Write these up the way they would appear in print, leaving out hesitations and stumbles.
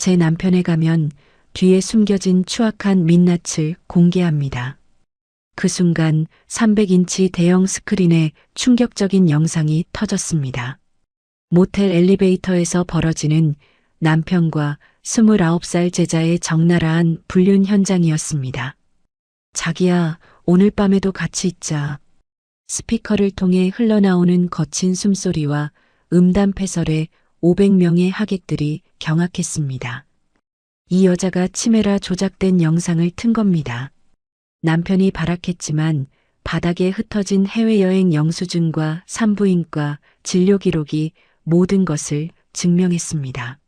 제 남편에 가면 뒤에 숨겨진 추악한 민낯을 공개합니다. 그 순간 300인치 대형 스크린에 충격적인 영상이 터졌습니다. 모텔 엘리베이터에서 벌어지는 남편과 29살 제자의 적나라한 불륜 현장이었습니다. 자기야, 오늘 밤에도 같이 있자. 스피커를 통해 흘러나오는 거친 숨소리와 음담패설에 500명의 하객들이 경악했습니다. 이 여자가 치매라 조작된 영상을 튼 겁니다. 남편이 발악했지만 바닥에 흩어진 해외여행 영수증과 산부인과 진료 기록이 모든 것을 증명했습니다.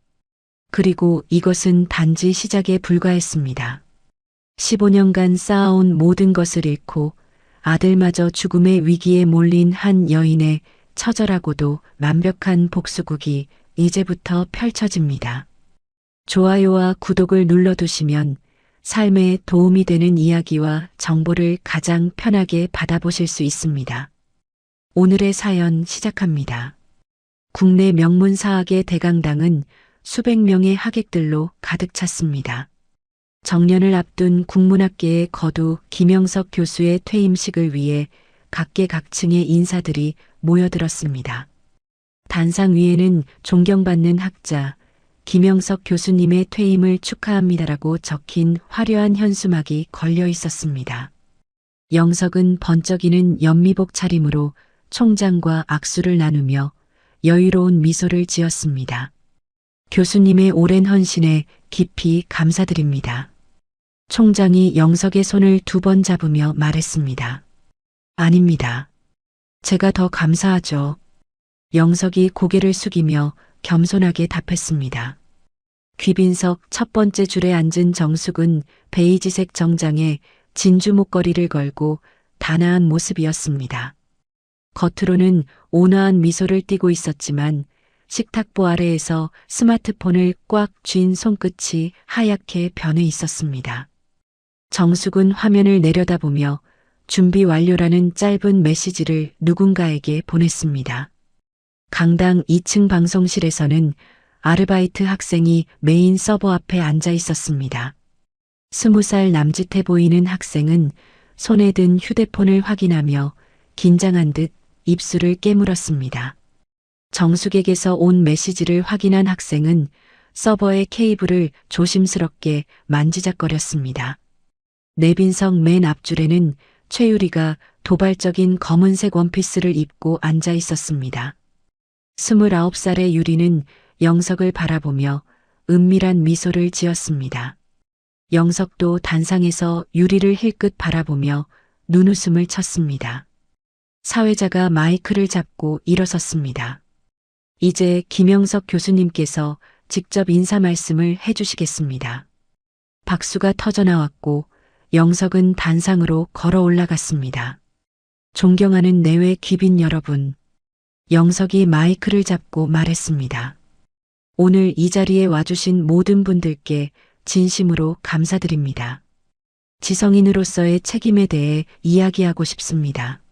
그리고 이것은 단지 시작에 불과했습니다. 15년간 쌓아온 모든 것을 잃고 아들마저 죽음의 위기에 몰린 한 여인의 처절하고도 완벽한 복수극이 이제부터 펼쳐집니다. 좋아요와 구독을 눌러두시면 삶에 도움이 되는 이야기와 정보를 가장 편하게 받아보실 수 있습니다. 오늘의 사연 시작합니다. 국내 명문사학의 대강당은 수백 명의 하객들로 가득 찼습니다. 정년을 앞둔 국문학계의 거두 김영석 교수의 퇴임식을 위해 각계각층의 인사들이 모여들었습니다. 단상 위에는 존경받는 학자 김영석 교수님의 퇴임을 축하합니다라고 적힌 화려한 현수막이 걸려 있었습니다. 영석은 번쩍이는 연미복 차림으로 총장과 악수를 나누며 여유로운 미소를 지었습니다. 교수님의 오랜 헌신에 깊이 감사드립니다. 총장이 영석의 손을 2번 잡으며 말했습니다. 아닙니다. 제가 더 감사하죠. 영석이 고개를 숙이며 겸손하게 답했습니다. 귀빈석 첫 번째 줄에 앉은 정숙은 베이지색 정장에 진주 목걸이를 걸고 단아한 모습이었습니다. 겉으로는 온화한 미소를 띠고 있었지만 식탁보 아래에서 스마트폰을 꽉 쥔 손끝이 하얗게 변해 있었습니다. 정숙은 화면을 내려다보며 준비 완료라는 짧은 메시지를 누군가에게 보냈습니다. 강당 2층 방송실에서는 아르바이트 학생이 메인 서버 앞에 앉아 있었습니다. 20살 남짓해 보이는 학생은 손에 든 휴대폰을 확인하며 긴장한 듯 입술을 깨물었습니다. 정숙에게서 온 메시지를 확인한 학생은 서버의 케이블을 조심스럽게 만지작거렸습니다. 내빈석 맨 앞줄에는 최유리가 도발적인 검은색 원피스를 입고 앉아 있었습니다. 29살의 유리는 영석을 바라보며 은밀한 미소를 지었습니다. 영석도 단상에서 유리를 힐끗 바라보며 눈웃음을 쳤습니다. 사회자가 마이크를 잡고 일어섰습니다. 이제 김영석 교수님께서 직접 인사 말씀을 해주시겠습니다. 박수가 터져나왔고 영석은 단상으로 걸어 올라갔습니다. 존경하는 내외 귀빈 여러분. 영석이 마이크를 잡고 말했습니다. 오늘 이 자리에 와주신 모든 분들께 진심으로 감사드립니다. 지성인으로서의 책임에 대해 이야기하고 싶습니다.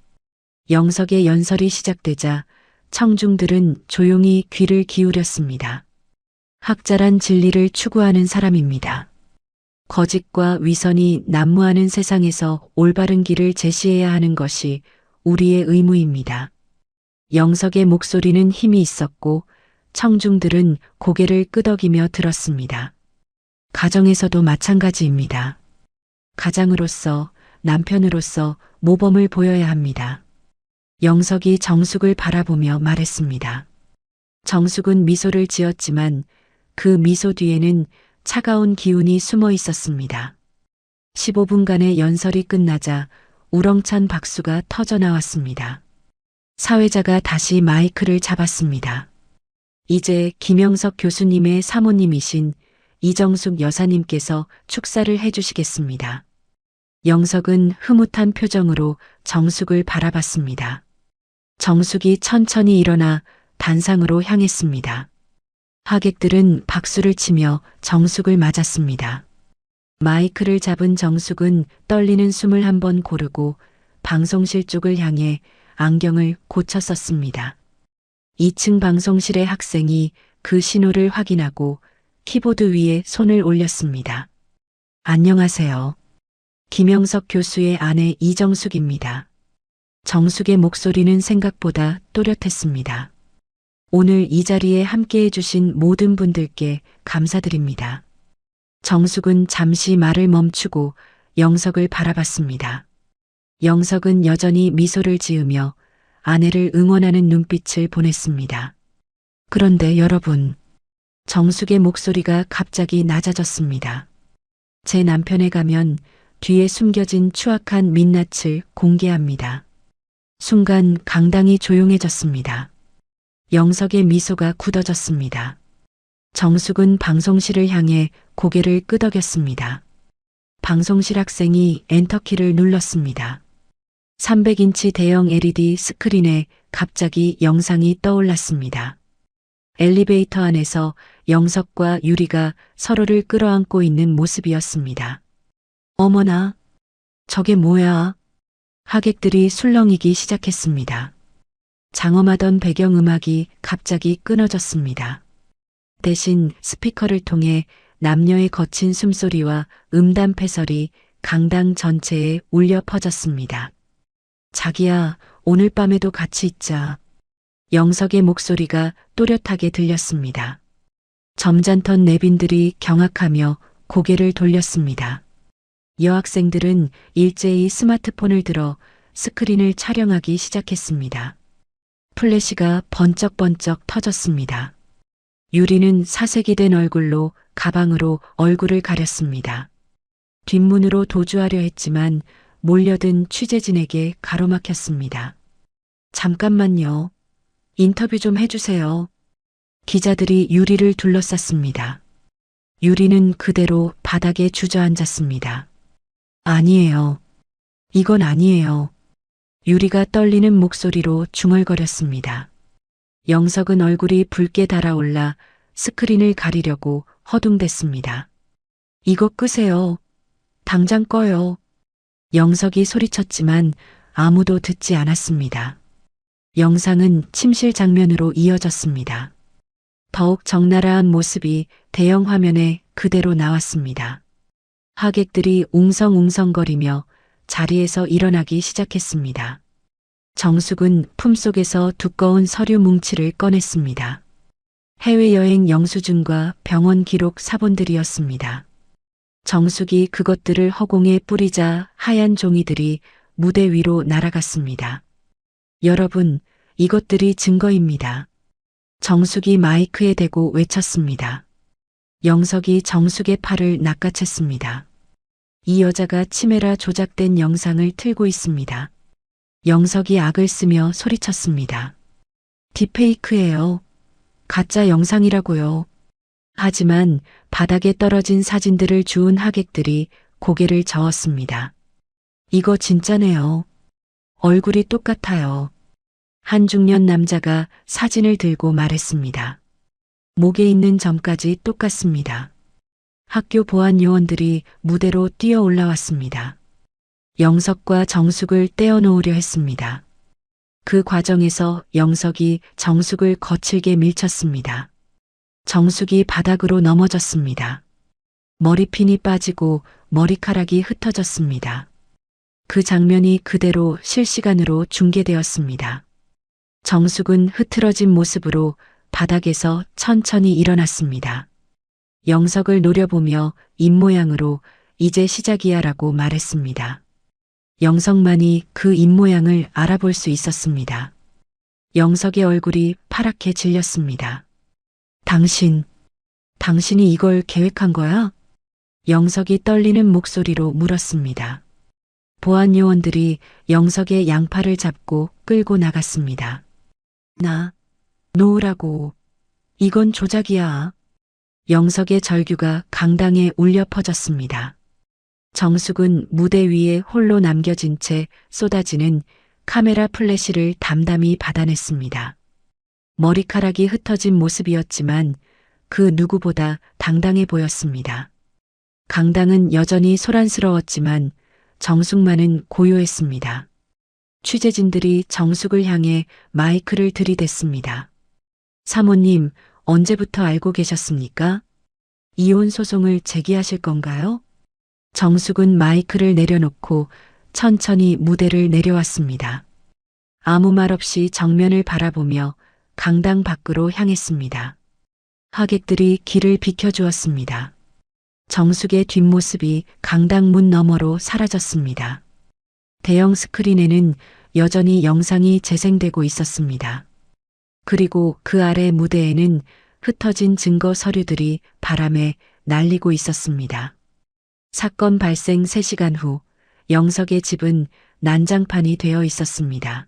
영석의 연설이 시작되자 청중들은 조용히 귀를 기울였습니다. 학자란 진리를 추구하는 사람입니다. 거짓과 위선이 난무하는 세상에서 올바른 길을 제시해야 하는 것이 우리의 의무입니다. 영석의 목소리는 힘이 있었고 청중들은 고개를 끄덕이며 들었습니다. 가정에서도 마찬가지입니다. 가장으로서, 남편으로서 모범을 보여야 합니다. 영석이 정숙을 바라보며 말했습니다. 정숙은 미소를 지었지만 그 미소 뒤에는 차가운 기운이 숨어 있었습니다. 15분간의 연설이 끝나자 우렁찬 박수가 터져나왔습니다. 사회자가 다시 마이크를 잡았습니다. 이제 김영석 교수님의 사모님이신 이정숙 여사님께서 축사를 해주시겠습니다. 영석은 흐뭇한 표정으로 정숙을 바라봤습니다. 정숙이 천천히 일어나 단상으로 향했습니다. 하객들은 박수를 치며 정숙을 맞았습니다. 마이크를 잡은 정숙은 떨리는 숨을 한번 고르고 방송실 쪽을 향해 안경을 고쳐 썼습니다. 2층 방송실의 학생이 그 신호를 확인하고 키보드 위에 손을 올렸습니다. 안녕하세요. 김영석 교수의 아내 이정숙입니다. 정숙의 목소리는 생각보다 또렷했습니다. 오늘 이 자리에 함께해 주신 모든 분들께 감사드립니다. 정숙은 잠시 말을 멈추고 영석을 바라봤습니다. 영석은 여전히 미소를 지으며 아내를 응원하는 눈빛을 보냈습니다. 그런데 여러분, 정숙의 목소리가 갑자기 낮아졌습니다. 제 남편에 가면 뒤에 숨겨진 추악한 민낯을 공개합니다. 순간 강당이 조용해졌습니다. 영석의 미소가 굳어졌습니다. 정숙은 방송실을 향해 고개를 끄덕였습니다. 방송실 학생이 엔터키를 눌렀습니다. 300인치 대형 LED 스크린에 갑자기 영상이 떠올랐습니다. 엘리베이터 안에서 영석과 유리가 서로를 끌어안고 있는 모습이었습니다. 어머나, 저게 뭐야? 하객들이 술렁이기 시작했습니다. 장엄하던 배경음악이 갑자기 끊어졌습니다. 대신 스피커를 통해 남녀의 거친 숨소리와 음담 패설이 강당 전체에 울려 퍼졌습니다. 자기야, 오늘 밤에도 같이 있자. 영석의 목소리가 또렷하게 들렸습니다. 점잖던 내빈들이 경악하며 고개를 돌렸습니다. 여학생들은 일제히 스마트폰을 들어 스크린을 촬영하기 시작했습니다. 플래시가 번쩍번쩍 터졌습니다. 유리는 사색이 된 얼굴로 가방으로 얼굴을 가렸습니다. 뒷문으로 도주하려 했지만 몰려든 취재진에게 가로막혔습니다. 잠깐만요. 인터뷰 좀 해주세요. 기자들이 유리를 둘러쌌습니다. 유리는 그대로 바닥에 주저앉았습니다. 아니에요. 이건 아니에요. 유리가 떨리는 목소리로 중얼거렸습니다. 영석은 얼굴이 붉게 달아올라 스크린을 가리려고 허둥댔습니다. 이거 끄세요. 당장 꺼요. 영석이 소리쳤지만 아무도 듣지 않았습니다. 영상은 침실 장면으로 이어졌습니다. 더욱 적나라한 모습이 대형 화면에 그대로 나왔습니다. 하객들이 웅성웅성거리며 자리에서 일어나기 시작했습니다. 정숙은 품속에서 두꺼운 서류 뭉치를 꺼냈습니다. 해외여행 영수증과 병원 기록 사본들이었습니다. 정숙이 그것들을 허공에 뿌리자 하얀 종이들이 무대 위로 날아갔습니다. 여러분, 이것들이 증거입니다. 정숙이 마이크에 대고 외쳤습니다. 영석이 정숙의 팔을 낚아챘습니다. 이 여자가 치매라 조작된 영상을 틀고 있습니다. 영석이 악을 쓰며 소리쳤습니다. 딥페이크예요. 가짜 영상이라고요. 하지만 바닥에 떨어진 사진들을 주운 하객들이 고개를 저었습니다. 이거 진짜네요. 얼굴이 똑같아요. 한 중년 남자가 사진을 들고 말했습니다. 목에 있는 점까지 똑같습니다. 학교 보안 요원들이 무대로 뛰어 올라왔습니다. 영석과 정숙을 떼어놓으려 했습니다. 그 과정에서 영석이 정숙을 거칠게 밀쳤습니다. 정숙이 바닥으로 넘어졌습니다. 머리핀이 빠지고 머리카락이 흩어졌습니다. 그 장면이 그대로 실시간으로 중계되었습니다. 정숙은 흐트러진 모습으로 바닥에서 천천히 일어났습니다. 영석을 노려보며 입모양으로 이제 시작이야라고 말했습니다. 영석만이 그 입모양을 알아볼 수 있었습니다. 영석의 얼굴이 파랗게 질렸습니다. 당신이 이걸 계획한 거야? 영석이 떨리는 목소리로 물었습니다. 보안 요원들이 영석의 양팔을 잡고 끌고 나갔습니다. 놓으라고. 이건 조작이야. 영석의 절규가 강당에 울려 퍼졌습니다. 정숙은 무대 위에 홀로 남겨진 채 쏟아지는 카메라 플래시를 담담히 받아냈습니다. 머리카락이 흩어진 모습이었지만 그 누구보다 당당해 보였습니다. 강당은 여전히 소란스러웠지만 정숙만은 고요했습니다. 취재진들이 정숙을 향해 마이크를 들이댔습니다. 사모님, 언제부터 알고 계셨습니까? 이혼 소송을 제기하실 건가요? 정숙은 마이크를 내려놓고 천천히 무대를 내려왔습니다. 아무 말 없이 정면을 바라보며 강당 밖으로 향했습니다. 하객들이 길을 비켜주었습니다. 정숙의 뒷모습이 강당 문 너머로 사라졌습니다. 대형 스크린에는 여전히 영상이 재생되고 있었습니다. 그리고 그 아래 무대에는 흩어진 증거 서류들이 바람에 날리고 있었습니다. 사건 발생 3시간 후 영석의 집은 난장판이 되어 있었습니다.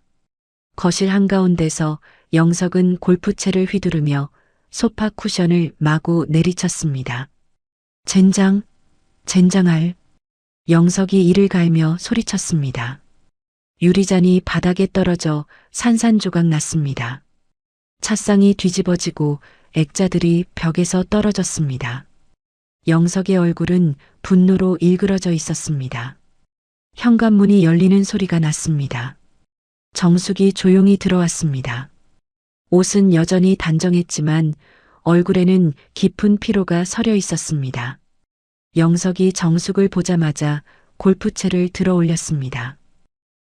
거실 한가운데서 영석은 골프채를 휘두르며 소파 쿠션을 마구 내리쳤습니다. 젠장, 젠장할. 영석이 이를 갈며 소리쳤습니다. 유리잔이 바닥에 떨어져 산산조각 났습니다. 찻상이 뒤집어지고 액자들이 벽에서 떨어졌습니다. 영석의 얼굴은 분노로 일그러져 있었습니다. 현관문이 열리는 소리가 났습니다. 정숙이 조용히 들어왔습니다. 옷은 여전히 단정했지만 얼굴에는 깊은 피로가 서려 있었습니다. 영석이 정숙을 보자마자 골프채를 들어 올렸습니다.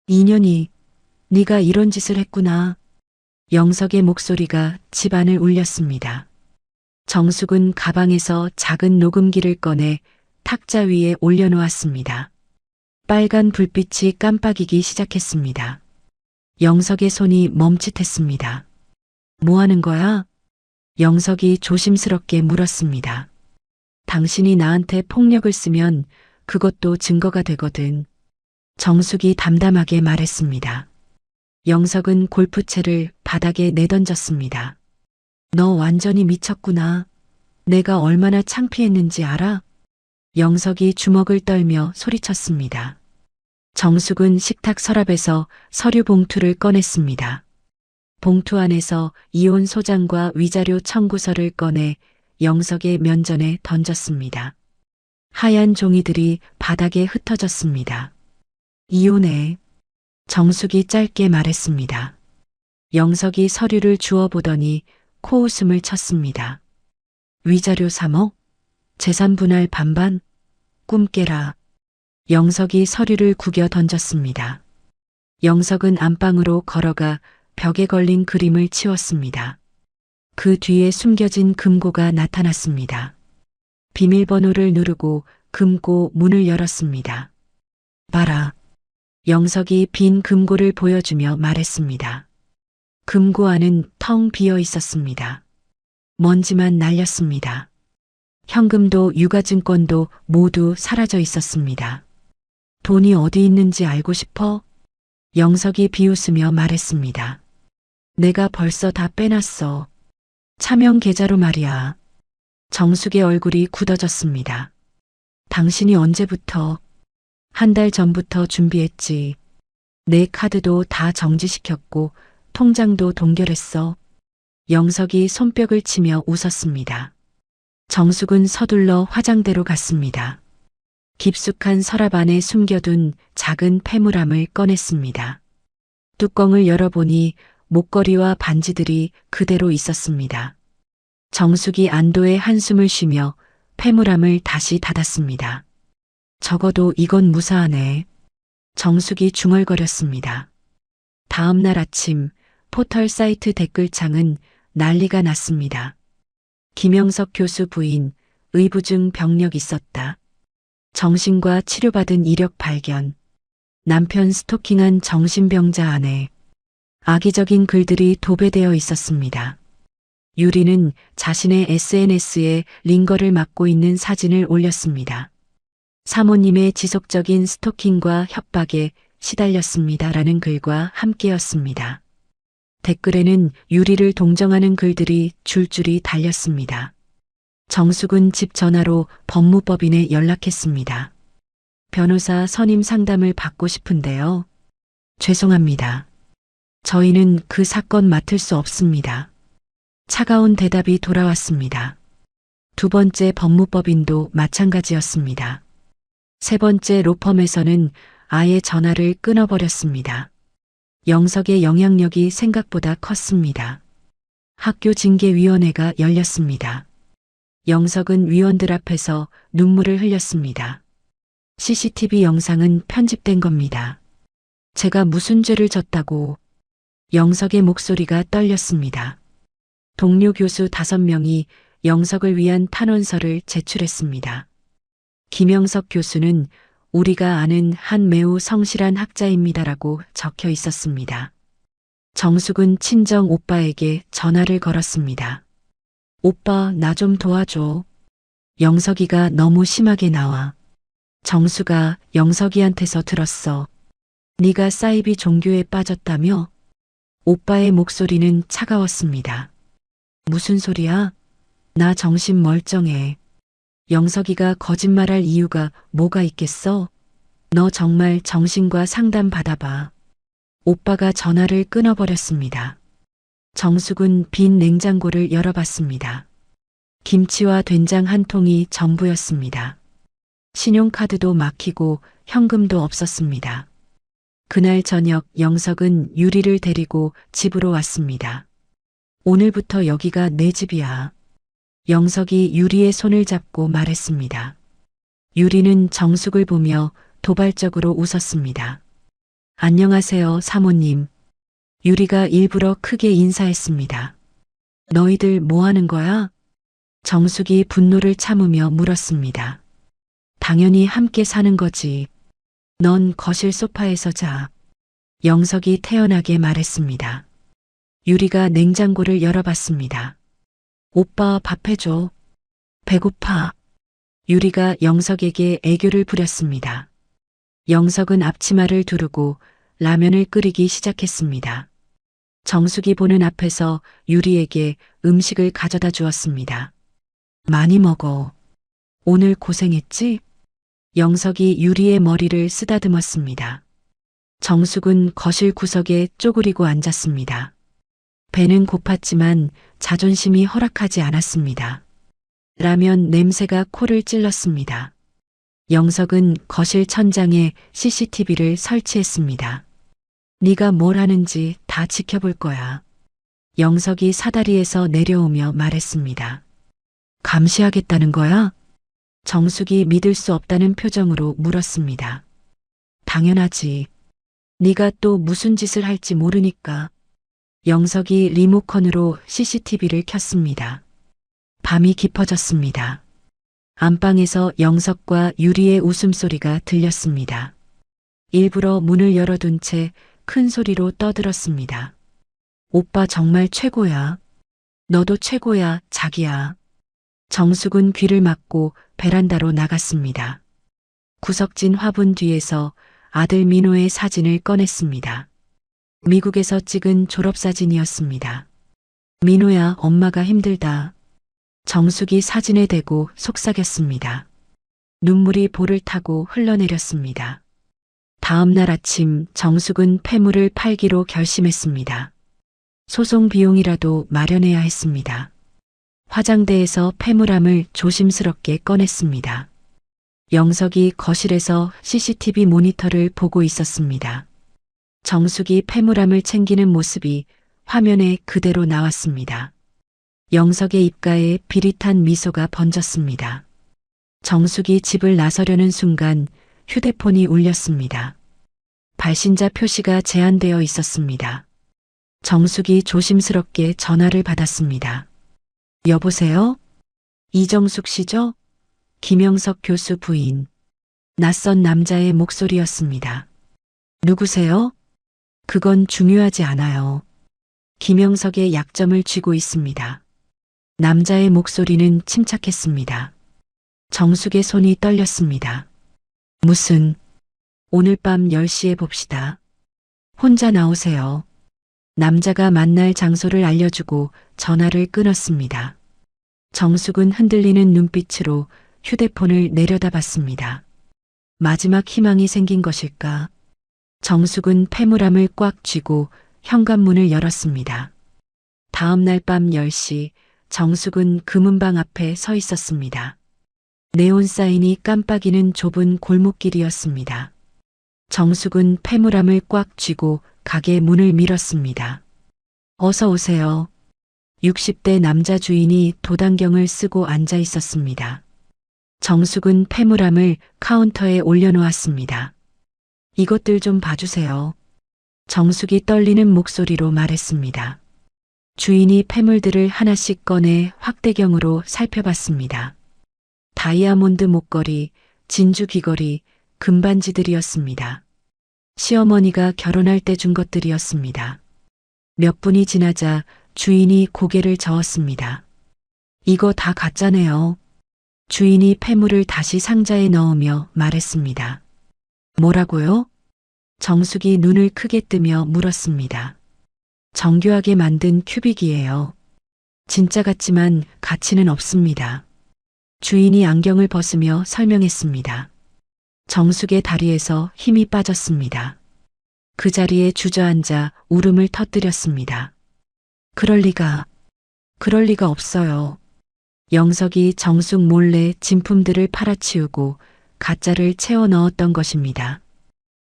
인연이, 네가 이런 짓을 했구나. 영석의 목소리가 집안을 울렸습니다. 정숙은 가방에서 작은 녹음기를 꺼내 탁자 위에 올려놓았습니다. 빨간 불빛이 깜빡이기 시작했습니다. 영석의 손이 멈칫했습니다. 뭐 하는 거야? 영석이 조심스럽게 물었습니다. 당신이 나한테 폭력을 쓰면 그것도 증거가 되거든. 정숙이 담담하게 말했습니다. 영석은 골프채를 바닥에 내던졌습니다. 너 완전히 미쳤구나. 내가 얼마나 창피했는지 알아? 영석이 주먹을 떨며 소리쳤습니다. 정숙은 식탁 서랍에서 서류 봉투를 꺼냈습니다. 봉투 안에서 이혼 소장과 위자료 청구서를 꺼내 영석의 면전에 던졌습니다. 하얀 종이들이 바닥에 흩어졌습니다. 이혼해. 정숙이 짧게 말했습니다. 영석이 서류를 주워보더니 코웃음을 쳤습니다. 위자료 3억? 재산 분할 반반? 꿈 깨라. 영석이 서류를 구겨 던졌습니다. 영석은 안방으로 걸어가 벽에 걸린 그림을 치웠습니다. 그 뒤에 숨겨진 금고가 나타났습니다. 비밀번호를 누르고 금고 문을 열었습니다. 봐라. 영석이 빈 금고를 보여주며 말했습니다. 금고 안은 텅 비어 있었습니다. 먼지만 날렸습니다. 현금도 유가증권도 모두 사라져 있었습니다. 돈이 어디 있는지 알고 싶어? 영석이 비웃으며 말했습니다. 내가 벌써 다 빼놨어. 차명 계좌로 말이야. 정숙의 얼굴이 굳어졌습니다. 당신이 언제부터? 한 달 전부터 준비했지. 내 카드도 다 정지시켰고 통장도 동결했어. 영석이 손뼉을 치며 웃었습니다. 정숙은 서둘러 화장대로 갔습니다. 깊숙한 서랍 안에 숨겨둔 작은 폐물함을 꺼냈습니다. 뚜껑을 열어보니 목걸이와 반지들이 그대로 있었습니다. 정숙이 안도의 한숨을 쉬며 폐물함을 다시 닫았습니다. 적어도 이건 무사하네. 정숙이 중얼거렸습니다. 다음 날 아침 포털 사이트 댓글창은 난리가 났습니다. 김영석 교수 부인, 의부증 병력 있었다. 정신과 치료받은 이력 발견. 남편 스토킹한 정신병자 아내. 악의적인 글들이 도배되어 있었습니다. 유리는 자신의 SNS에 링거를 맡고 있는 사진을 올렸습니다. 사모님의 지속적인 스토킹과 협박에 시달렸습니다라는 글과 함께였습니다. 댓글에는 유리를 동정하는 글들이 줄줄이 달렸습니다. 정숙은 집 전화로 법무법인에 연락했습니다. 변호사 선임 상담을 받고 싶은데요. 죄송합니다. 저희는 그 사건 맡을 수 없습니다. 차가운 대답이 돌아왔습니다. 두 번째 법무법인도 마찬가지였습니다. 세 번째 로펌에서는 아예 전화를 끊어버렸습니다. 영석의 영향력이 생각보다 컸습니다. 학교 징계위원회가 열렸습니다. 영석은 위원들 앞에서 눈물을 흘렸습니다. CCTV 영상은 편집된 겁니다. 제가 무슨 죄를 졌다고. 영석의 목소리가 떨렸습니다. 동료 교수 5명이 영석을 위한 탄원서를 제출했습니다. 김영석 교수는 우리가 아는 한 매우 성실한 학자입니다라고 적혀 있었습니다. 정숙은 친정 오빠에게 전화를 걸었습니다. 오빠, 나 좀 도와줘. 영석이가 너무 심하게 나와. 정수가 영석이한테서 들었어. 네가 사이비 종교에 빠졌다며? 오빠의 목소리는 차가웠습니다. 무슨 소리야? 나 정신 멀쩡해. 영석이가 거짓말할 이유가 뭐가 있겠어? 너 정말 정신과 상담 받아봐. 오빠가 전화를 끊어버렸습니다. 정숙은 빈 냉장고를 열어봤습니다. 김치와 된장 한 통이 전부였습니다. 신용카드도 막히고 현금도 없었습니다. 그날 저녁 영석은 유리를 데리고 집으로 왔습니다. 오늘부터 여기가 내 집이야. 영석이 유리의 손을 잡고 말했습니다. 유리는 정숙을 보며 도발적으로 웃었습니다. 안녕하세요, 사모님. 유리가 일부러 크게 인사했습니다. 너희들 뭐 하는 거야? 정숙이 분노를 참으며 물었습니다. 당연히 함께 사는 거지. 넌 거실 소파에서 자. 영석이 태연하게 말했습니다. 유리가 냉장고를 열어봤습니다. 오빠 밥 해줘. 배고파. 유리가 영석에게 애교를 부렸습니다. 영석은 앞치마를 두르고 라면을 끓이기 시작했습니다. 정숙이 보는 앞에서 유리에게 음식을 가져다 주었습니다. 많이 먹어. 오늘 고생했지? 영석이 유리의 머리를 쓰다듬었습니다. 정숙은 거실 구석에 쪼그리고 앉았습니다. 배는 고팠지만 자존심이 허락하지 않았습니다. 라면 냄새가 코를 찔렀습니다. 영석은 거실 천장에 CCTV를 설치했습니다. 네가 뭘 하는지 다 지켜볼 거야. 영석이 사다리에서 내려오며 말했습니다. 감시하겠다는 거야? 정숙이 믿을 수 없다는 표정으로 물었습니다. 당연하지. 네가 또 무슨 짓을 할지 모르니까. 영석이 리모컨으로 CCTV를 켰습니다. 밤이 깊어졌습니다. 안방에서 영석과 유리의 웃음소리가 들렸습니다. 일부러 문을 열어둔 채 큰 소리로 떠들었습니다. 오빠 정말 최고야. 너도 최고야, 자기야. 정숙은 귀를 막고 베란다로 나갔습니다. 구석진 화분 뒤에서 아들 민호의 사진을 꺼냈습니다. 미국에서 찍은 졸업사진이었습니다. 민호야, 엄마가 힘들다. 정숙이 사진에 대고 속삭였습니다. 눈물이 볼을 타고 흘러내렸습니다. 다음 날 아침 정숙은 폐물을 팔기로 결심했습니다. 소송 비용이라도 마련해야 했습니다. 화장대에서 폐물함을 조심스럽게 꺼냈습니다. 영석이 거실에서 CCTV 모니터를 보고 있었습니다. 정숙이 폐물함을 챙기는 모습이 화면에 그대로 나왔습니다. 영석의 입가에 비릿한 미소가 번졌습니다. 정숙이 집을 나서려는 순간 휴대폰이 울렸습니다. 발신자 표시가 제한되어 있었습니다. 정숙이 조심스럽게 전화를 받았습니다. 여보세요? 이정숙 씨죠? 김영석 교수 부인. 낯선 남자의 목소리였습니다. 누구세요? 그건 중요하지 않아요. 김영석의 약점을 쥐고 있습니다. 남자의 목소리는 침착했습니다. 정숙의 손이 떨렸습니다. 무슨, 오늘 밤 10시에 봅시다. 혼자 나오세요. 남자가 만날 장소를 알려주고 전화를 끊었습니다. 정숙은 흔들리는 눈빛으로 휴대폰을 내려다봤습니다. 마지막 희망이 생긴 것일까? 정숙은 폐물함을 꽉 쥐고 현관문을 열었습니다. 다음 날 밤 10시 정숙은 금은방 앞에 서 있었습니다. 네온 사인이 깜빡이는 좁은 골목길이었습니다. 정숙은 폐물함을 꽉 쥐고 가게 문을 밀었습니다. 어서 오세요. 60대 남자 주인이 도단경을 쓰고 앉아 있었습니다. 정숙은 폐물함을 카운터에 올려놓았습니다. 이것들 좀 봐주세요. 정숙이 떨리는 목소리로 말했습니다. 주인이 폐물들을 하나씩 꺼내 확대경으로 살펴봤습니다. 다이아몬드 목걸이, 진주 귀걸이, 금반지들이었습니다. 시어머니가 결혼할 때 준 것들이었습니다. 몇 분이 지나자 주인이 고개를 저었습니다. 이거 다 가짜네요. 주인이 폐물을 다시 상자에 넣으며 말했습니다. 뭐라고요? 정숙이 눈을 크게 뜨며 물었습니다. 정교하게 만든 큐빅이에요. 진짜 같지만 가치는 없습니다. 주인이 안경을 벗으며 설명했습니다. 정숙의 다리에서 힘이 빠졌습니다. 그 자리에 주저앉아 울음을 터뜨렸습니다. 그럴 리가 없어요. 영석이 정숙 몰래 진품들을 팔아치우고 가짜를 채워 넣었던 것입니다.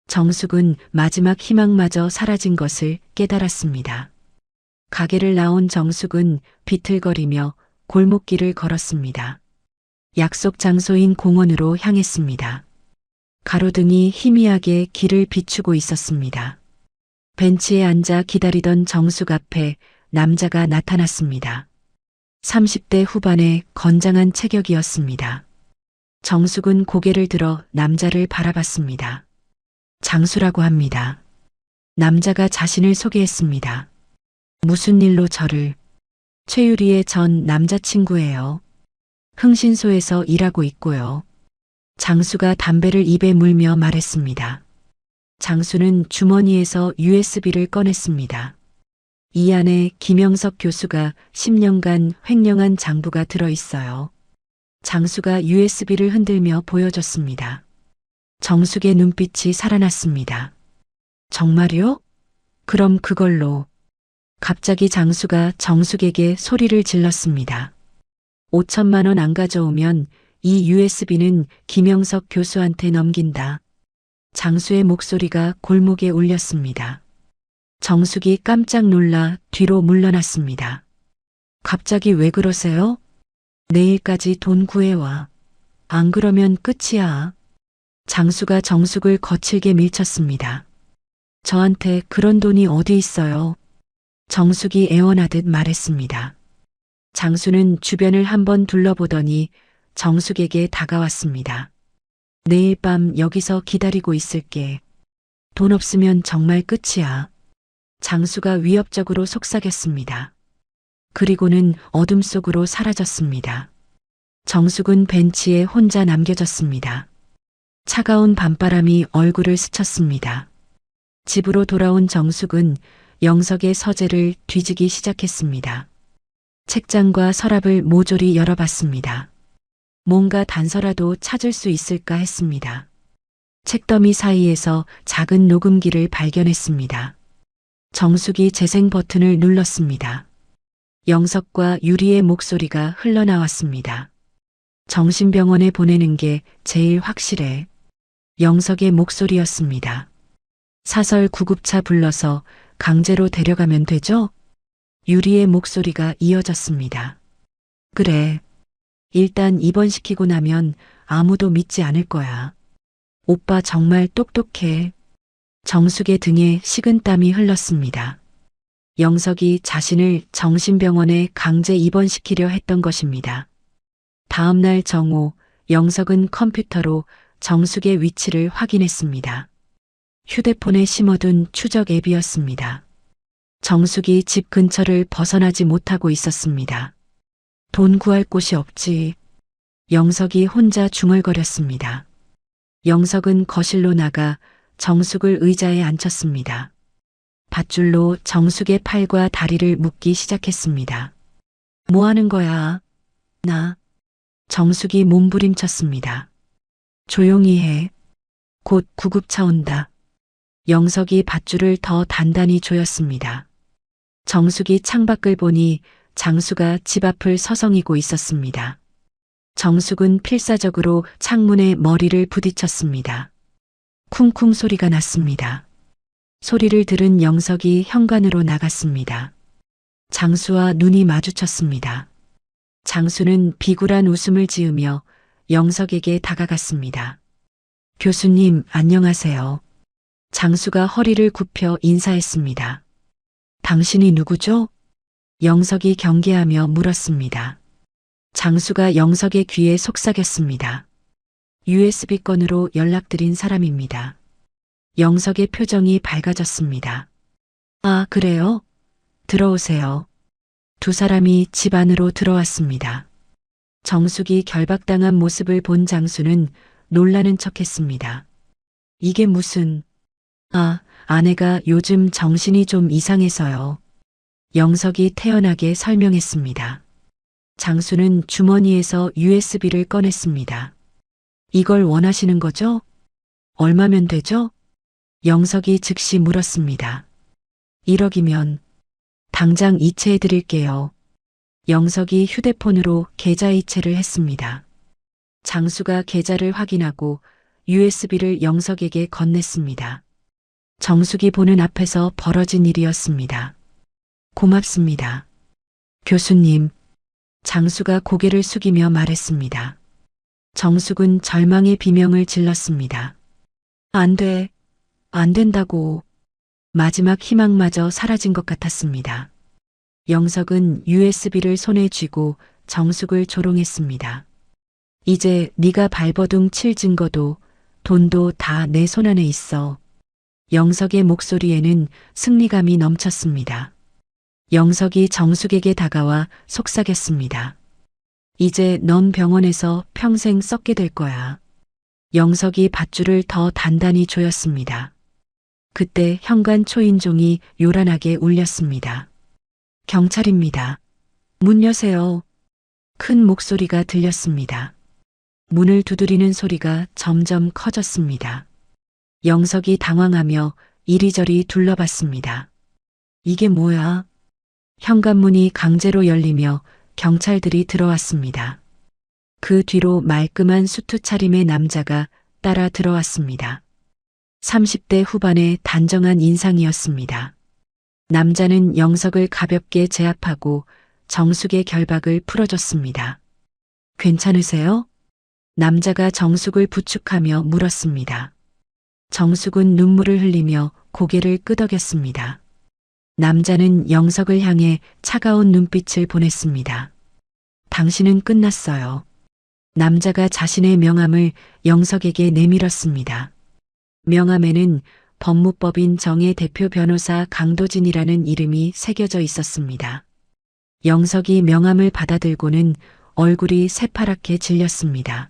정숙은 마지막 희망마저 사라진 것을 깨달았습니다. 가게를 나온 정숙은 비틀거리며 골목길을 걸었습니다. 약속 장소인 공원으로 향했습니다. 가로등이 희미하게 길을 비추고 있었습니다. 벤치에 앉아 기다리던 정숙 앞에 남자가 나타났습니다. 30대 후반의 건장한 체격이었습니다. 정숙은 고개를 들어 남자를 바라봤습니다. 장수라고 합니다. 남자가 자신을 소개했습니다. 무슨 일로 저를? 최유리의 전 남자친구예요. 흥신소에서 일하고 있고요. 장수가 담배를 입에 물며 말했습니다. 장수는 주머니에서 USB를 꺼냈습니다. 이 안에 김영석 교수가 10년간 횡령한 장부가 들어있어요. 장수가 USB를 흔들며 보여줬습니다. 정숙의 눈빛이 살아났습니다. 정말요? 그럼 그걸로. 갑자기 장수가 정숙에게 소리를 질렀습니다. 5천만 원 안 가져오면 이 USB는 김영석 교수한테 넘긴다. 장수의 목소리가 골목에 울렸습니다. 정숙이 깜짝 놀라 뒤로 물러났습니다. 갑자기 왜 그러세요? 내일까지 돈 구해와. 안 그러면 끝이야. 장수가 정숙을 거칠게 밀쳤습니다. 저한테 그런 돈이 어디 있어요? 정숙이 애원하듯 말했습니다. 장수는 주변을 한번 둘러보더니 정숙에게 다가왔습니다. 내일 밤 여기서 기다리고 있을게. 돈 없으면 정말 끝이야. 장수가 위협적으로 속삭였습니다. 그리고는 어둠 속으로 사라졌습니다. 정숙은 벤치에 혼자 남겨졌습니다. 차가운 밤바람이 얼굴을 스쳤습니다. 집으로 돌아온 정숙은 영석의 서재를 뒤지기 시작했습니다. 책장과 서랍을 모조리 열어봤습니다. 뭔가 단서라도 찾을 수 있을까 했습니다. 책더미 사이에서 작은 녹음기를 발견했습니다. 정숙이 재생 버튼을 눌렀습니다. 영석과 유리의 목소리가 흘러나왔습니다. 정신병원에 보내는 게 제일 확실해. 영석의 목소리였습니다. 사설 구급차 불러서 강제로 데려가면 되죠? 유리의 목소리가 이어졌습니다. 그래. 일단 입원시키고 나면 아무도 믿지 않을 거야. 오빠 정말 똑똑해. 정숙의 등에 식은땀이 흘렀습니다. 영석이 자신을 정신병원에 강제 입원시키려 했던 것입니다. 다음 날 정오, 영석은 컴퓨터로 정숙의 위치를 확인했습니다. 휴대폰에 심어둔 추적 앱이었습니다. 정숙이 집 근처를 벗어나지 못하고 있었습니다. 돈 구할 곳이 없지. 영석이 혼자 중얼거렸습니다. 영석은 거실로 나가 정숙을 의자에 앉혔습니다. 밧줄로 정숙의 팔과 다리를 묶기 시작했습니다. 뭐 하는 거야? 나. 정숙이 몸부림쳤습니다. 조용히 해. 곧 구급차 온다. 영석이 밧줄을 더 단단히 조였습니다. 정숙이 창밖을 보니 장수가 집 앞을 서성이고 있었습니다. 정숙은 필사적으로 창문에 머리를 부딪혔습니다. 쿵쿵 소리가 났습니다. 소리를 들은 영석이 현관으로 나갔습니다. 장수와 눈이 마주쳤습니다. 장수는 비굴한 웃음을 지으며 영석에게 다가갔습니다. 교수님, 안녕하세요. 장수가 허리를 굽혀 인사했습니다. 당신이 누구죠? 영석이 경계하며 물었습니다. 장수가 영석의 귀에 속삭였습니다. USB 건으로 연락드린 사람입니다. 영석의 표정이 밝아졌습니다. 아, 그래요? 들어오세요. 두 사람이 집 안으로 들어왔습니다. 정숙이 결박당한 모습을 본 장수는 놀라는 척했습니다. 이게 무슨... 아내가 요즘 정신이 좀 이상해서요. 영석이 태연하게 설명했습니다. 장수는 주머니에서 USB를 꺼냈습니다. 이걸 원하시는 거죠? 얼마면 되죠? 영석이 즉시 물었습니다. 1억이면 당장 이체해 드릴게요. 영석이 휴대폰으로 계좌 이체를 했습니다. 장수가 계좌를 확인하고 USB를 영석에게 건넸습니다. 정숙이 보는 앞에서 벌어진 일이었습니다. 고맙습니다. 교수님, 장수가 고개를 숙이며 말했습니다. 정숙은 절망의 비명을 질렀습니다. 안 돼, 안 된다고. 마지막 희망마저 사라진 것 같았습니다. 영석은 USB를 손에 쥐고 정숙을 조롱했습니다. 이제 네가 발버둥 칠 증거도 돈도 다 내 손 안에 있어. 영석의 목소리에는 승리감이 넘쳤습니다. 영석이 정숙에게 다가와 속삭였습니다. 이제 넌 병원에서 평생 썩게 될 거야. 영석이 밧줄을 더 단단히 조였습니다. 그때 현관 초인종이 요란하게 울렸습니다. 경찰입니다. 문 여세요. 큰 목소리가 들렸습니다. 문을 두드리는 소리가 점점 커졌습니다. 영석이 당황하며 이리저리 둘러봤습니다. 이게 뭐야? 현관문이 강제로 열리며 경찰들이 들어왔습니다. 그 뒤로 말끔한 수트 차림의 남자가 따라 들어왔습니다. 30대 후반의 단정한 인상이었습니다. 남자는 영석을 가볍게 제압하고 정숙의 결박을 풀어줬습니다. 괜찮으세요? 남자가 정숙을 부축하며 물었습니다. 정숙은 눈물을 흘리며 고개를 끄덕였습니다. 남자는 영석을 향해 차가운 눈빛을 보냈습니다. 당신은 끝났어요. 남자가 자신의 명함을 영석에게 내밀었습니다. 명함에는 법무법인 정의 대표 변호사 강도진이라는 이름이 새겨져 있었습니다. 영석이 명함을 받아들고는 얼굴이 새파랗게 질렸습니다.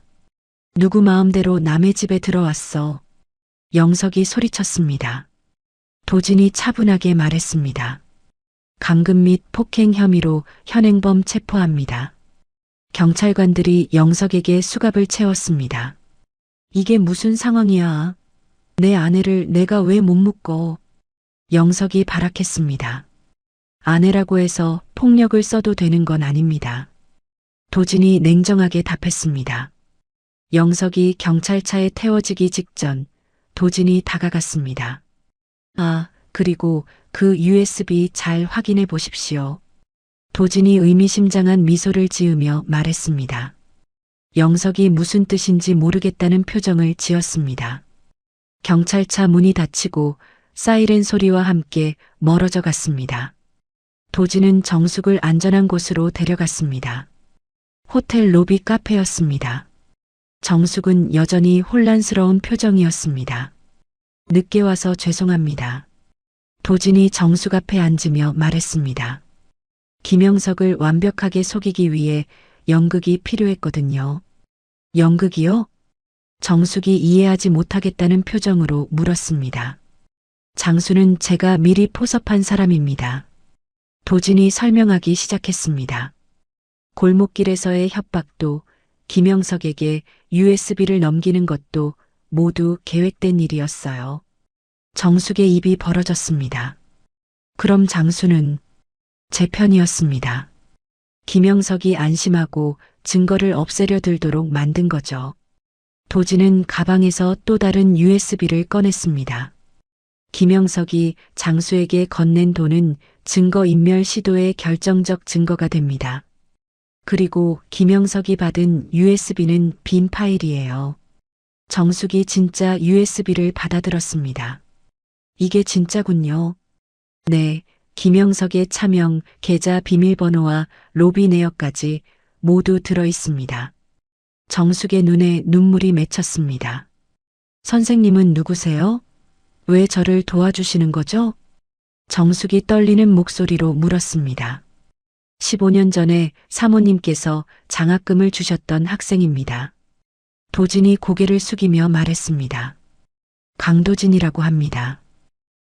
누구 마음대로 남의 집에 들어왔어. 영석이 소리쳤습니다. 도진이 차분하게 말했습니다. 감금 및 폭행 혐의로 현행범 체포합니다. 경찰관들이 영석에게 수갑을 채웠습니다. 이게 무슨 상황이야? 내 아내를 내가 왜 못 묶어? 영석이 발악했습니다. 아내라고 해서 폭력을 써도 되는 건 아닙니다. 도진이 냉정하게 답했습니다. 영석이 경찰차에 태워지기 직전 도진이 다가갔습니다. 그리고 그 USB 잘 확인해 보십시오. 도진이 의미심장한 미소를 지으며 말했습니다. 영석이 무슨 뜻인지 모르겠다는 표정을 지었습니다. 경찰차 문이 닫히고 사이렌 소리와 함께 멀어져 갔습니다. 도진은 정숙을 안전한 곳으로 데려갔습니다. 호텔 로비 카페였습니다. 정숙은 여전히 혼란스러운 표정이었습니다. 늦게 와서 죄송합니다. 도진이 정숙 앞에 앉으며 말했습니다. 김영석을 완벽하게 속이기 위해 연극이 필요했거든요. 연극이요? 정숙이 이해하지 못하겠다는 표정으로 물었습니다. 장수는 제가 미리 포섭한 사람입니다. 도진이 설명하기 시작했습니다. 골목길에서의 협박도 김영석에게 USB를 넘기는 것도 모두 계획된 일이었어요. 정숙의 입이 벌어졌습니다. 그럼 장수는 제 편이었습니다. 김영석이 안심하고 증거를 없애려 들도록 만든 거죠. 도진은 가방에서 또 다른 USB를 꺼냈습니다. 김영석이 장수에게 건넨 돈은 증거인멸 시도의 결정적 증거가 됩니다. 그리고 김영석이 받은 USB는 빈 파일이에요. 정숙이 진짜 USB를 받아들었습니다. 이게 진짜군요. 네, 김영석의 차명, 계좌 비밀번호와 로비 내역까지 모두 들어 있습니다. 정숙의 눈에 눈물이 맺혔습니다. 선생님은 누구세요? 왜 저를 도와주시는 거죠? 정숙이 떨리는 목소리로 물었습니다. 15년 전에 사모님께서 장학금을 주셨던 학생입니다. 도진이 고개를 숙이며 말했습니다. 강도진이라고 합니다.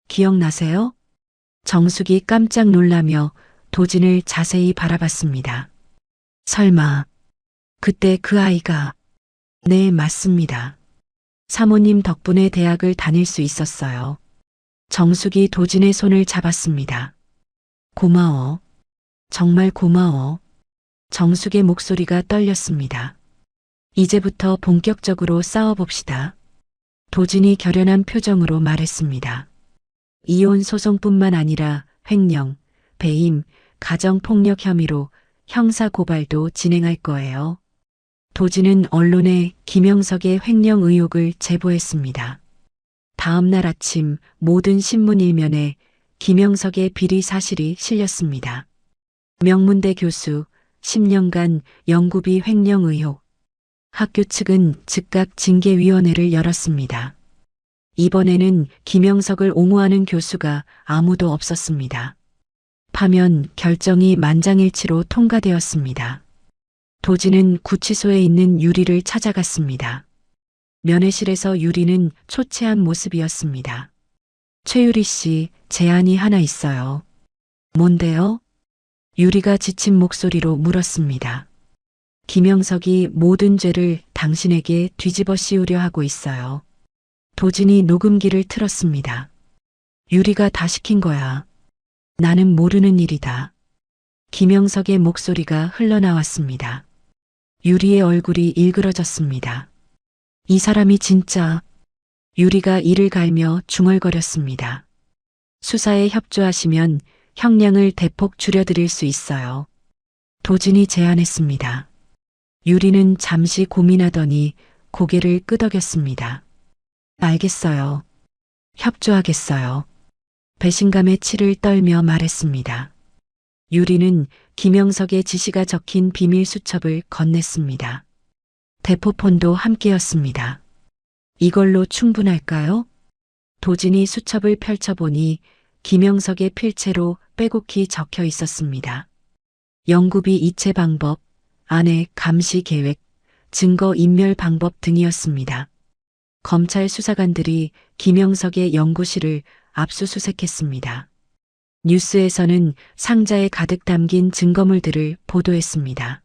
기억나세요? 정숙이 깜짝 놀라며 도진을 자세히 바라봤습니다. 설마, 그때 그 아이가... 네, 맞습니다. 사모님 덕분에 대학을 다닐 수 있었어요. 정숙이 도진의 손을 잡았습니다. 고마워. 정말 고마워. 정숙의 목소리가 떨렸습니다. 이제부터 본격적으로 싸워봅시다. 도진이 결연한 표정으로 말했습니다. 이혼 소송뿐만 아니라 횡령, 배임, 가정폭력 혐의로 형사 고발도 진행할 거예요. 도진은 언론에 김영석의 횡령 의혹을 제보했습니다. 다음 날 아침 모든 신문 일면에 김영석의 비리 사실이 실렸습니다. 명문대 교수, 10년간 연구비 횡령 의혹. 학교 측은 즉각 징계위원회를 열었습니다. 이번에는 김영석을 옹호하는 교수가 아무도 없었습니다. 파면 결정이 만장일치로 통과되었습니다. 도진은 구치소에 있는 유리를 찾아갔습니다. 면회실에서 유리는 초췌한 모습이었습니다. 최유리 씨, 제안이 하나 있어요. 뭔데요? 유리가 지친 목소리로 물었습니다. 김영석이 모든 죄를 당신에게 뒤집어 씌우려 하고 있어요. 도진이 녹음기를 틀었습니다. 유리가 다 시킨 거야. 나는 모르는 일이다. 김영석의 목소리가 흘러나왔습니다. 유리의 얼굴이 일그러졌습니다. 이 사람이 진짜... 유리가 이를 갈며 중얼거렸습니다. 수사에 협조하시면 형량을 대폭 줄여드릴 수 있어요. 도진이 제안했습니다. 유리는 잠시 고민하더니 고개를 끄덕였습니다. 알겠어요. 협조하겠어요. 배신감에 치를 떨며 말했습니다. 유리는 김영석의 지시가 적힌 비밀 수첩을 건넸습니다. 대포폰도 함께였습니다. 이걸로 충분할까요? 도진이 수첩을 펼쳐보니 김영석의 필체로 빼곡히 적혀 있었습니다. 연구비 이체 방법, 아내 감시 계획, 증거 인멸 방법 등이었습니다. 검찰 수사관들이 김영석의 연구실을 압수수색했습니다. 뉴스에서는 상자에 가득 담긴 증거물들을 보도했습니다.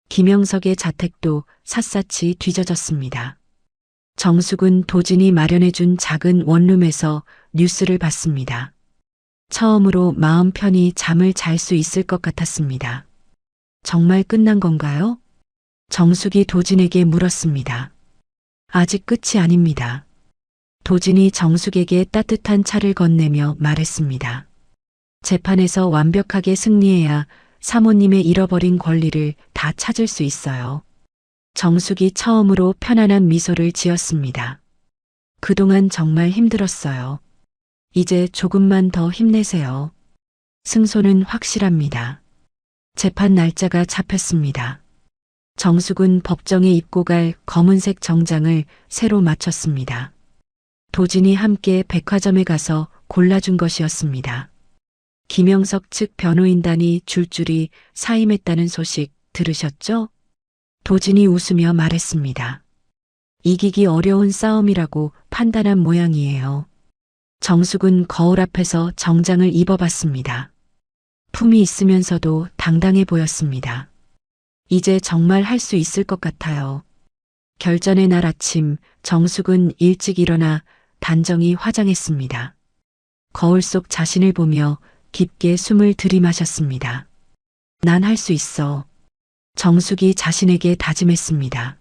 김영석의 자택도 샅샅이 뒤져졌습니다. 정숙은 도진이 마련해준 작은 원룸에서 뉴스를 봤습니다. 처음으로 마음 편히 잠을 잘 수 있을 것 같았습니다. 정말 끝난 건가요? 정숙이 도진에게 물었습니다. 아직 끝이 아닙니다. 도진이 정숙에게 따뜻한 차를 건네며 말했습니다. 재판에서 완벽하게 승리해야 사모님의 잃어버린 권리를 다 찾을 수 있어요. 정숙이 처음으로 편안한 미소를 지었습니다. 그동안 정말 힘들었어요. 이제 조금만 더 힘내세요. 승소는 확실합니다. 재판 날짜가 잡혔습니다. 정숙은 법정에 입고 갈 검은색 정장을 새로 맞췄습니다. 도진이 함께 백화점에 가서 골라준 것이었습니다. 김영석 측 변호인단이 줄줄이 사임했다는 소식 들으셨죠? 도진이 웃으며 말했습니다. 이기기 어려운 싸움이라고 판단한 모양이에요. 정숙은 거울 앞에서 정장을 입어봤습니다. 품이 있으면서도 당당해 보였습니다. 이제 정말 할 수 있을 것 같아요. 결전의 날 아침 정숙은 일찍 일어나 단정히 화장했습니다. 거울 속 자신을 보며 깊게 숨을 들이마셨습니다. 난 할 수 있어. 정숙이 자신에게 다짐했습니다.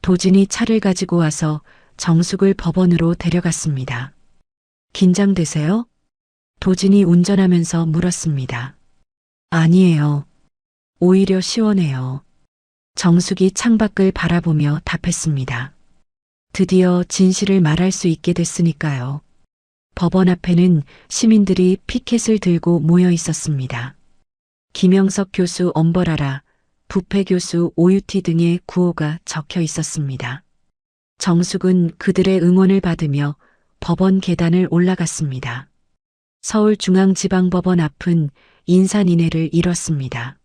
도진이 차를 가지고 와서 정숙을 법원으로 데려갔습니다. 긴장되세요? 도진이 운전하면서 물었습니다. 아니에요. 오히려 시원해요. 정숙이 창밖을 바라보며 답했습니다. 드디어 진실을 말할 수 있게 됐으니까요. 법원 앞에는 시민들이 피켓을 들고 모여 있었습니다. 김영석 교수 엄벌하라, 부패 교수 오유티 등의 구호가 적혀 있었습니다. 정숙은 그들의 응원을 받으며 법원 계단을 올라갔습니다. 서울중앙지방법원 앞은 인산인해를 이뤘습니다.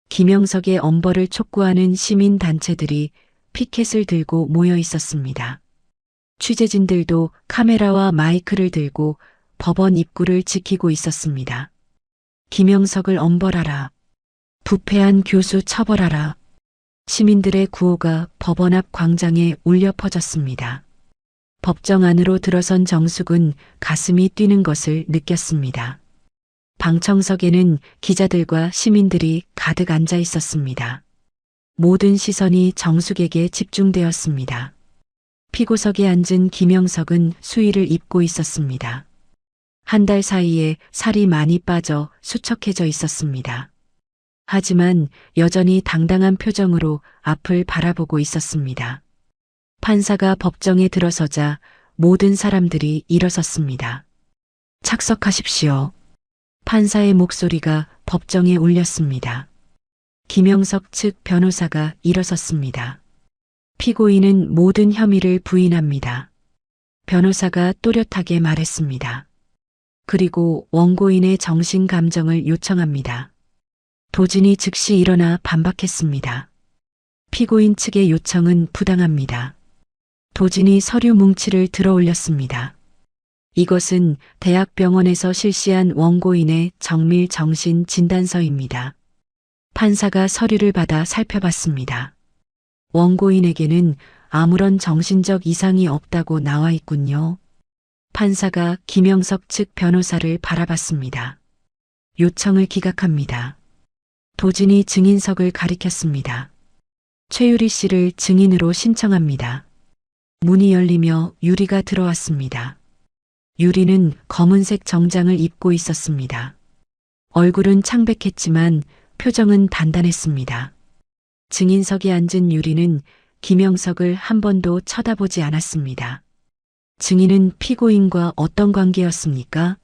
김영석의 엄벌을 촉구하는 시민단체들이 피켓을 들고 모여 있었습니다. 취재진들도 카메라와 마이크를 들고 법원 입구를 지키고 있었습니다. 김영석을 엄벌하라. 부패한 교수 처벌하라. 시민들의 구호가 법원 앞 광장에 울려 퍼졌습니다. 법정 안으로 들어선 정숙은 가슴이 뛰는 것을 느꼈습니다. 방청석에는 기자들과 시민들이 가득 앉아 있었습니다. 모든 시선이 정숙에게 집중되었습니다. 피고석에 앉은 김영석은 수의를 입고 있었습니다. 한 달 사이에 살이 많이 빠져 수척해져 있었습니다. 하지만 여전히 당당한 표정으로 앞을 바라보고 있었습니다. 판사가 법정에 들어서자 모든 사람들이 일어섰습니다. 착석하십시오. 판사의 목소리가 법정에 울렸습니다. 김영석 측 변호사가 일어섰습니다. 피고인은 모든 혐의를 부인합니다. 변호사가 또렷하게 말했습니다. 그리고 원고인의 정신 감정을 요청합니다. 도진이 즉시 일어나 반박했습니다. 피고인 측의 요청은 부당합니다. 도진이 서류 뭉치를 들어 올렸습니다. 이것은 대학병원에서 실시한 원고인의 정밀 정신 진단서입니다. 판사가 서류를 받아 살펴봤습니다. 원고인에게는 아무런 정신적 이상이 없다고 나와 있군요. 판사가 김영석 측 변호사를 바라봤습니다. 요청을 기각합니다. 도진이 증인석을 가리켰습니다. 최유리 씨를 증인으로 신청합니다. 문이 열리며 유리가 들어왔습니다. 유리는 검은색 정장을 입고 있었습니다. 얼굴은 창백했지만 표정은 단단했습니다. 증인석에 앉은 유리는 김영석을 한 번도 쳐다보지 않았습니다. 증인은 피고인과 어떤 관계였습니까?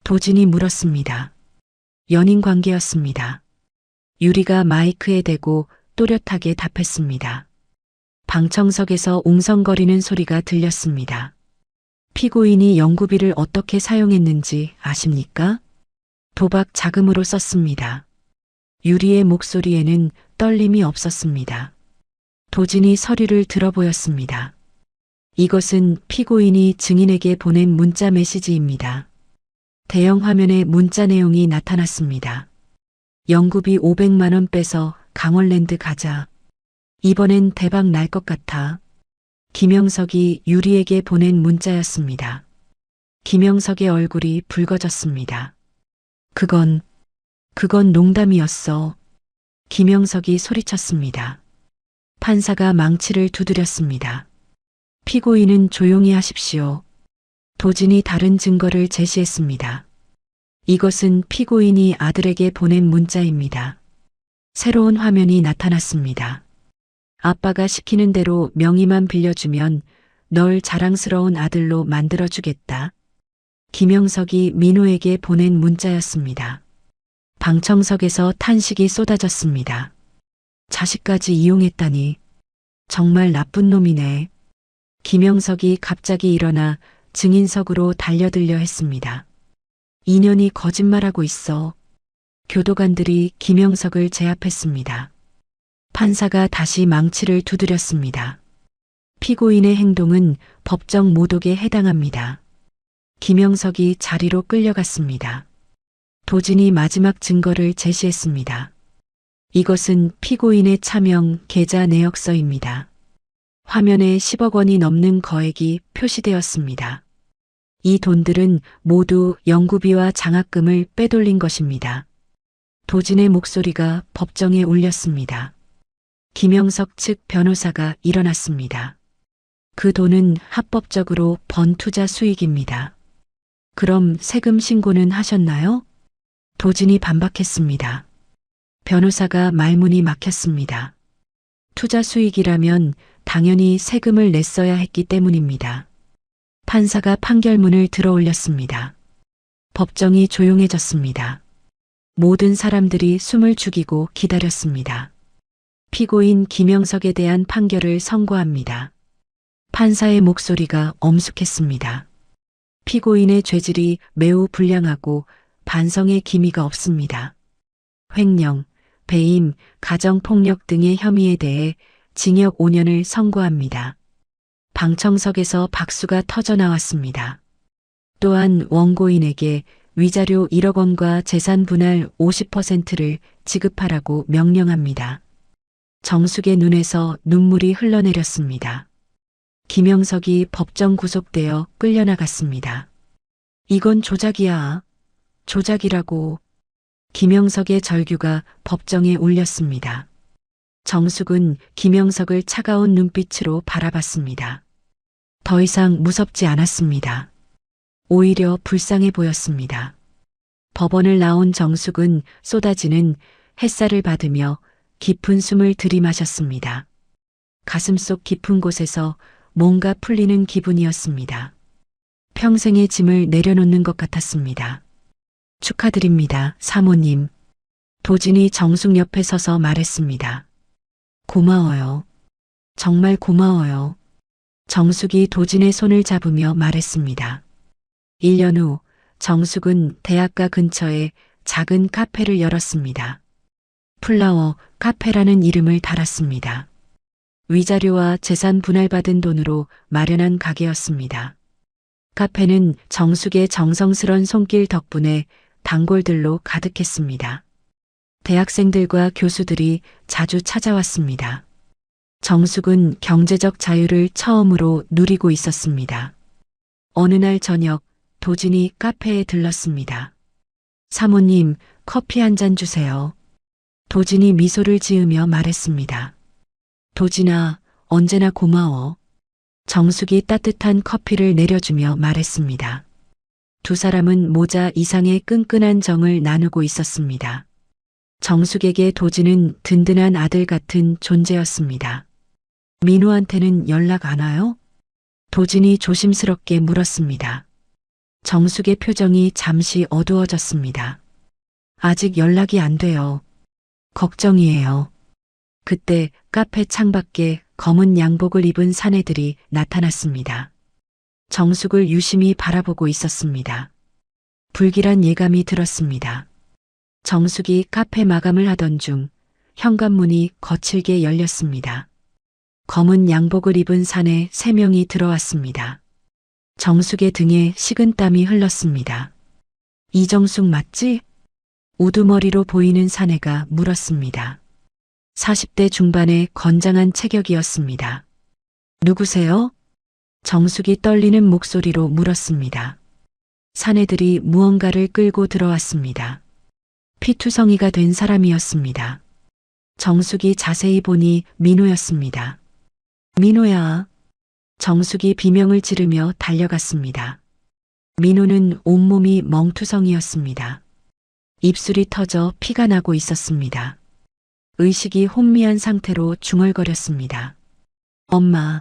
도진이 물었습니다. 연인 관계였습니다. 유리가 마이크에 대고 또렷하게 답했습니다. 방청석에서 웅성거리는 소리가 들렸습니다. 피고인이 연구비를 어떻게 사용했는지 아십니까? 도박 자금으로 썼습니다. 유리의 목소리에는 떨림이 없었습니다. 도진이 서류를 들어보였습니다. 이것은 피고인이 증인에게 보낸 문자 메시지입니다. 대형 화면에 문자 내용이 나타났습니다. 연구비 500만 원 빼서 강원랜드 가자. 이번엔 대박 날 것 같아. 김영석이 유리에게 보낸 문자였습니다. 김영석의 얼굴이 붉어졌습니다. 그건 농담이었어. 김영석이 소리쳤습니다. 판사가 망치를 두드렸습니다. 피고인은 조용히 하십시오. 도진이 다른 증거를 제시했습니다. 이것은 피고인이 아들에게 보낸 문자입니다. 새로운 화면이 나타났습니다. 아빠가 시키는 대로 명의만 빌려주면 널 자랑스러운 아들로 만들어주겠다. 김영석이 민호에게 보낸 문자였습니다. 방청석에서 탄식이 쏟아졌습니다. 자식까지 이용했다니. 정말 나쁜 놈이네. 김영석이 갑자기 일어나 증인석으로 달려들려 했습니다. 2년이 거짓말하고 있어. 교도관들이 김영석을 제압했습니다. 판사가 다시 망치를 두드렸습니다. 피고인의 행동은 법정 모독에 해당합니다. 김영석이 자리로 끌려갔습니다. 도진이 마지막 증거를 제시했습니다. 이것은 피고인의 차명 계좌 내역서입니다. 화면에 10억 원이 넘는 거액이 표시되었습니다. 이 돈들은 모두 연구비와 장학금을 빼돌린 것입니다. 도진의 목소리가 법정에 울렸습니다. 김영석 측 변호사가 일어났습니다. 그 돈은 합법적으로 번 투자 수익입니다. 그럼 세금 신고는 하셨나요? 도진이 반박했습니다. 변호사가 말문이 막혔습니다. 투자 수익이라면 당연히 세금을 냈어야 했기 때문입니다. 판사가 판결문을 들어올렸습니다. 법정이 조용해졌습니다. 모든 사람들이 숨을 죽이고 기다렸습니다. 피고인 김영석에 대한 판결을 선고합니다. 판사의 목소리가 엄숙했습니다. 피고인의 죄질이 매우 불량하고 반성의 기미가 없습니다. 횡령, 배임, 가정폭력 등의 혐의에 대해 징역 5년을 선고합니다. 방청석에서 박수가 터져 나왔습니다. 또한 원고인에게 위자료 1억 원과 재산 분할 50%를 지급하라고 명령합니다. 정숙의 눈에서 눈물이 흘러내렸습니다. 김영석이 법정 구속되어 끌려나갔습니다. 이건 조작이야. 조작이라고. 김영석의 절규가 법정에 울렸습니다. 정숙은 김영석을 차가운 눈빛으로 바라봤습니다. 더 이상 무섭지 않았습니다. 오히려 불쌍해 보였습니다. 법원을 나온 정숙은 쏟아지는 햇살을 받으며 깊은 숨을 들이마셨습니다. 가슴속 깊은 곳에서 뭔가 풀리는 기분이었습니다. 평생의 짐을 내려놓는 것 같았습니다. 축하드립니다, 사모님. 도진이 정숙 옆에 서서 말했습니다. 고마워요. 정말 고마워요. 정숙이 도진의 손을 잡으며 말했습니다. 1년 후 정숙은 대학가 근처에 작은 카페를 열었습니다. 플라워 카페라는 이름을 달았습니다. 위자료와 재산 분할받은 돈으로 마련한 가게였습니다. 카페는 정숙의 정성스런 손길 덕분에 단골들로 가득했습니다. 대학생들과 교수들이 자주 찾아왔습니다. 정숙은 경제적 자유를 처음으로 누리고 있었습니다. 어느 날 저녁 도진이 카페에 들렀습니다. 사모님, 커피 한 잔 주세요. 도진이 미소를 지으며 말했습니다. 도진아, 언제나 고마워. 정숙이 따뜻한 커피를 내려주며 말했습니다. 두 사람은 모자 이상의 끈끈한 정을 나누고 있었습니다. 정숙에게 도진은 든든한 아들 같은 존재였습니다. 민호한테는 연락 안 와요? 도진이 조심스럽게 물었습니다. 정숙의 표정이 잠시 어두워졌습니다. 아직 연락이 안 돼요. 걱정이에요. 그때 카페 창밖에 검은 양복을 입은 사내들이 나타났습니다. 정숙을 유심히 바라보고 있었습니다. 불길한 예감이 들었습니다. 정숙이 카페 마감을 하던 중 현관문이 거칠게 열렸습니다. 검은 양복을 입은 사내 3명이 들어왔습니다. 정숙의 등에 식은땀이 흘렀습니다. 이정숙 맞지? 우두머리로 보이는 사내가 물었습니다. 40대 중반의 건장한 체격이었습니다. 누구세요? 정숙이 떨리는 목소리로 물었습니다. 사내들이 무언가를 끌고 들어왔습니다. 피투성이가 된 사람이었습니다. 정숙이 자세히 보니 민호였습니다. 민호야. 정숙이 비명을 지르며 달려갔습니다. 민호는 온몸이 멍투성이었습니다. 입술이 터져 피가 나고 있었습니다. 의식이 혼미한 상태로 중얼거렸습니다. 엄마,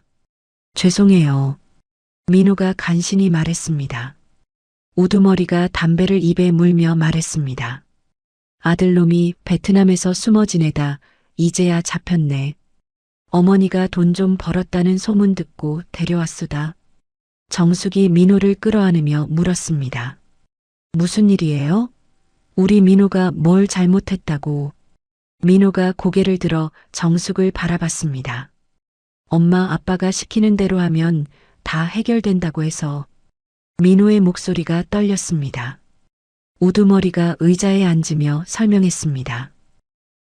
죄송해요. 민호가 간신히 말했습니다. 우두머리가 담배를 입에 물며 말했습니다. 아들놈이 베트남에서 숨어 지내다 이제야 잡혔네. 어머니가 돈 좀 벌었다는 소문 듣고 데려왔수다. 정숙이 민호를 끌어안으며 물었습니다. 무슨 일이에요? 우리 민호가 뭘 잘못했다고. 민호가 고개를 들어 정숙을 바라봤습니다. 엄마 아빠가 시키는 대로 하면 다 해결된다고 해서. 민호의 목소리가 떨렸습니다. 우두머리가 의자에 앉으며 설명했습니다.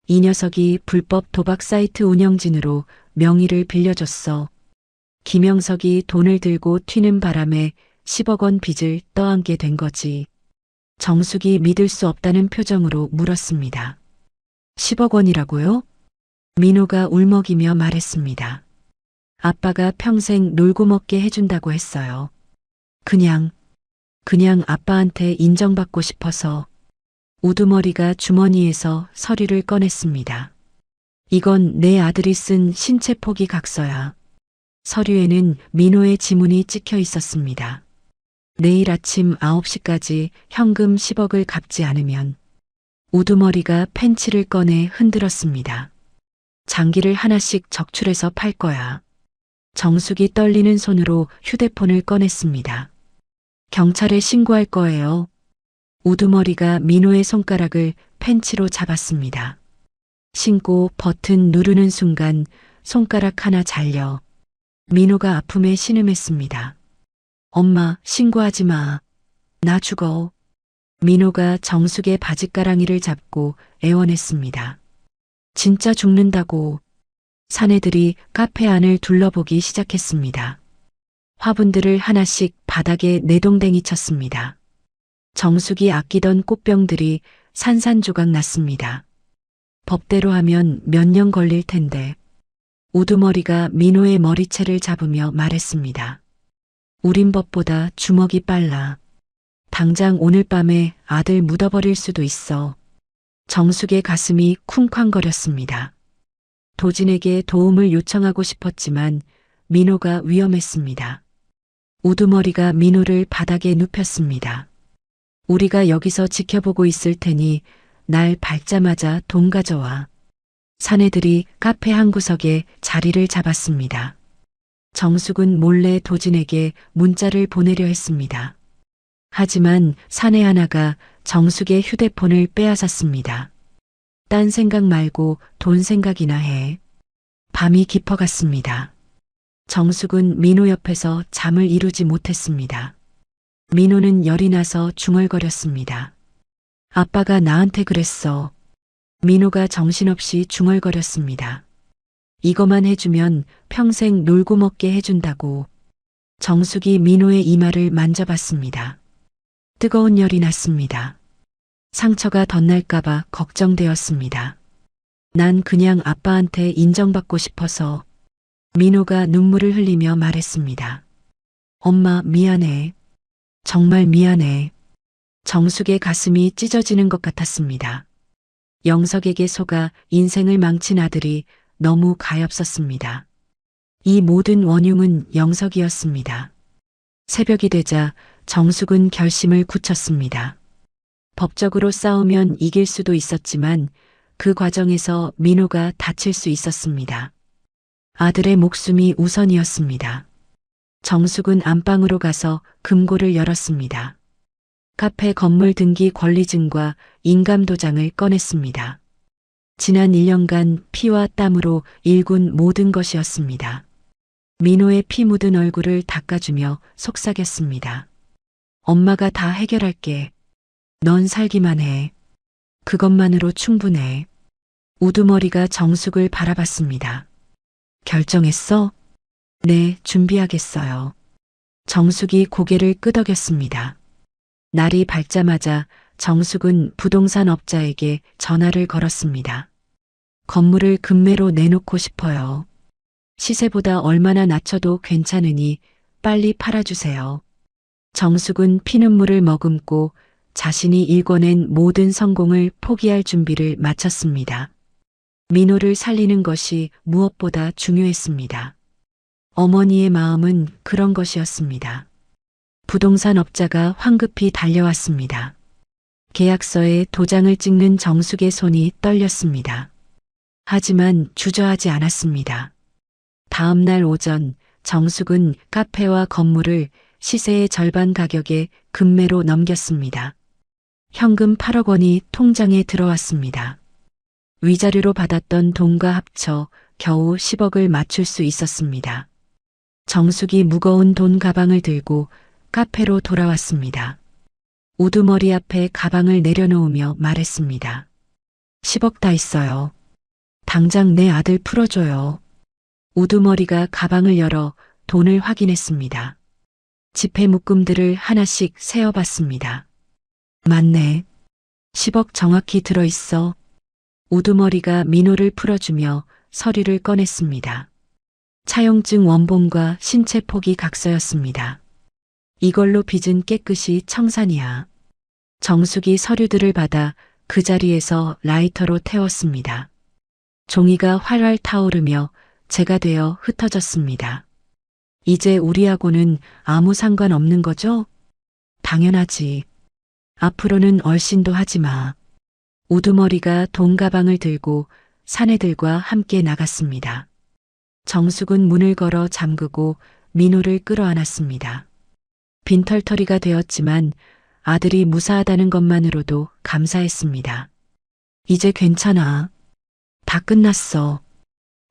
이 녀석이 불법 도박 사이트 운영진으로 명의를 빌려줬어. 김영석이 돈을 들고 튀는 바람에 10억 원 빚을 떠안게 된 거지. 정숙이 믿을 수 없다는 표정으로 물었습니다. 10억 원이라고요? 민호가 울먹이며 말했습니다. 아빠가 평생 놀고 먹게 해준다고 했어요. 그냥 그냥 아빠한테 인정받고 싶어서. 우두머리가 주머니에서 서류를 꺼냈습니다. 이건 내 아들이 쓴 신체 포기 각서야. 서류에는 민호의 지문이 찍혀 있었습니다. 내일 아침 9시까지 현금 10억을 갚지 않으면. 우두머리가 펜치를 꺼내 흔들었습니다. 장기를 하나씩 적출해서 팔 거야. 정숙이 떨리는 손으로 휴대폰을 꺼냈습니다. 경찰에 신고할 거예요. 우두머리가 민호의 손가락을 펜치로 잡았습니다. 신고 버튼 누르는 순간 손가락 하나 잘려 민호가 아픔에 신음했습니다. 엄마, 신고하지 마. 나 죽어. 민호가 정숙의 바짓가랑이를 잡고 애원했습니다. 진짜 죽는다고. 사내들이 카페 안을 둘러보기 시작했습니다. 화분들을 하나씩 바닥에 내동댕이 쳤습니다. 정숙이 아끼던 꽃병들이 산산조각 났습니다. 법대로 하면 몇 년 걸릴 텐데. 우두머리가 민호의 머리채를 잡으며 말했습니다. 우린 법보다 주먹이 빨라. 당장 오늘 밤에 아들 묻어버릴 수도 있어. 정숙의 가슴이 쿵쾅거렸습니다. 도진에게 도움을 요청하고 싶었지만 민호가 위험했습니다. 우두머리가 민호를 바닥에 눕혔습니다. 우리가 여기서 지켜보고 있을 테니 날 밟자마자 돈 가져와. 사내들이 카페 한 구석에 자리를 잡았습니다. 정숙은 몰래 도진에게 문자를 보내려 했습니다. 하지만 사내 하나가 정숙의 휴대폰을 빼앗았습니다. 딴 생각 말고 돈 생각이나 해. 밤이 깊어갔습니다. 정숙은 민호 옆에서 잠을 이루지 못했습니다. 민호는 열이 나서 중얼거렸습니다. 아빠가 나한테 그랬어. 민호가 정신없이 중얼거렸습니다. 이거만 해주면 평생 놀고 먹게 해준다고. 정숙이 민호의 이마를 만져봤습니다. 뜨거운 열이 났습니다. 상처가 덧날까봐 걱정되었습니다. 난 그냥 아빠한테 인정받고 싶어서. 민호가 눈물을 흘리며 말했습니다. 엄마, 미안해. 정말 미안해. 정숙의 가슴이 찢어지는 것 같았습니다. 영석에게 속아 인생을 망친 아들이 너무 가엾었습니다. 이 모든 원흉은 영석이었습니다. 새벽이 되자 정숙은 결심을 굳혔습니다. 법적으로 싸우면 이길 수도 있었지만 그 과정에서 민호가 다칠 수 있었습니다. 아들의 목숨이 우선이었습니다. 정숙은 안방으로 가서 금고를 열었습니다. 카페 건물 등기 권리증과 인감도장을 꺼냈습니다. 지난 1년간 피와 땀으로 일군 모든 것이었습니다. 민호의 피 묻은 얼굴을 닦아주며 속삭였습니다. 엄마가 다 해결할게. 넌 살기만 해. 그것만으로 충분해. 우두머리가 정숙을 바라봤습니다. 결정했어? 네, 준비하겠어요. 정숙이 고개를 끄덕였습니다. 날이 밝자마자 정숙은 부동산 업자에게 전화를 걸었습니다. 건물을 금매로 내놓고 싶어요. 시세보다 얼마나 낮춰도 괜찮으니 빨리 팔아주세요. 정숙은 피눈물을 머금고 자신이 일궈낸 모든 성공을 포기할 준비를 마쳤습니다. 민호를 살리는 것이 무엇보다 중요했습니다. 어머니의 마음은 그런 것이었습니다. 부동산 업자가 황급히 달려왔습니다. 계약서에 도장을 찍는 정숙의 손이 떨렸습니다. 하지만 주저하지 않았습니다. 다음 날 오전 정숙은 카페와 건물을 시세의 절반 가격에 금매로 넘겼습니다. 현금 8억 원이 통장에 들어왔습니다. 위자료로 받았던 돈과 합쳐 겨우 10억을 맞출 수 있었습니다. 정숙이 무거운 돈 가방을 들고 카페로 돌아왔습니다. 우두머리 앞에 가방을 내려놓으며 말했습니다. 10억 다 있어요. 당장 내 아들 풀어줘요. 우두머리가 가방을 열어 돈을 확인했습니다. 지폐 묶음들을 하나씩 세어봤습니다. 맞네. 10억 정확히 들어있어. 우두머리가 민호를 풀어주며 서류를 꺼냈습니다. 차용증 원본과 신체 포기 각서였습니다. 이걸로 빚은 깨끗이 청산이야. 정숙이 서류들을 받아 그 자리에서 라이터로 태웠습니다. 종이가 활활 타오르며 재가 되어 흩어졌습니다. 이제 우리하고는 아무 상관없는 거죠? 당연하지. 앞으로는 얼씬도 하지 마. 우두머리가 돈가방을 들고 사내들과 함께 나갔습니다. 정숙은 문을 걸어 잠그고 민호를 끌어안았습니다. 빈털터리가 되었지만 아들이 무사하다는 것만으로도 감사했습니다. 이제 괜찮아. 다 끝났어.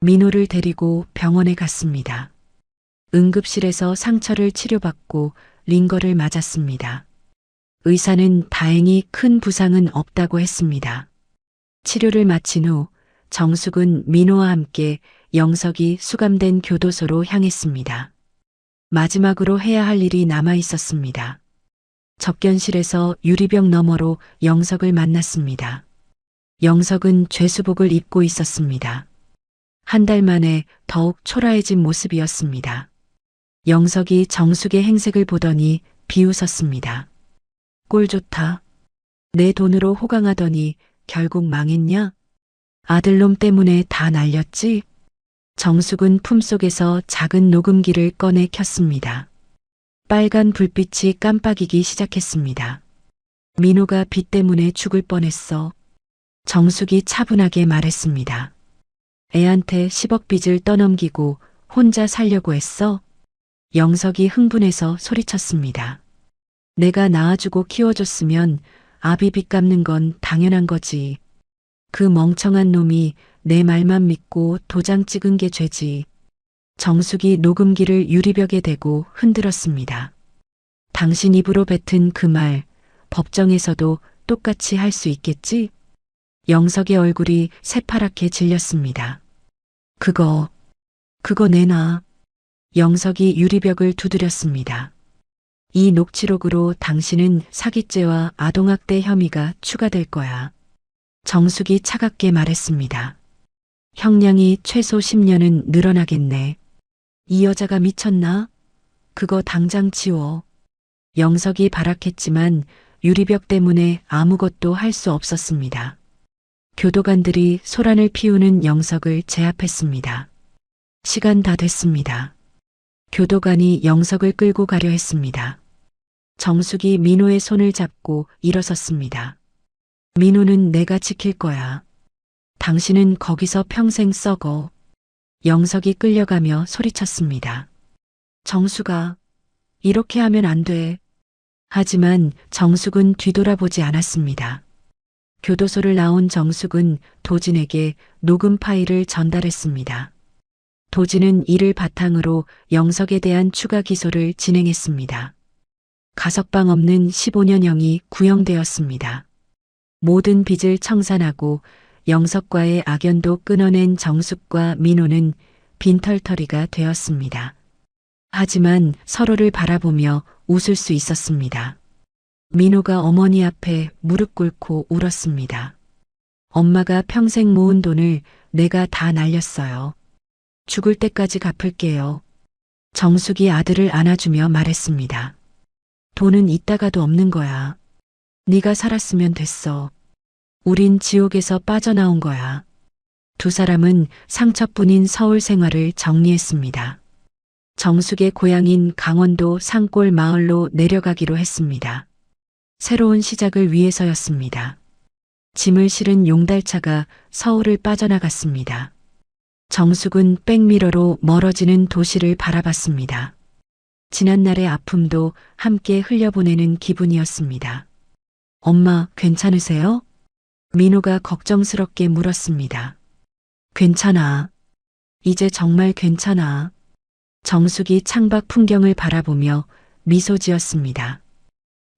민호를 데리고 병원에 갔습니다. 응급실에서 상처를 치료받고 링거를 맞았습니다. 의사는 다행히 큰 부상은 없다고 했습니다. 치료를 마친 후 정숙은 민호와 함께 영석이 수감된 교도소로 향했습니다. 마지막으로 해야 할 일이 남아 있었습니다. 접견실에서 유리병 너머로 영석을 만났습니다. 영석은 죄수복을 입고 있었습니다. 한 달 만에 더욱 초라해진 모습이었습니다. 영석이 정숙의 행색을 보더니 비웃었습니다. 꼴 좋다. 내 돈으로 호강하더니 결국 망했냐? 아들놈 때문에 다 날렸지? 정숙은 품속에서 작은 녹음기를 꺼내 켰습니다. 빨간 불빛이 깜빡이기 시작했습니다. 민호가 빚 때문에 죽을 뻔했어. 정숙이 차분하게 말했습니다. 애한테 10억 빚을 떠넘기고 혼자 살려고 했어? 영석이 흥분해서 소리쳤습니다. 내가 낳아주고 키워줬으면 아비 빚 갚는 건 당연한 거지. 그 멍청한 놈이 내 말만 믿고 도장 찍은 게 죄지. 정숙이 녹음기를 유리벽에 대고 흔들었습니다. 당신 입으로 뱉은 그 말, 법정에서도 똑같이 할 수 있겠지? 영석의 얼굴이 새파랗게 질렸습니다. 그거 내놔. 영석이 유리벽을 두드렸습니다. 이 녹취록으로 당신은 사기죄와 아동학대 혐의가 추가될 거야. 정숙이 차갑게 말했습니다. 형량이 최소 10년은 늘어나겠네. 이 여자가 미쳤나? 그거 당장 지워. 영석이 발악했지만 유리벽 때문에 아무것도 할 수 없었습니다. 교도관들이 소란을 피우는 영석을 제압했습니다. 시간 다 됐습니다. 교도관이 영석을 끌고 가려 했습니다. 정숙이 민호의 손을 잡고 일어섰습니다. 민호는 내가 지킬 거야. 당신은 거기서 평생 썩어. 영석이 끌려가며 소리쳤습니다. 정숙아, 이렇게 하면 안 돼. 하지만 정숙은 뒤돌아보지 않았습니다. 교도소를 나온 정숙은 도진에게 녹음 파일을 전달했습니다. 도진은 이를 바탕으로 영석에 대한 추가 기소를 진행했습니다. 가석방 없는 15년형이 구형되었습니다. 모든 빚을 청산하고 영석과의 악연도 끊어낸 정숙과 민호는 빈털터리가 되었습니다. 하지만 서로를 바라보며 웃을 수 있었습니다. 민호가 어머니 앞에 무릎 꿇고 울었습니다. 엄마가 평생 모은 돈을 내가 다 날렸어요. 죽을 때까지 갚을게요. 정숙이 아들을 안아주며 말했습니다. 돈은 있다가도 없는 거야. 네가 살았으면 됐어. 우린 지옥에서 빠져나온 거야. 두 사람은 상처뿐인 서울 생활을 정리했습니다. 정숙의 고향인 강원도 산골 마을로 내려가기로 했습니다. 새로운 시작을 위해서였습니다. 짐을 실은 용달차가 서울을 빠져나갔습니다. 정숙은 백미러로 멀어지는 도시를 바라봤습니다. 지난날의 아픔도 함께 흘려보내는 기분이었습니다. 엄마, 괜찮으세요? 민호가 걱정스럽게 물었습니다. 괜찮아. 이제 정말 괜찮아. 정숙이 창밖 풍경을 바라보며 미소 지었습니다.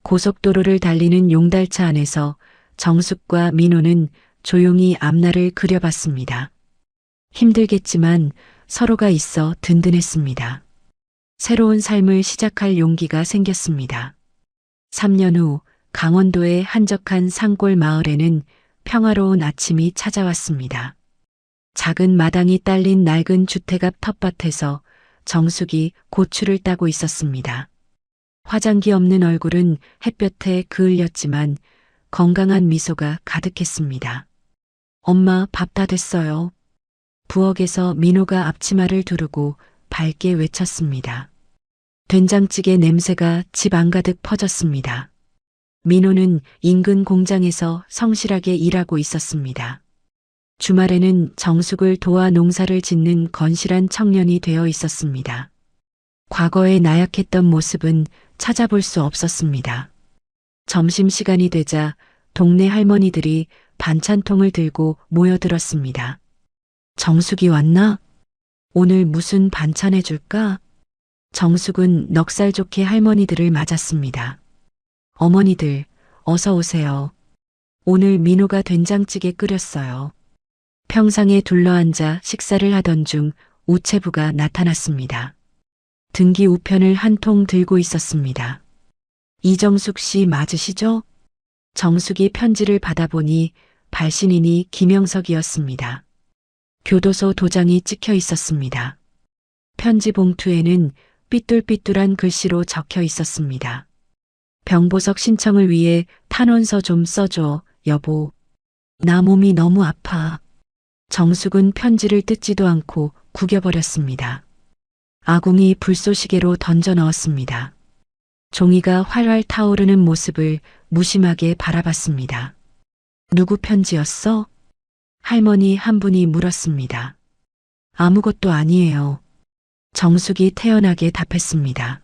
고속도로를 달리는 용달차 안에서 정숙과 민호는 조용히 앞날을 그려봤습니다. 힘들겠지만 서로가 있어 든든했습니다. 새로운 삶을 시작할 용기가 생겼습니다. 3년 후 강원도의 한적한 산골 마을에는 평화로운 아침이 찾아왔습니다. 작은 마당이 딸린 낡은 주택 앞 텃밭에서 정숙이 고추를 따고 있었습니다. 화장기 없는 얼굴은 햇볕에 그을렸지만 건강한 미소가 가득했습니다. 엄마, 밥 다 됐어요. 부엌에서 민호가 앞치마를 두르고 밝게 외쳤습니다. 된장찌개 냄새가 집 안가득 퍼졌습니다. 민호는 인근 공장에서 성실하게 일하고 있었습니다. 주말에는 정숙을 도와 농사를 짓는 건실한 청년이 되어 있었습니다. 과거에 나약했던 모습은 찾아볼 수 없었습니다. 점심시간이 되자 동네 할머니들이 반찬통을 들고 모여들었습니다. 정숙이 왔나? 오늘 무슨 반찬 해줄까? 정숙은 넉살 좋게 할머니들을 맞았습니다. 어머니들, 어서 오세요. 오늘 민호가 된장찌개 끓였어요. 평상에 둘러앉아 식사를 하던 중 우체부가 나타났습니다. 등기 우편을 한 통 들고 있었습니다. 이정숙 씨 맞으시죠? 정숙이 편지를 받아보니 발신인이 김영석이었습니다. 교도소 도장이 찍혀 있었습니다. 편지 봉투에는 삐뚤삐뚤한 글씨로 적혀 있었습니다. 병보석 신청을 위해 탄원서 좀 써줘, 여보. 나 몸이 너무 아파. 정숙은 편지를 뜯지도 않고 구겨버렸습니다. 아궁이 불쏘시개로 던져 넣었습니다. 종이가 활활 타오르는 모습을 무심하게 바라봤습니다. 누구 편지였어? 할머니 한 분이 물었습니다. 아무것도 아니에요. 정숙이 태연하게 답했습니다.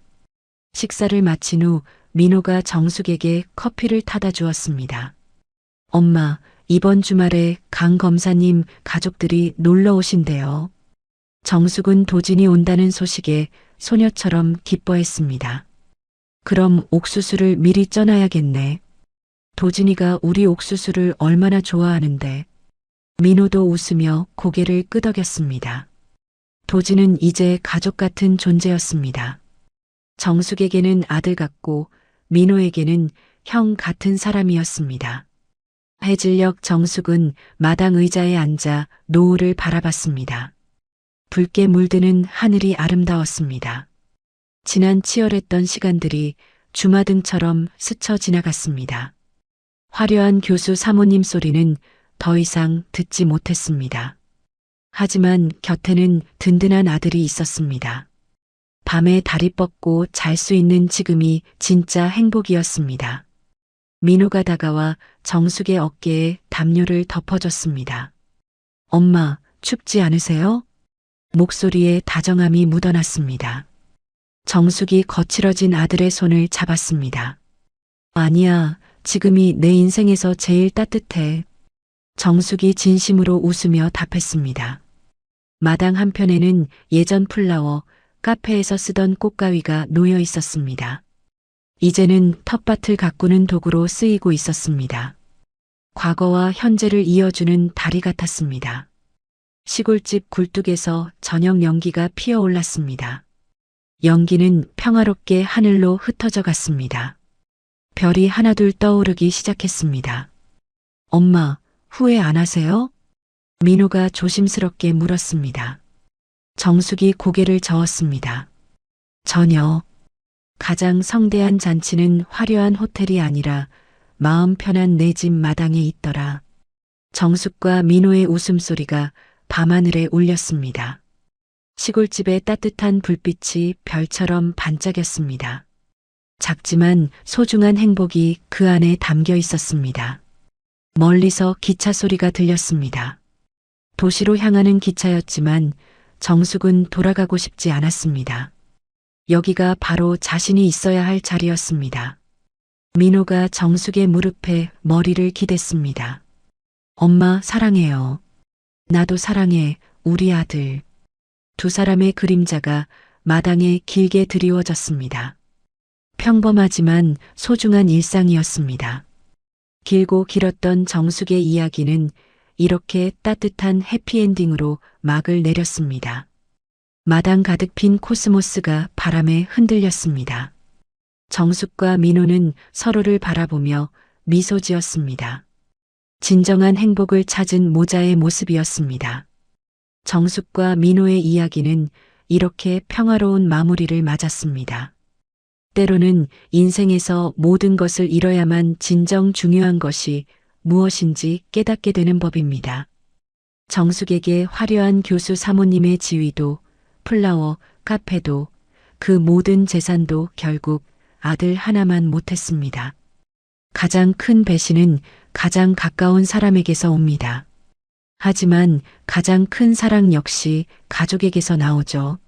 식사를 마친 후 민호가 정숙에게 커피를 타다 주었습니다. 엄마, 이번 주말에 강 검사님 가족들이 놀러 오신대요. 정숙은 도진이 온다는 소식에 소녀처럼 기뻐했습니다. 그럼 옥수수를 미리 쪄놔야겠네. 도진이가 우리 옥수수를 얼마나 좋아하는데. 민호도 웃으며 고개를 끄덕였습니다. 도진은 이제 가족 같은 존재였습니다. 정숙에게는 아들 같고 민호에게는 형 같은 사람이었습니다. 해질녘 정숙은 마당 의자에 앉아 노을을 바라봤습니다. 붉게 물드는 하늘이 아름다웠습니다. 지난 치열했던 시간들이 주마등처럼 스쳐 지나갔습니다. 화려한 교수 사모님 소리는 더 이상 듣지 못했습니다. 하지만 곁에는 든든한 아들이 있었습니다. 밤에 다리 뻗고 잘 수 있는 지금이 진짜 행복이었습니다. 민호가 다가와 정숙의 어깨에 담요를 덮어줬습니다. 엄마, 춥지 않으세요? 목소리에 다정함이 묻어났습니다. 정숙이 거칠어진 아들의 손을 잡았습니다. 아니야, 지금이 내 인생에서 제일 따뜻해. 정숙이 진심으로 웃으며 답했습니다. 마당 한편에는 예전 플라워, 카페에서 쓰던 꽃가위가 놓여 있었습니다. 이제는 텃밭을 가꾸는 도구로 쓰이고 있었습니다. 과거와 현재를 이어주는 다리 같았습니다. 시골집 굴뚝에서 저녁 연기가 피어올랐습니다. 연기는 평화롭게 하늘로 흩어져 갔습니다. 별이 하나둘 떠오르기 시작했습니다. 엄마, 후회 안 하세요? 민호가 조심스럽게 물었습니다. 정숙이 고개를 저었습니다. 전혀. 가장 성대한 잔치는 화려한 호텔이 아니라 마음 편한 내 집 마당에 있더라. 정숙과 민호의 웃음소리가 밤하늘에 울렸습니다. 시골집의 따뜻한 불빛이 별처럼 반짝였습니다. 작지만 소중한 행복이 그 안에 담겨 있었습니다. 멀리서 기차 소리가 들렸습니다. 도시로 향하는 기차였지만 정숙은 돌아가고 싶지 않았습니다. 여기가 바로 자신이 있어야 할 자리였습니다. 민호가 정숙의 무릎에 머리를 기댔습니다. 엄마 사랑해요. 나도 사랑해, 우리 아들. 두 사람의 그림자가 마당에 길게 드리워졌습니다. 평범하지만 소중한 일상이었습니다. 길고 길었던 정숙의 이야기는 이렇게 따뜻한 해피엔딩으로 막을 내렸습니다. 마당 가득 핀 코스모스가 바람에 흔들렸습니다. 정숙과 민호는 서로를 바라보며 미소 지었습니다. 진정한 행복을 찾은 모자의 모습이었습니다. 정숙과 민호의 이야기는 이렇게 평화로운 마무리를 맞았습니다. 때로는 인생에서 모든 것을 잃어야만 진정 중요한 것이 무엇인지 깨닫게 되는 법입니다. 정숙에게 화려한 교수 사모님의 지위도, 플라워, 카페도, 그 모든 재산도 결국 아들 하나만 못했습니다. 가장 큰 배신은 가장 가까운 사람에게서 옵니다. 하지만 가장 큰 사랑 역시 가족에게서 나오죠.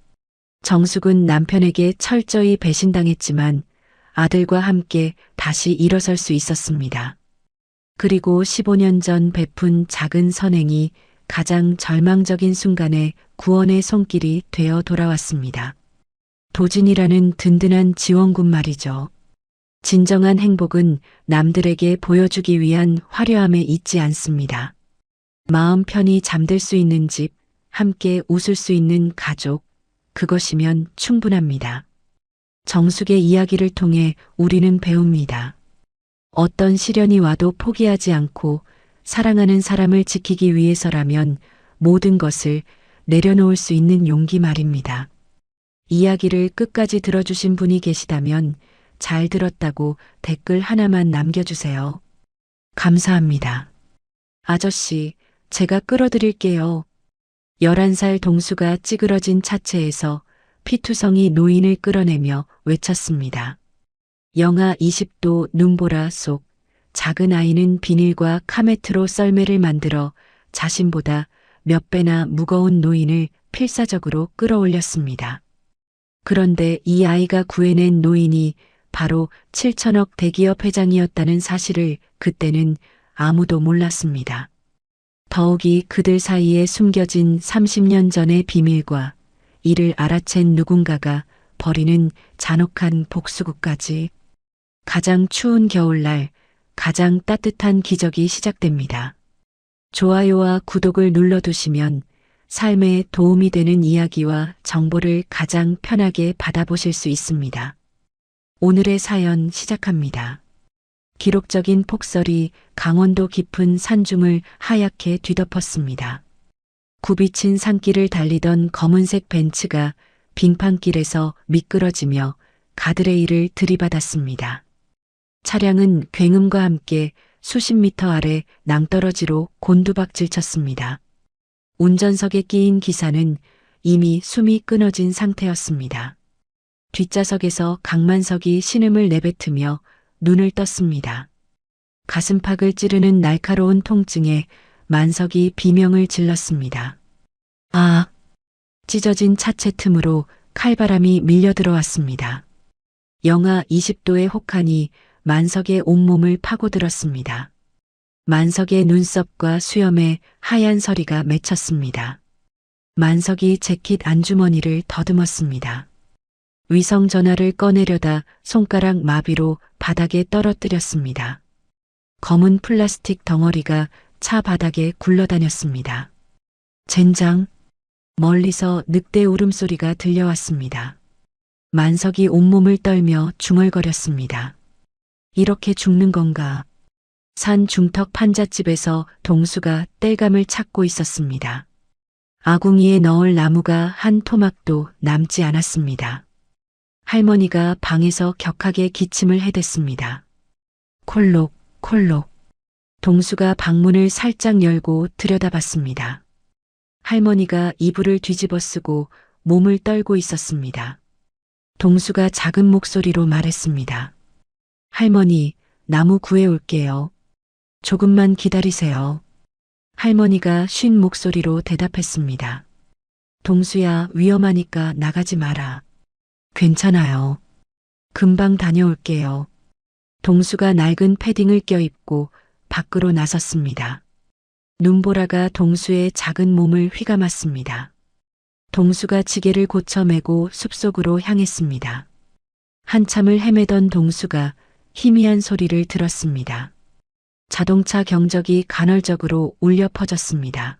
정숙은 남편에게 철저히 배신당했지만 아들과 함께 다시 일어설 수 있었습니다. 그리고 15년 전 베푼 작은 선행이 가장 절망적인 순간에 구원의 손길이 되어 돌아왔습니다. 도진이라는 든든한 지원군 말이죠. 진정한 행복은 남들에게 보여주기 위한 화려함에 있지 않습니다. 마음 편히 잠들 수 있는 집, 함께 웃을 수 있는 가족, 그것이면 충분합니다. 정숙의 이야기를 통해 우리는 배웁니다. 어떤 시련이 와도 포기하지 않고 사랑하는 사람을 지키기 위해서라면 모든 것을 내려놓을 수 있는 용기 말입니다. 이야기를 끝까지 들어주신 분이 계시다면 잘 들었다고 댓글 하나만 남겨주세요. 감사합니다. 아저씨, 제가 끌어드릴게요. 11살 동수가 찌그러진 차체에서 피투성이 노인을 끌어내며 외쳤습니다. 영하 20도 눈보라 속 작은 아이는 비닐과 카메트로 썰매를 만들어 자신보다 몇 배나 무거운 노인을 필사적으로 끌어올렸습니다. 그런데 이 아이가 구해낸 노인이 바로 7천억 대기업 회장이었다는 사실을 그때는 아무도 몰랐습니다. 더욱이 그들 사이에 숨겨진 30년 전의 비밀과 이를 알아챈 누군가가 벌이는 잔혹한 복수극까지. 가장 추운 겨울날 가장 따뜻한 기적이 시작됩니다. 좋아요와 구독을 눌러두시면 삶에 도움이 되는 이야기와 정보를 가장 편하게 받아보실 수 있습니다. 오늘의 사연 시작합니다. 기록적인 폭설이 강원도 깊은 산중을 하얗게 뒤덮었습니다. 굽이친 산길을 달리던 검은색 벤츠가 빙판길에서 미끄러지며 가드레일을 들이받았습니다. 차량은 굉음과 함께 수십 미터 아래 낭떠러지로 곤두박질 쳤습니다. 운전석에 끼인 기사는 이미 숨이 끊어진 상태였습니다. 뒷좌석에서 강만석이 신음을 내뱉으며 눈을 떴습니다. 가슴팍을 찌르는 날카로운 통증에 만석이 비명을 질렀습니다. 아! 찢어진 차체 틈으로 칼바람이 밀려들어왔습니다. 영하 20도의 혹한이 만석의 온몸을 파고들었습니다. 만석의 눈썹과 수염에 하얀 서리가 맺혔습니다. 만석이 재킷 안주머니를 더듬었습니다. 위성 전화를 꺼내려다 손가락 마비로 바닥에 떨어뜨렸습니다. 검은 플라스틱 덩어리가 차 바닥에 굴러다녔습니다. 젠장! 멀리서 늑대 울음소리가 들려왔습니다. 만석이 온몸을 떨며 중얼거렸습니다. 이렇게 죽는 건가? 산 중턱 판잣집에서 동수가 땔감을 찾고 있었습니다. 아궁이에 넣을 나무가 한 토막도 남지 않았습니다. 할머니가 방에서 격하게 기침을 해댔습니다. 콜록, 콜록. 동수가 방문을 살짝 열고 들여다봤습니다. 할머니가 이불을 뒤집어 쓰고 몸을 떨고 있었습니다. 동수가 작은 목소리로 말했습니다. 할머니, 나무 구해올게요. 조금만 기다리세요. 할머니가 쉰 목소리로 대답했습니다. 동수야, 위험하니까 나가지 마라. 괜찮아요. 금방 다녀올게요. 동수가 낡은 패딩을 껴입고 밖으로 나섰습니다. 눈보라가 동수의 작은 몸을 휘감았습니다. 동수가 지게를 고쳐 매고 숲속으로 향했습니다. 한참을 헤매던 동수가 희미한 소리를 들었습니다. 자동차 경적이 간헐적으로 울려 퍼졌습니다.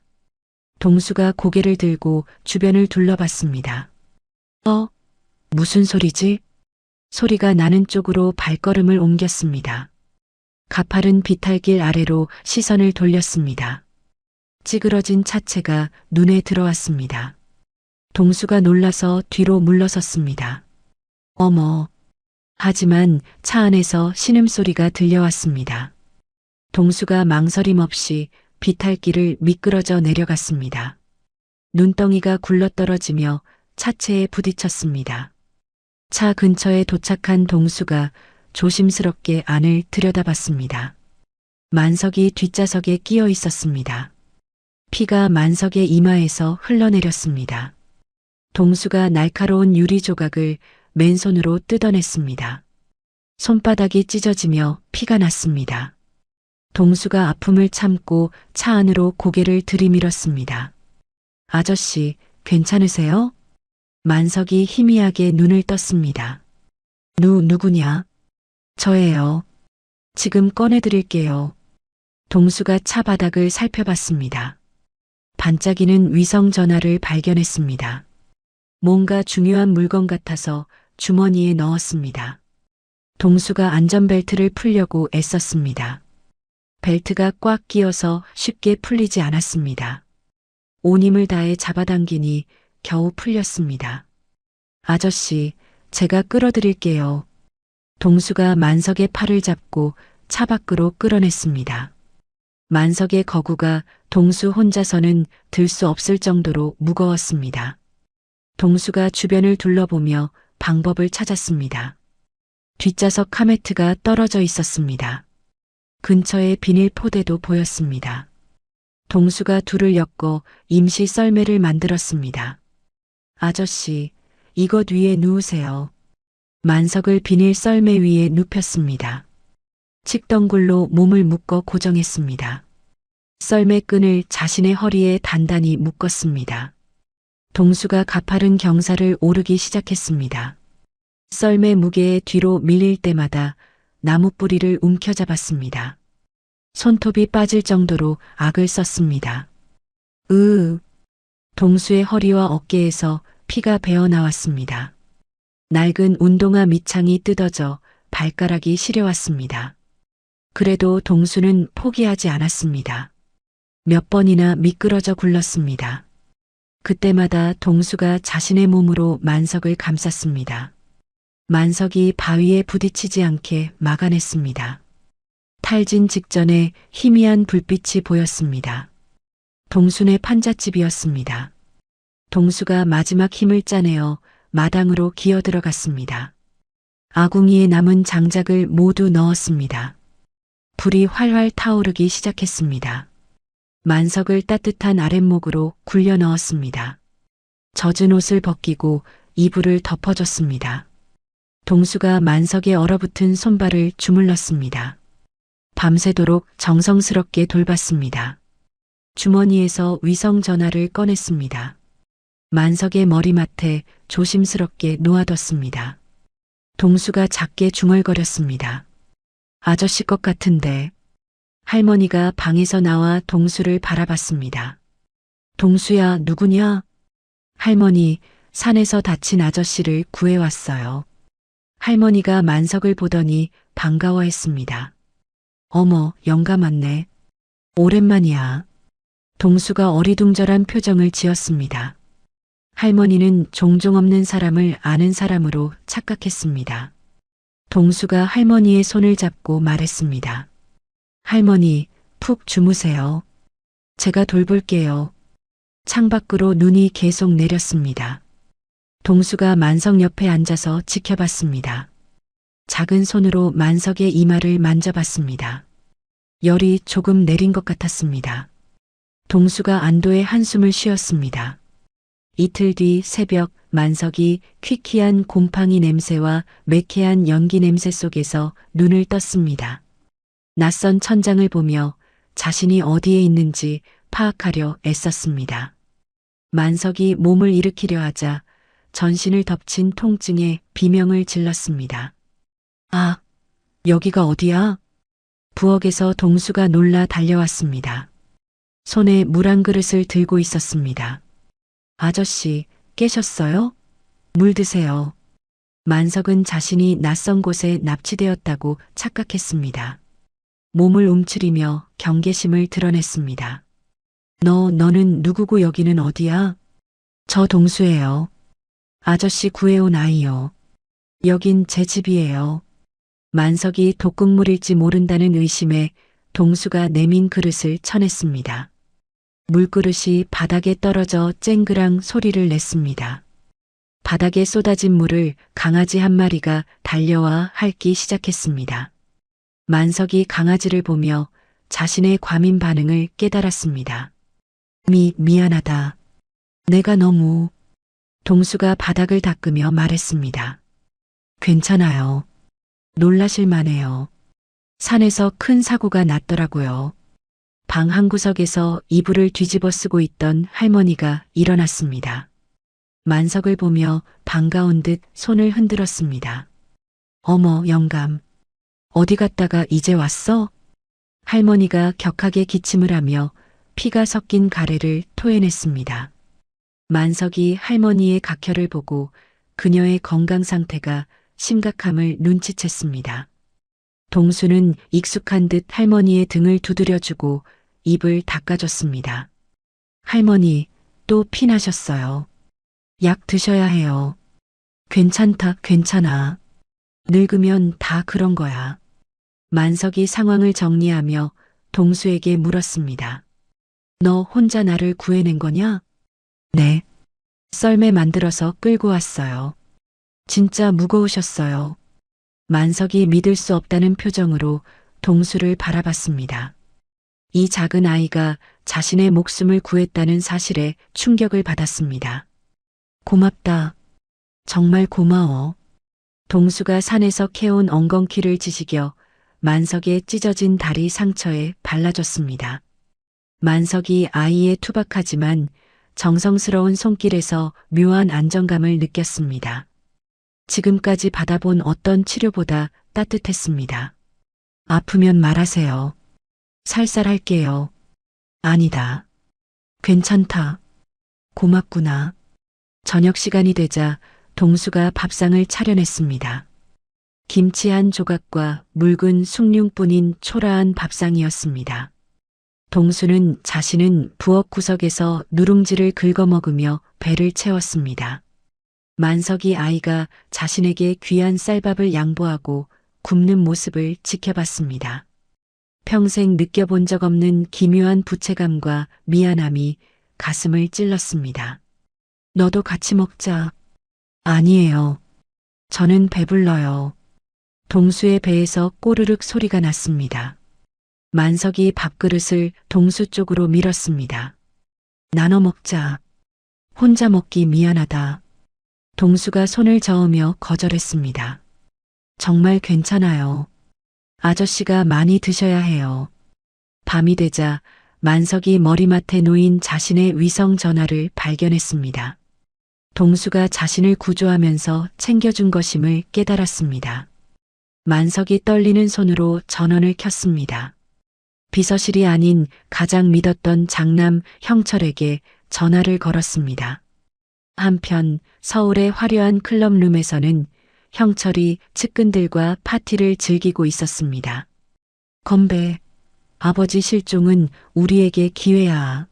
동수가 고개를 들고 주변을 둘러봤습니다. 무슨 소리지? 소리가 나는 쪽으로 발걸음을 옮겼습니다. 가파른 비탈길 아래로 시선을 돌렸습니다. 찌그러진 차체가 눈에 들어왔습니다. 동수가 놀라서 뒤로 물러섰습니다. 어머, 하지만 차 안에서 신음소리가 들려왔습니다. 동수가 망설임 없이 비탈길을 미끄러져 내려갔습니다. 눈덩이가 굴러떨어지며 차체에 부딪혔습니다. 차 근처에 도착한 동수가 조심스럽게 안을 들여다봤습니다. 만석이 뒷좌석에 끼어 있었습니다. 피가 만석의 이마에서 흘러내렸습니다. 동수가 날카로운 유리 조각을 맨손으로 뜯어냈습니다. 손바닥이 찢어지며 피가 났습니다. 동수가 아픔을 참고 차 안으로 고개를 들이밀었습니다. 아저씨, 괜찮으세요? 만석이 희미하게 눈을 떴습니다. 누구냐? 저예요. 지금 꺼내드릴게요. 동수가 차 바닥을 살펴봤습니다. 반짝이는 위성 전화를 발견했습니다. 뭔가 중요한 물건 같아서 주머니에 넣었습니다. 동수가 안전벨트를 풀려고 애썼습니다. 벨트가 꽉 끼어서 쉽게 풀리지 않았습니다. 온 힘을 다해 잡아당기니 겨우 풀렸습니다. 아저씨, 제가 끌어드릴게요. 동수가 만석의 팔을 잡고 차 밖으로 끌어냈습니다. 만석의 거구가 동수 혼자서는 들 수 없을 정도로 무거웠습니다. 동수가 주변을 둘러보며 방법을 찾았습니다. 뒷좌석 카메트가 떨어져 있었습니다. 근처에 비닐 포대도 보였습니다. 동수가 둘을 엮어 임시 썰매를 만들었습니다. 아저씨, 이것 위에 누우세요. 만석을 비닐 썰매 위에 눕혔습니다. 칡덩굴로 몸을 묶어 고정했습니다. 썰매 끈을 자신의 허리에 단단히 묶었습니다. 동수가 가파른 경사를 오르기 시작했습니다. 썰매 무게에 뒤로 밀릴 때마다 나무 뿌리를 움켜잡았습니다. 손톱이 빠질 정도로 악을 썼습니다. 동수의 허리와 어깨에서 피가 배어 나왔습니다. 낡은 운동화 밑창이 뜯어져 발가락이 시려왔습니다. 그래도 동수는 포기하지 않았습니다. 몇 번이나 미끄러져 굴렀습니다. 그때마다 동수가 자신의 몸으로 만석을 감쌌습니다. 만석이 바위에 부딪히지 않게 막아냈습니다. 탈진 직전에 희미한 불빛이 보였습니다. 동순의 판잣집이었습니다. 동수가 마지막 힘을 짜내어 마당으로 기어 들어갔습니다. 아궁이에 남은 장작을 모두 넣었습니다. 불이 활활 타오르기 시작했습니다. 만석을 따뜻한 아랫목으로 굴려 넣었습니다. 젖은 옷을 벗기고 이불을 덮어줬습니다. 동수가 만석에 얼어붙은 손발을 주물렀습니다. 밤새도록 정성스럽게 돌봤습니다. 주머니에서 위성 전화를 꺼냈습니다. 만석의 머리맡에 조심스럽게 놓아뒀습니다. 동수가 작게 중얼거렸습니다. 아저씨 것 같은데. 할머니가 방에서 나와 동수를 바라봤습니다. 동수야, 누구냐? 할머니, 산에서 다친 아저씨를 구해왔어요. 할머니가 만석을 보더니 반가워했습니다. 어머, 영감 왔네. 오랜만이야. 동수가 어리둥절한 표정을 지었습니다. 할머니는 종종 없는 사람을 아는 사람으로 착각했습니다. 동수가 할머니의 손을 잡고 말했습니다. 할머니, 푹 주무세요. 제가 돌볼게요. 창밖으로 눈이 계속 내렸습니다. 동수가 만석 옆에 앉아서 지켜봤습니다. 작은 손으로 만석의 이마를 만져봤습니다. 열이 조금 내린 것 같았습니다. 동수가 안도의 한숨을 쉬었습니다. 이틀 뒤 새벽 만석이 퀴퀴한 곰팡이 냄새와 매캐한 연기 냄새 속에서 눈을 떴습니다. 낯선 천장을 보며 자신이 어디에 있는지 파악하려 애썼습니다. 만석이 몸을 일으키려 하자 전신을 덮친 통증에 비명을 질렀습니다. 아, 여기가 어디야? 부엌에서 동수가 놀라 달려왔습니다. 손에 물 한 그릇을 들고 있었습니다. 아저씨, 깨셨어요? 물 드세요. 만석은 자신이 낯선 곳에 납치되었다고 착각했습니다. 몸을 움츠리며 경계심을 드러냈습니다. 너는 누구고 여기는 어디야? 저 동수예요. 아저씨 구해온 아이요. 여긴 제 집이에요. 만석이 독극물일지 모른다는 의심에 동수가 내민 그릇을 쳐냈습니다. 물그릇이 바닥에 떨어져 쨍그랑 소리를 냈습니다. 바닥에 쏟아진 물을 강아지 한 마리가 달려와 핥기 시작했습니다. 만석이 강아지를 보며 자신의 과민 반응을 깨달았습니다. 미안하다. 내가 너무. 동수가 바닥을 닦으며 말했습니다. 괜찮아요. 놀라실 만해요. 산에서 큰 사고가 났더라고요. 방 한 구석에서 이불을 뒤집어 쓰고 있던 할머니가 일어났습니다. 만석을 보며 반가운 듯 손을 흔들었습니다. 어머, 영감. 어디 갔다가 이제 왔어? 할머니가 격하게 기침을 하며 피가 섞인 가래를 토해냈습니다. 만석이 할머니의 각혈을 보고 그녀의 건강 상태가 심각함을 눈치챘습니다. 동수는 익숙한 듯 할머니의 등을 두드려주고 입을 닦아줬습니다. 할머니, 또 피나셨어요. 약 드셔야 해요. 괜찮다, 괜찮아. 늙으면 다 그런 거야. 만석이 상황을 정리하며 동수에게 물었습니다. 너 혼자 나를 구해낸 거냐? 네. 썰매 만들어서 끌고 왔어요. 진짜 무거우셨어요. 만석이 믿을 수 없다는 표정으로 동수를 바라봤습니다. 이 작은 아이가 자신의 목숨을 구했다는 사실에 충격을 받았습니다. 고맙다. 정말 고마워. 동수가 산에서 캐온 엉겅퀴를 지지겨 만석의 찢어진 다리 상처에 발라줬습니다. 만석이 아이의 투박하지만 정성스러운 손길에서 묘한 안정감을 느꼈습니다. 지금까지 받아본 어떤 치료보다 따뜻했습니다. 아프면 말하세요. 살살할게요. 아니다. 괜찮다. 고맙구나. 저녁 시간이 되자 동수가 밥상을 차려냈습니다. 김치 한 조각과 묽은 숭늉뿐인 초라한 밥상이었습니다. 동수는 자신은 부엌 구석에서 누룽지를 긁어먹으며 배를 채웠습니다. 만석이 아이가 자신에게 귀한 쌀밥을 양보하고 굶는 모습을 지켜봤습니다. 평생 느껴본 적 없는 기묘한 부채감과 미안함이 가슴을 찔렀습니다. 너도 같이 먹자. 아니에요. 저는 배불러요. 동수의 배에서 꼬르륵 소리가 났습니다. 만석이 밥그릇을 동수 쪽으로 밀었습니다. 나눠 먹자. 혼자 먹기 미안하다. 동수가 손을 저으며 거절했습니다. 정말 괜찮아요. 아저씨가 많이 드셔야 해요. 밤이 되자 만석이 머리맡에 놓인 자신의 위성 전화를 발견했습니다. 동수가 자신을 구조하면서 챙겨준 것임을 깨달았습니다. 만석이 떨리는 손으로 전원을 켰습니다. 비서실이 아닌 가장 믿었던 장남 형철에게 전화를 걸었습니다. 한편 서울의 화려한 클럽룸에서는 형철이 측근들과 파티를 즐기고 있었습니다. 건배, 아버지 실종은 우리에게 기회야.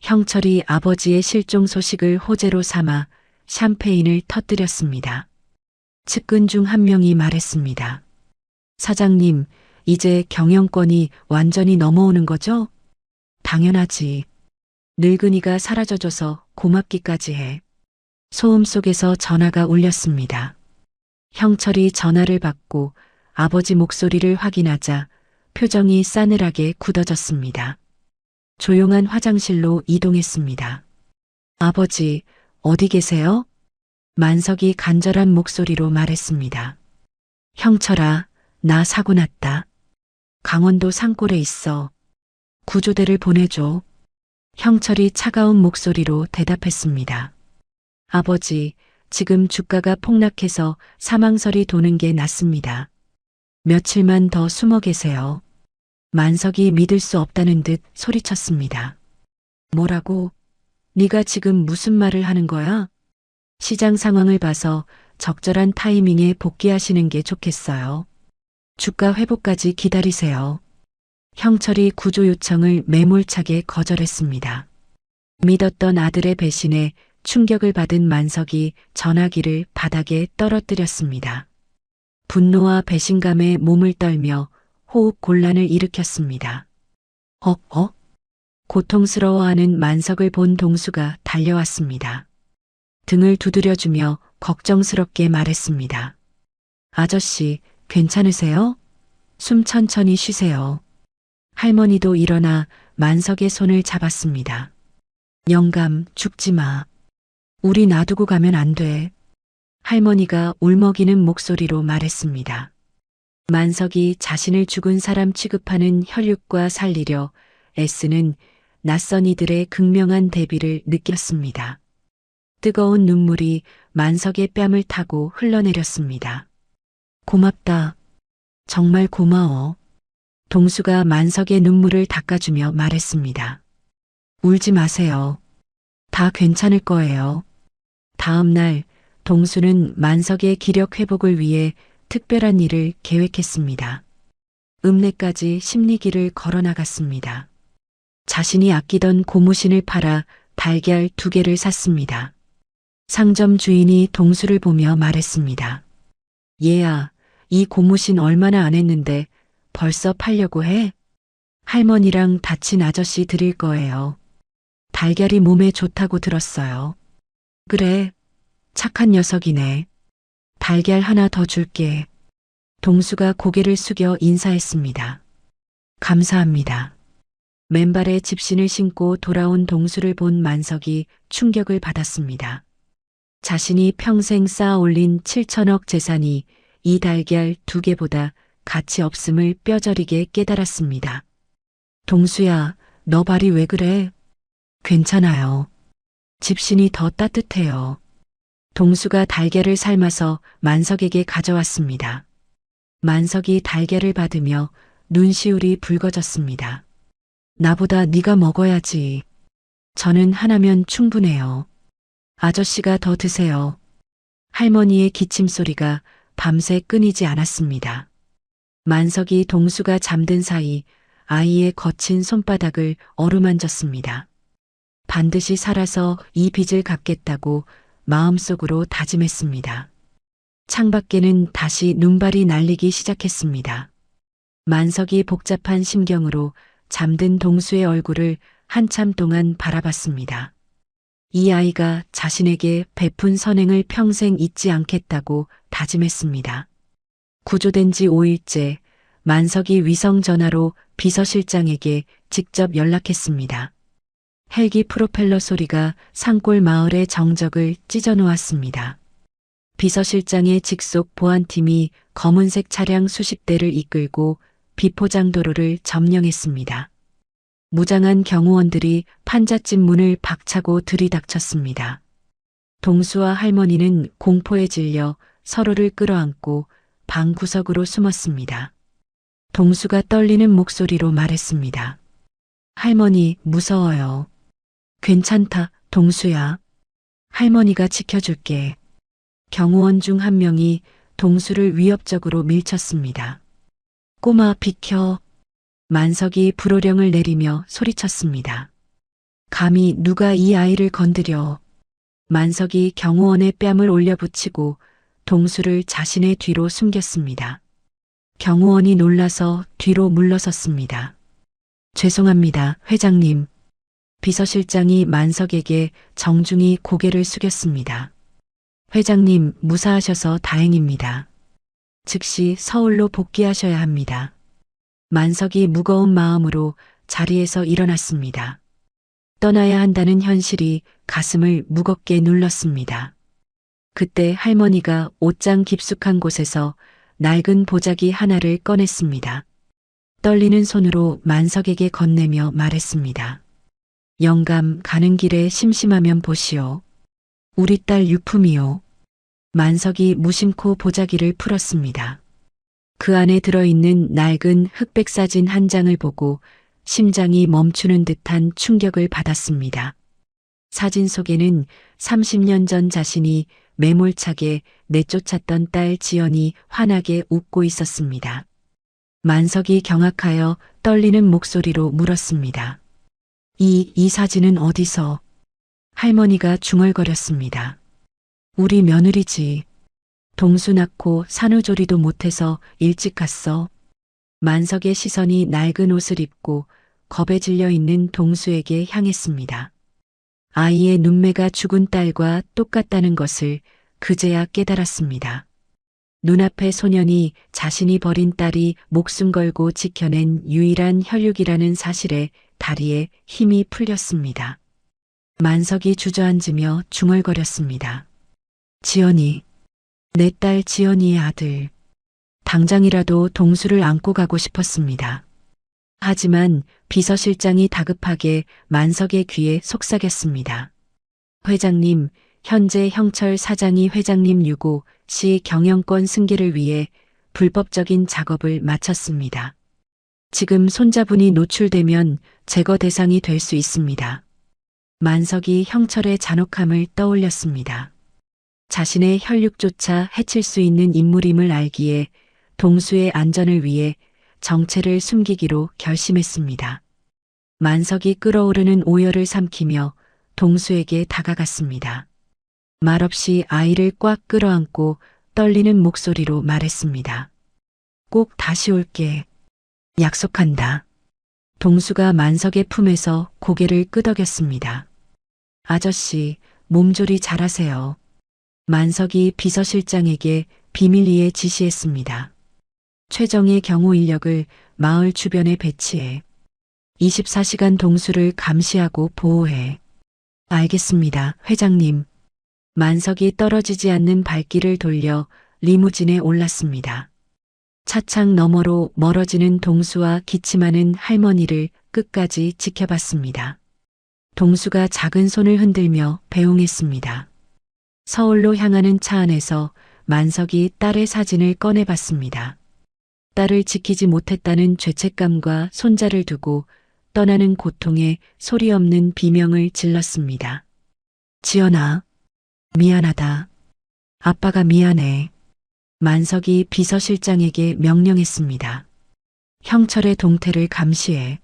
형철이 아버지의 실종 소식을 호재로 삼아 샴페인을 터뜨렸습니다. 측근 중 한 명이 말했습니다. 사장님, 이제 경영권이 완전히 넘어오는 거죠? 당연하지. 늙은이가 사라져줘서 고맙기까지 해. 소음 속에서 전화가 울렸습니다. 형철이 전화를 받고 아버지 목소리를 확인하자 표정이 싸늘하게 굳어졌습니다. 조용한 화장실로 이동했습니다. 아버지, 어디 계세요? 만석이 간절한 목소리로 말했습니다. 형철아, 나 사고 났다. 강원도 산골에 있어. 구조대를 보내줘. 형철이 차가운 목소리로 대답했습니다. 아버지, 지금 주가가 폭락해서 사망설이 도는 게 낫습니다. 며칠만 더 숨어 계세요. 만석이 믿을 수 없다는 듯 소리쳤습니다. 뭐라고? 네가 지금 무슨 말을 하는 거야? 시장 상황을 봐서 적절한 타이밍에 복귀하시는 게 좋겠어요. 주가 회복까지 기다리세요. 형철이 구조 요청을 매몰차게 거절했습니다. 믿었던 아들의 배신에 충격을 받은 만석이 전화기를 바닥에 떨어뜨렸습니다. 분노와 배신감에 몸을 떨며 호흡 곤란을 일으켰습니다. 고통스러워하는 만석을 본 동수가 달려왔습니다. 등을 두드려주며 걱정스럽게 말했습니다. 아저씨, 괜찮으세요? 숨 천천히 쉬세요. 할머니도 일어나 만석의 손을 잡았습니다. 영감, 죽지 마. 우리 놔두고 가면 안 돼. 할머니가 울먹이는 목소리로 말했습니다. 만석이 자신을 죽은 사람 취급하는 혈육과 살리려 애쓰는 낯선 이들의 극명한 대비를 느꼈습니다. 뜨거운 눈물이 만석의 뺨을 타고 흘러내렸습니다. 고맙다. 정말 고마워. 동수가 만석의 눈물을 닦아주며 말했습니다. 울지 마세요. 다 괜찮을 거예요. 다음 날 동수는 만석의 기력 회복을 위해 특별한 일을 계획했습니다. 읍내까지 심리기를 걸어나갔습니다. 자신이 아끼던 고무신을 팔아 달걀 2개를 샀습니다. 상점 주인이 동수를 보며 말했습니다. 얘야, 이 고무신 얼마나 안 했는데 벌써 팔려고 해? 할머니랑 다친 아저씨 드릴 거예요. 달걀이 몸에 좋다고 들었어요. 그래, 착한 녀석이네. 달걀 하나 더 줄게. 동수가 고개를 숙여 인사했습니다. 감사합니다. 맨발에 집신을 신고 돌아온 동수를 본 만석이 충격을 받았습니다. 자신이 평생 쌓아 올린 7천억 재산이 이 달걀 2개보다 가치 없음을 뼈저리게 깨달았습니다. 동수야, 너 발이 왜 그래? 괜찮아요. 집신이 더 따뜻해요. 동수가 달걀을 삶아서 만석에게 가져왔습니다. 만석이 달걀을 받으며 눈시울이 붉어졌습니다. 나보다 네가 먹어야지. 저는 하나면 충분해요. 아저씨가 더 드세요. 할머니의 기침 소리가 밤새 끊이지 않았습니다. 만석이 동수가 잠든 사이 아이의 거친 손바닥을 어루만졌습니다. 반드시 살아서 이 빚을 갚겠다고 마음속으로 다짐했습니다. 창밖에는 다시 눈발이 날리기 시작했습니다. 만석이 복잡한 심경으로 잠든 동수의 얼굴을 한참 동안 바라봤습니다. 이 아이가 자신에게 베푼 선행을 평생 잊지 않겠다고 다짐했습니다. 구조된 지 5일째 만석이 위성전화로 비서실장에게 직접 연락했습니다. 헬기 프로펠러 소리가 산골 마을의 정적을 찢어놓았습니다. 비서실장의 직속 보안팀이 검은색 차량 수십 대를 이끌고 비포장도로를 점령했습니다. 무장한 경호원들이 판잣집 문을 박차고 들이닥쳤습니다. 동수와 할머니는 공포에 질려 서로를 끌어안고 방 구석으로 숨었습니다. 동수가 떨리는 목소리로 말했습니다. 할머니, 무서워요. 괜찮다, 동수야. 할머니가 지켜줄게. 경호원 중 한 명이 동수를 위협적으로 밀쳤습니다. 꼬마, 비켜. 만석이 불호령을 내리며 소리쳤습니다. 감히 누가 이 아이를 건드려. 만석이 경호원의 뺨을 올려붙이고 동수를 자신의 뒤로 숨겼습니다. 경호원이 놀라서 뒤로 물러섰습니다. 죄송합니다, 회장님. 비서실장이 만석에게 정중히 고개를 숙였습니다. 회장님, 무사하셔서 다행입니다. 즉시 서울로 복귀하셔야 합니다. 만석이 무거운 마음으로 자리에서 일어났습니다. 떠나야 한다는 현실이 가슴을 무겁게 눌렀습니다. 그때 할머니가 옷장 깊숙한 곳에서 낡은 보자기 하나를 꺼냈습니다. 떨리는 손으로 만석에게 건네며 말했습니다. 영감, 가는 길에 심심하면 보시오. 우리 딸 유품이요. 만석이 무심코 보자기를 풀었습니다. 그 안에 들어있는 낡은 흑백 사진 한 장을 보고 심장이 멈추는 듯한 충격을 받았습니다. 사진 속에는 30년 전 자신이 매몰차게 내쫓았던 딸 지연이 환하게 웃고 있었습니다. 만석이 경악하여 떨리는 목소리로 물었습니다. 이 사진은 어디서? 할머니가 중얼거렸습니다. 우리 며느리지. 동수 낳고 산후조리도 못해서 일찍 갔어. 만석의 시선이 낡은 옷을 입고 겁에 질려 있는 동수에게 향했습니다. 아이의 눈매가 죽은 딸과 똑같다는 것을 그제야 깨달았습니다. 눈앞의 소년이 자신이 버린 딸이 목숨 걸고 지켜낸 유일한 혈육이라는 사실에 다리에 힘이 풀렸습니다. 만석이 주저앉으며 중얼거렸습니다. 지연이, 내 딸 지연이의 아들. 당장이라도 동수를 안고 가고 싶었습니다. 하지만 비서실장이 다급하게 만석의 귀에 속삭였습니다. 회장님, 현재 형철 사장이 회장님 유고 시 경영권 승계를 위해 불법적인 작업을 마쳤습니다. 지금 손자분이 노출되면 제거 대상이 될 수 있습니다. 만석이 형철의 잔혹함을 떠올렸습니다. 자신의 혈육조차 해칠 수 있는 인물임을 알기에 동수의 안전을 위해 정체를 숨기기로 결심했습니다. 만석이 끓어오르는 오열을 삼키며 동수에게 다가갔습니다. 말없이 아이를 꽉 끌어안고 떨리는 목소리로 말했습니다. 꼭 다시 올게. 약속한다. 동수가 만석의 품에서 고개를 끄덕였습니다. 아저씨, 몸조리 잘하세요. 만석이 비서실장에게 비밀리에 지시했습니다. 최정의 경호 인력을 마을 주변에 배치해 24시간 동수를 감시하고 보호해. 알겠습니다, 회장님. 만석이 떨어지지 않는 발길을 돌려 리무진에 올랐습니다. 차창 너머로 멀어지는 동수와 기침하는 할머니를 끝까지 지켜봤습니다. 동수가 작은 손을 흔들며 배웅했습니다. 서울로 향하는 차 안에서 만석이 딸의 사진을 꺼내봤습니다. 딸을 지키지 못했다는 죄책감과 손자를 두고 떠나는 고통에 소리 없는 비명을 질렀습니다. 지연아, 미안하다. 아빠가 미안해. 만석이 비서실장에게 명령했습니다. 형철의 동태를 감시해.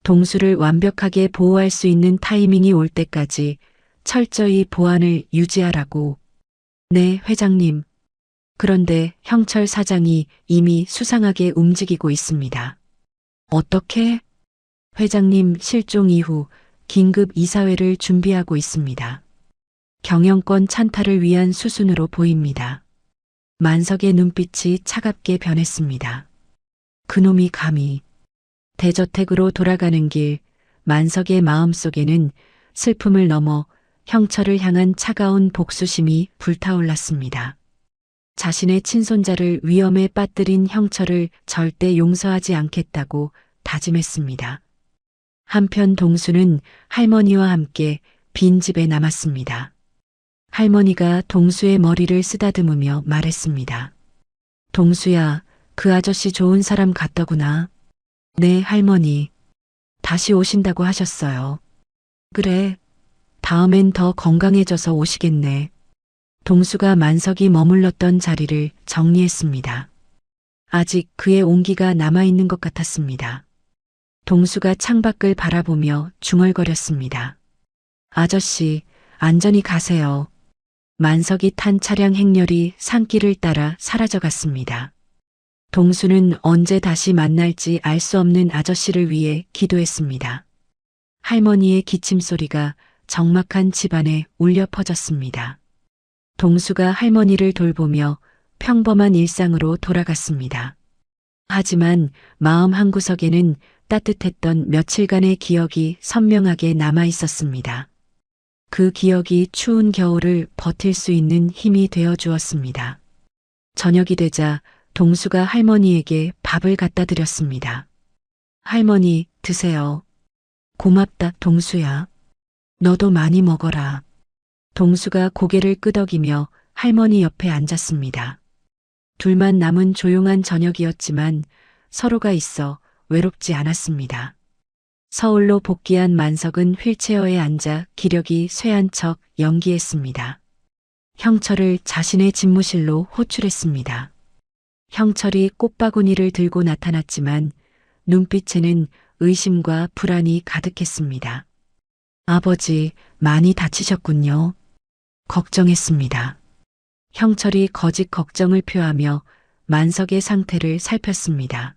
동수를 완벽하게 보호할 수 있는 타이밍이 올 때까지 철저히 보안을 유지하라고. 네, 회장님. 그런데 형철 사장이 이미 수상하게 움직이고 있습니다. 어떻게? 회장님 실종 이후 긴급 이사회를 준비하고 있습니다. 경영권 찬탈을 위한 수순으로 보입니다. 만석의 눈빛이 차갑게 변했습니다. 그놈이 감히. 대저택으로 돌아가는 길, 만석의 마음속에는 슬픔을 넘어 형철을 향한 차가운 복수심이 불타올랐습니다. 자신의 친손자를 위험에 빠뜨린 형철을 절대 용서하지 않겠다고 다짐했습니다. 한편 동수는 할머니와 함께 빈집에 남았습니다. 할머니가 동수의 머리를 쓰다듬으며 말했습니다. 동수야, 그 아저씨 좋은 사람 같더구나. 네, 할머니. 다시 오신다고 하셨어요. 그래. 다음엔 더 건강해져서 오시겠네. 동수가 만석이 머물렀던 자리를 정리했습니다. 아직 그의 온기가 남아있는 것 같았습니다. 동수가 창밖을 바라보며 중얼거렸습니다. 아저씨, 안전히 가세요. 만석이 탄 차량 행렬이 산길을 따라 사라져갔습니다. 동수는 언제 다시 만날지 알 수 없는 아저씨를 위해 기도했습니다. 할머니의 기침소리가 적막한 집안에 울려 퍼졌습니다. 동수가 할머니를 돌보며 평범한 일상으로 돌아갔습니다. 하지만 마음 한구석에는 따뜻했던 며칠간의 기억이 선명하게 남아 있었습니다. 그 기억이 추운 겨울을 버틸 수 있는 힘이 되어 주었습니다. 저녁이 되자 동수가 할머니에게 밥을 갖다 드렸습니다. 할머니, 드세요. 고맙다, 동수야. 너도 많이 먹어라. 동수가 고개를 끄덕이며 할머니 옆에 앉았습니다. 둘만 남은 조용한 저녁이었지만 서로가 있어 외롭지 않았습니다. 서울로 복귀한 만석은 휠체어에 앉아 기력이 쇠한 척 연기했습니다. 형철을 자신의 집무실로 호출했습니다. 형철이 꽃바구니를 들고 나타났지만 눈빛에는 의심과 불안이 가득했습니다. 아버지, 많이 다치셨군요. 걱정했습니다. 형철이 거짓 걱정을 표하며 만석의 상태를 살폈습니다.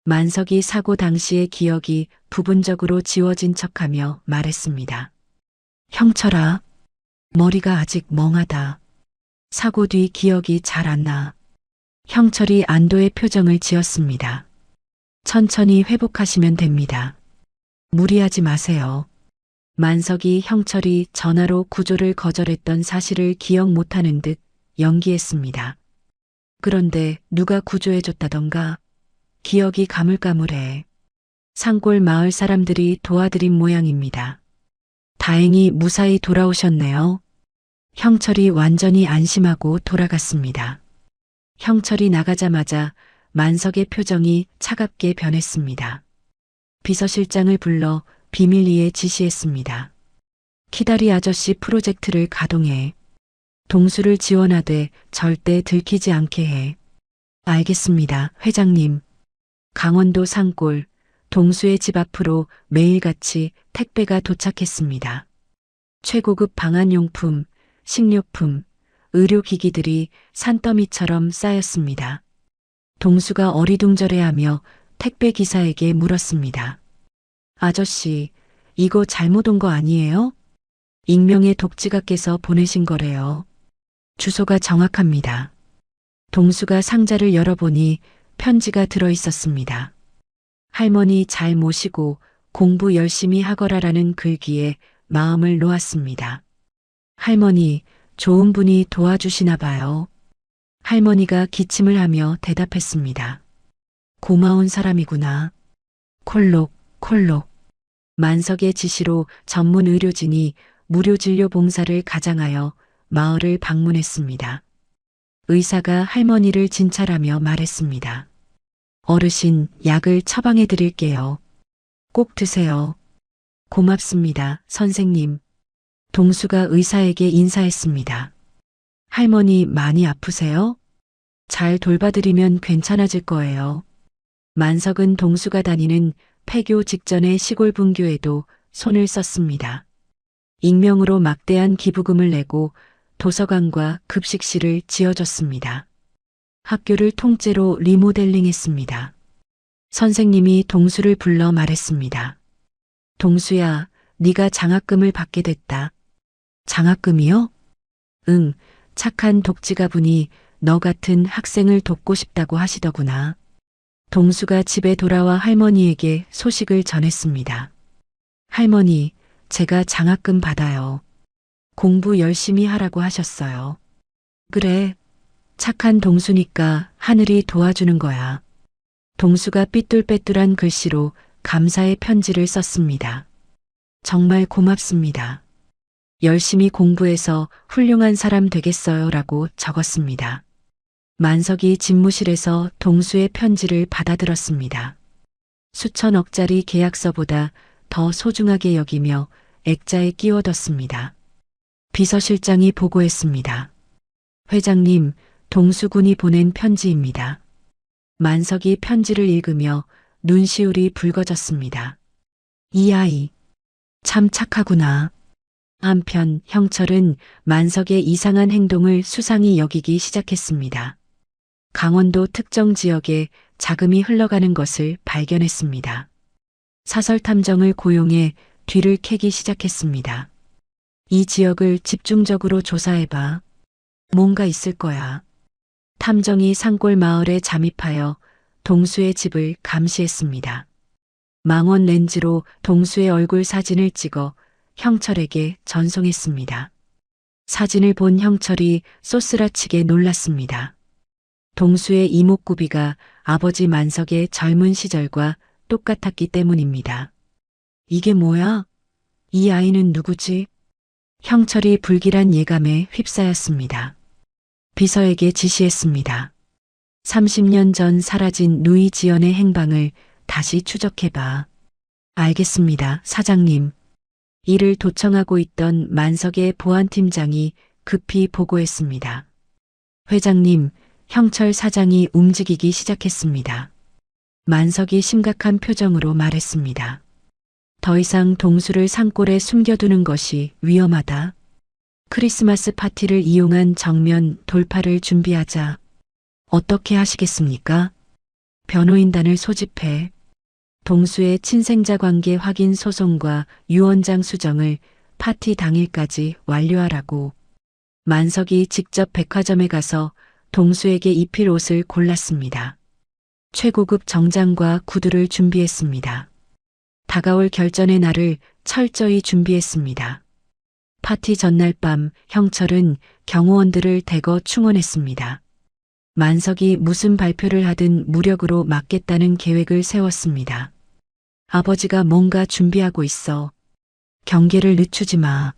만석이 사고 당시의 기억이 부분적으로 지워진 척하며 말했습니다. 형철아, 머리가 아직 멍하다. 사고 뒤 기억이 잘 안 나. 형철이 안도의 표정을 지었습니다. 천천히 회복하시면 됩니다. 무리하지 마세요. 만석이 형철이 전화로 구조를 거절했던 사실을 기억 못하는 듯 연기했습니다. 그런데 누가 구조해줬다던가? 기억이 가물가물해. 산골 마을 사람들이 도와드린 모양입니다. 다행히 무사히 돌아오셨네요. 형철이 완전히 안심하고 돌아갔습니다. 형철이 나가자마자 만석의 표정이 차갑게 변했습니다. 비서실장을 불러 비밀리에 지시했습니다. 키다리 아저씨 프로젝트를 가동해. 동수를 지원하되 절대 들키지 않게 해. 알겠습니다, 회장님. 강원도 산골 동수의 집 앞으로 매일같이 택배가 도착했습니다. 최고급 방한용품, 식료품, 의료기기들이 산더미처럼 쌓였습니다. 동수가 어리둥절해하며 택배 기사에게 물었습니다. 아저씨, 이거 잘못 온 거 아니에요? 익명의 독지가께서 보내신 거래요. 주소가 정확합니다. 동수가 상자를 열어보니 편지가 들어 있었습니다. 할머니 잘 모시고 공부 열심히 하거라라는 글귀에 마음을 놓았습니다. 할머니, 좋은 분이 도와주시나 봐요. 할머니가 기침을 하며 대답했습니다. 고마운 사람이구나. 콜록, 콜록. 만석의 지시로 전문 의료진이 무료 진료 봉사를 가장하여 마을을 방문했습니다. 의사가 할머니를 진찰하며 말했습니다. 어르신, 약을 처방해 드릴게요. 꼭 드세요. 고맙습니다, 선생님. 동수가 의사에게 인사했습니다. 할머니 많이 아프세요? 잘 돌봐드리면 괜찮아질 거예요. 만석은 동수가 다니는 폐교 직전의 시골 분교에도 손을 썼습니다. 익명으로 막대한 기부금을 내고 도서관과 급식실을 지어줬습니다. 학교를 통째로 리모델링했습니다. 선생님이 동수를 불러 말했습니다. 동수야, 네가 장학금을 받게 됐다. 장학금이요? 응, 착한 독지가분이 너 같은 학생을 돕고 싶다고 하시더구나. 동수가 집에 돌아와 할머니에게 소식을 전했습니다. 할머니, 제가 장학금 받아요. 공부 열심히 하라고 하셨어요. 그래, 착한 동수니까 하늘이 도와주는 거야. 동수가 삐뚤빼뚤한 글씨로 감사의 편지를 썼습니다. 정말 고맙습니다. 열심히 공부해서 훌륭한 사람 되겠어요 라고 적었습니다. 만석이 집무실에서 동수의 편지를 받아들었습니다. 수천억짜리 계약서보다 더 소중하게 여기며 액자에 끼워뒀습니다. 비서실장이 보고했습니다. 회장님, 동수군이 보낸 편지입니다. 만석이 편지를 읽으며 눈시울이 붉어졌습니다. 이 아이, 참 착하구나. 한편 형철은 만석의 이상한 행동을 수상히 여기기 시작했습니다. 강원도 특정 지역에 자금이 흘러가는 것을 발견했습니다. 사설탐정을 고용해 뒤를 캐기 시작했습니다. 이 지역을 집중적으로 조사해봐. 뭔가 있을 거야. 탐정이 산골 마을에 잠입하여 동수의 집을 감시했습니다. 망원 렌즈로 동수의 얼굴 사진을 찍어 형철에게 전송했습니다. 사진을 본 형철이 쏘스라치게 놀랐습니다. 동수의 이목구비가 아버지 만석의 젊은 시절과 똑같았기 때문입니다. 이게 뭐야? 이 아이는 누구지? 형철이 불길한 예감에 휩싸였습니다. 비서에게 지시했습니다. 30년 전 사라진 누이 지연의 행방을 다시 추적해봐. 알겠습니다, 사장님. 이를 도청하고 있던 만석의 보안팀장이 급히 보고했습니다. 회장님, 형철 사장이 움직이기 시작했습니다. 만석이 심각한 표정으로 말했습니다. 더 이상 동수를 산골에 숨겨두는 것이 위험하다. 크리스마스 파티를 이용한 정면 돌파를 준비하자. 어떻게 하시겠습니까? 변호인단을 소집해 동수의 친생자 관계 확인 소송과 유언장 수정을 파티 당일까지 완료하라고. 만석이 직접 백화점에 가서 동수에게 입힐 옷을 골랐습니다. 최고급 정장과 구두를 준비했습니다. 다가올 결전의 날을 철저히 준비했습니다. 파티 전날 밤 형철은 경호원들을 대거 충원했습니다. 만석이 무슨 발표를 하든 무력으로 막겠다는 계획을 세웠습니다. 아버지가 뭔가 준비하고 있어. 경계를 늦추지 마.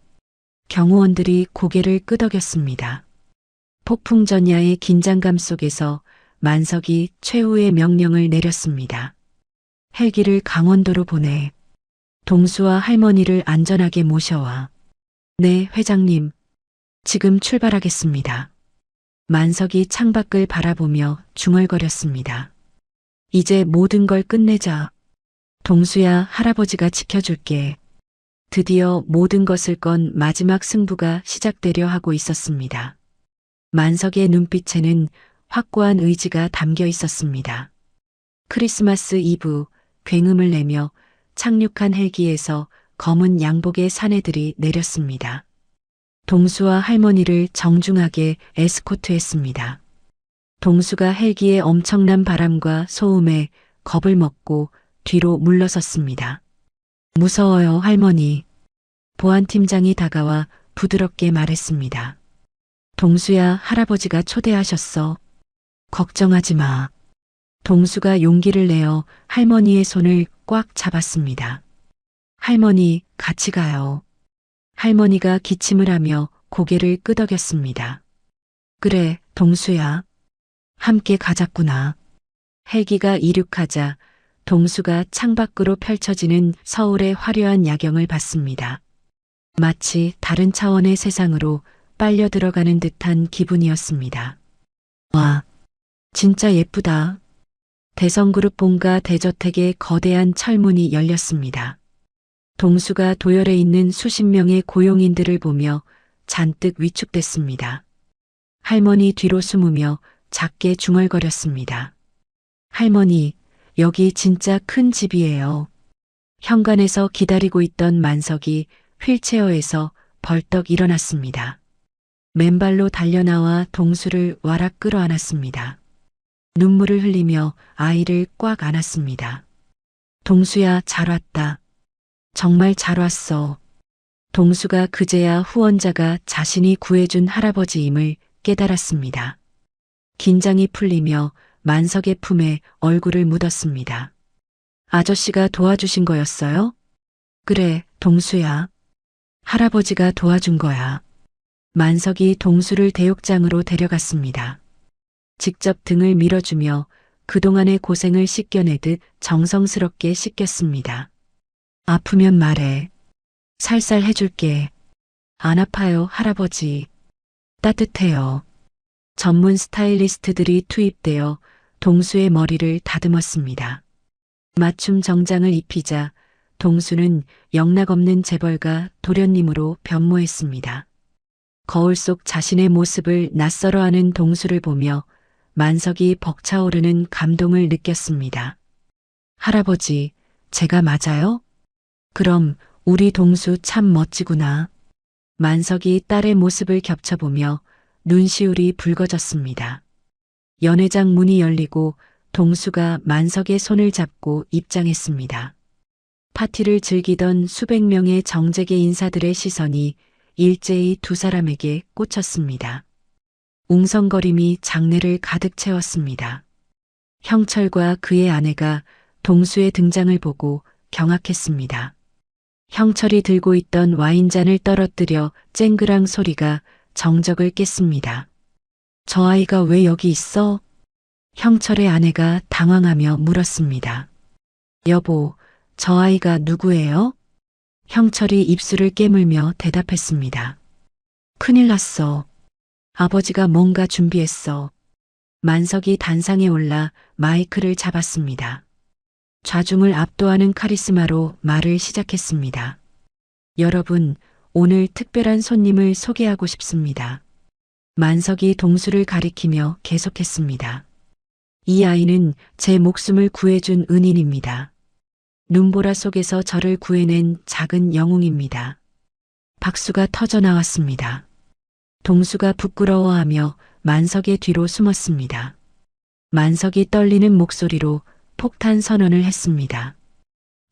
경호원들이 고개를 끄덕였습니다. 폭풍전야의 긴장감 속에서 만석이 최후의 명령을 내렸습니다. 헬기를 강원도로 보내. 동수와 할머니를 안전하게 모셔와. 네, 회장님. 지금 출발하겠습니다. 만석이 창밖을 바라보며 중얼거렸습니다. 이제 모든 걸 끝내자. 동수야, 할아버지가 지켜줄게. 드디어 모든 것을 건 마지막 승부가 시작되려 하고 있었습니다. 만석의 눈빛에는 확고한 의지가 담겨 있었습니다. 크리스마스 이브 굉음을 내며 착륙한 헬기에서 검은 양복의 사내들이 내렸습니다. 동수와 할머니를 정중하게 에스코트했습니다. 동수가 헬기의 엄청난 바람과 소음에 겁을 먹고 뒤로 물러섰습니다. 무서워요, 할머니. 보안팀장이 다가와 부드럽게 말했습니다. 동수야, 할아버지가 초대하셨어. 걱정하지 마. 동수가 용기를 내어 할머니의 손을 꽉 잡았습니다. 할머니, 같이 가요. 할머니가 기침을 하며 고개를 끄덕였습니다. 그래, 동수야. 함께 가자꾸나. 헬기가 이륙하자 동수가 창밖으로 펼쳐지는 서울의 화려한 야경을 봤습니다. 마치 다른 차원의 세상으로 빨려 들어가는 듯한 기분이었습니다. 와, 진짜 예쁘다. 대성그룹 본가 대저택의 거대한 철문이 열렸습니다. 동수가 도열해 있는 수십 명의 고용인들을 보며 잔뜩 위축됐습니다. 할머니 뒤로 숨으며 작게 중얼거렸습니다. 할머니, 여기 진짜 큰 집이에요. 현관에서 기다리고 있던 만석이 휠체어에서 벌떡 일어났습니다. 맨발로 달려나와 동수를 와락 끌어안았습니다. 눈물을 흘리며 아이를 꽉 안았습니다. 동수야, 잘 왔다. 정말 잘 왔어. 동수가 그제야 후원자가 자신이 구해준 할아버지임을 깨달았습니다. 긴장이 풀리며 만석의 품에 얼굴을 묻었습니다. 아저씨가 도와주신 거였어요? 그래, 동수야. 할아버지가 도와준 거야. 만석이 동수를 대욕장으로 데려갔습니다. 직접 등을 밀어주며 그동안의 고생을 씻겨내듯 정성스럽게 씻겼습니다. 아프면 말해. 살살 해줄게. 안 아파요, 할아버지. 따뜻해요. 전문 스타일리스트들이 투입되어 동수의 머리를 다듬었습니다. 맞춤 정장을 입히자 동수는 영락없는 재벌가 도련님으로 변모했습니다. 거울 속 자신의 모습을 낯설어하는 동수를 보며 만석이 벅차오르는 감동을 느꼈습니다. 할아버지, 제가 맞아요? 그럼 우리 동수 참 멋지구나. 만석이 딸의 모습을 겹쳐보며 눈시울이 붉어졌습니다. 연회장 문이 열리고 동수가 만석의 손을 잡고 입장했습니다. 파티를 즐기던 수백 명의 정재계 인사들의 시선이 일제히 두 사람에게 꽂혔습니다. 웅성거림이 장내를 가득 채웠습니다. 형철과 그의 아내가 동수의 등장을 보고 경악했습니다. 형철이 들고 있던 와인잔을 떨어뜨려 쨍그랑 소리가 정적을 깼습니다. 저 아이가 왜 여기 있어? 형철의 아내가 당황하며 물었습니다. 여보, 저 아이가 누구예요? 형철이 입술을 깨물며 대답했습니다. 큰일 났어. 아버지가 뭔가 준비했어. 만석이 단상에 올라 마이크를 잡았습니다. 좌중을 압도하는 카리스마로 말을 시작했습니다. 여러분, 오늘 특별한 손님을 소개하고 싶습니다. 만석이 동수를 가리키며 계속했습니다. 이 아이는 제 목숨을 구해준 은인입니다. 눈보라 속에서 저를 구해낸 작은 영웅입니다. 박수가 터져 나왔습니다. 동수가 부끄러워하며 만석의 뒤로 숨었습니다. 만석이 떨리는 목소리로 폭탄 선언을 했습니다.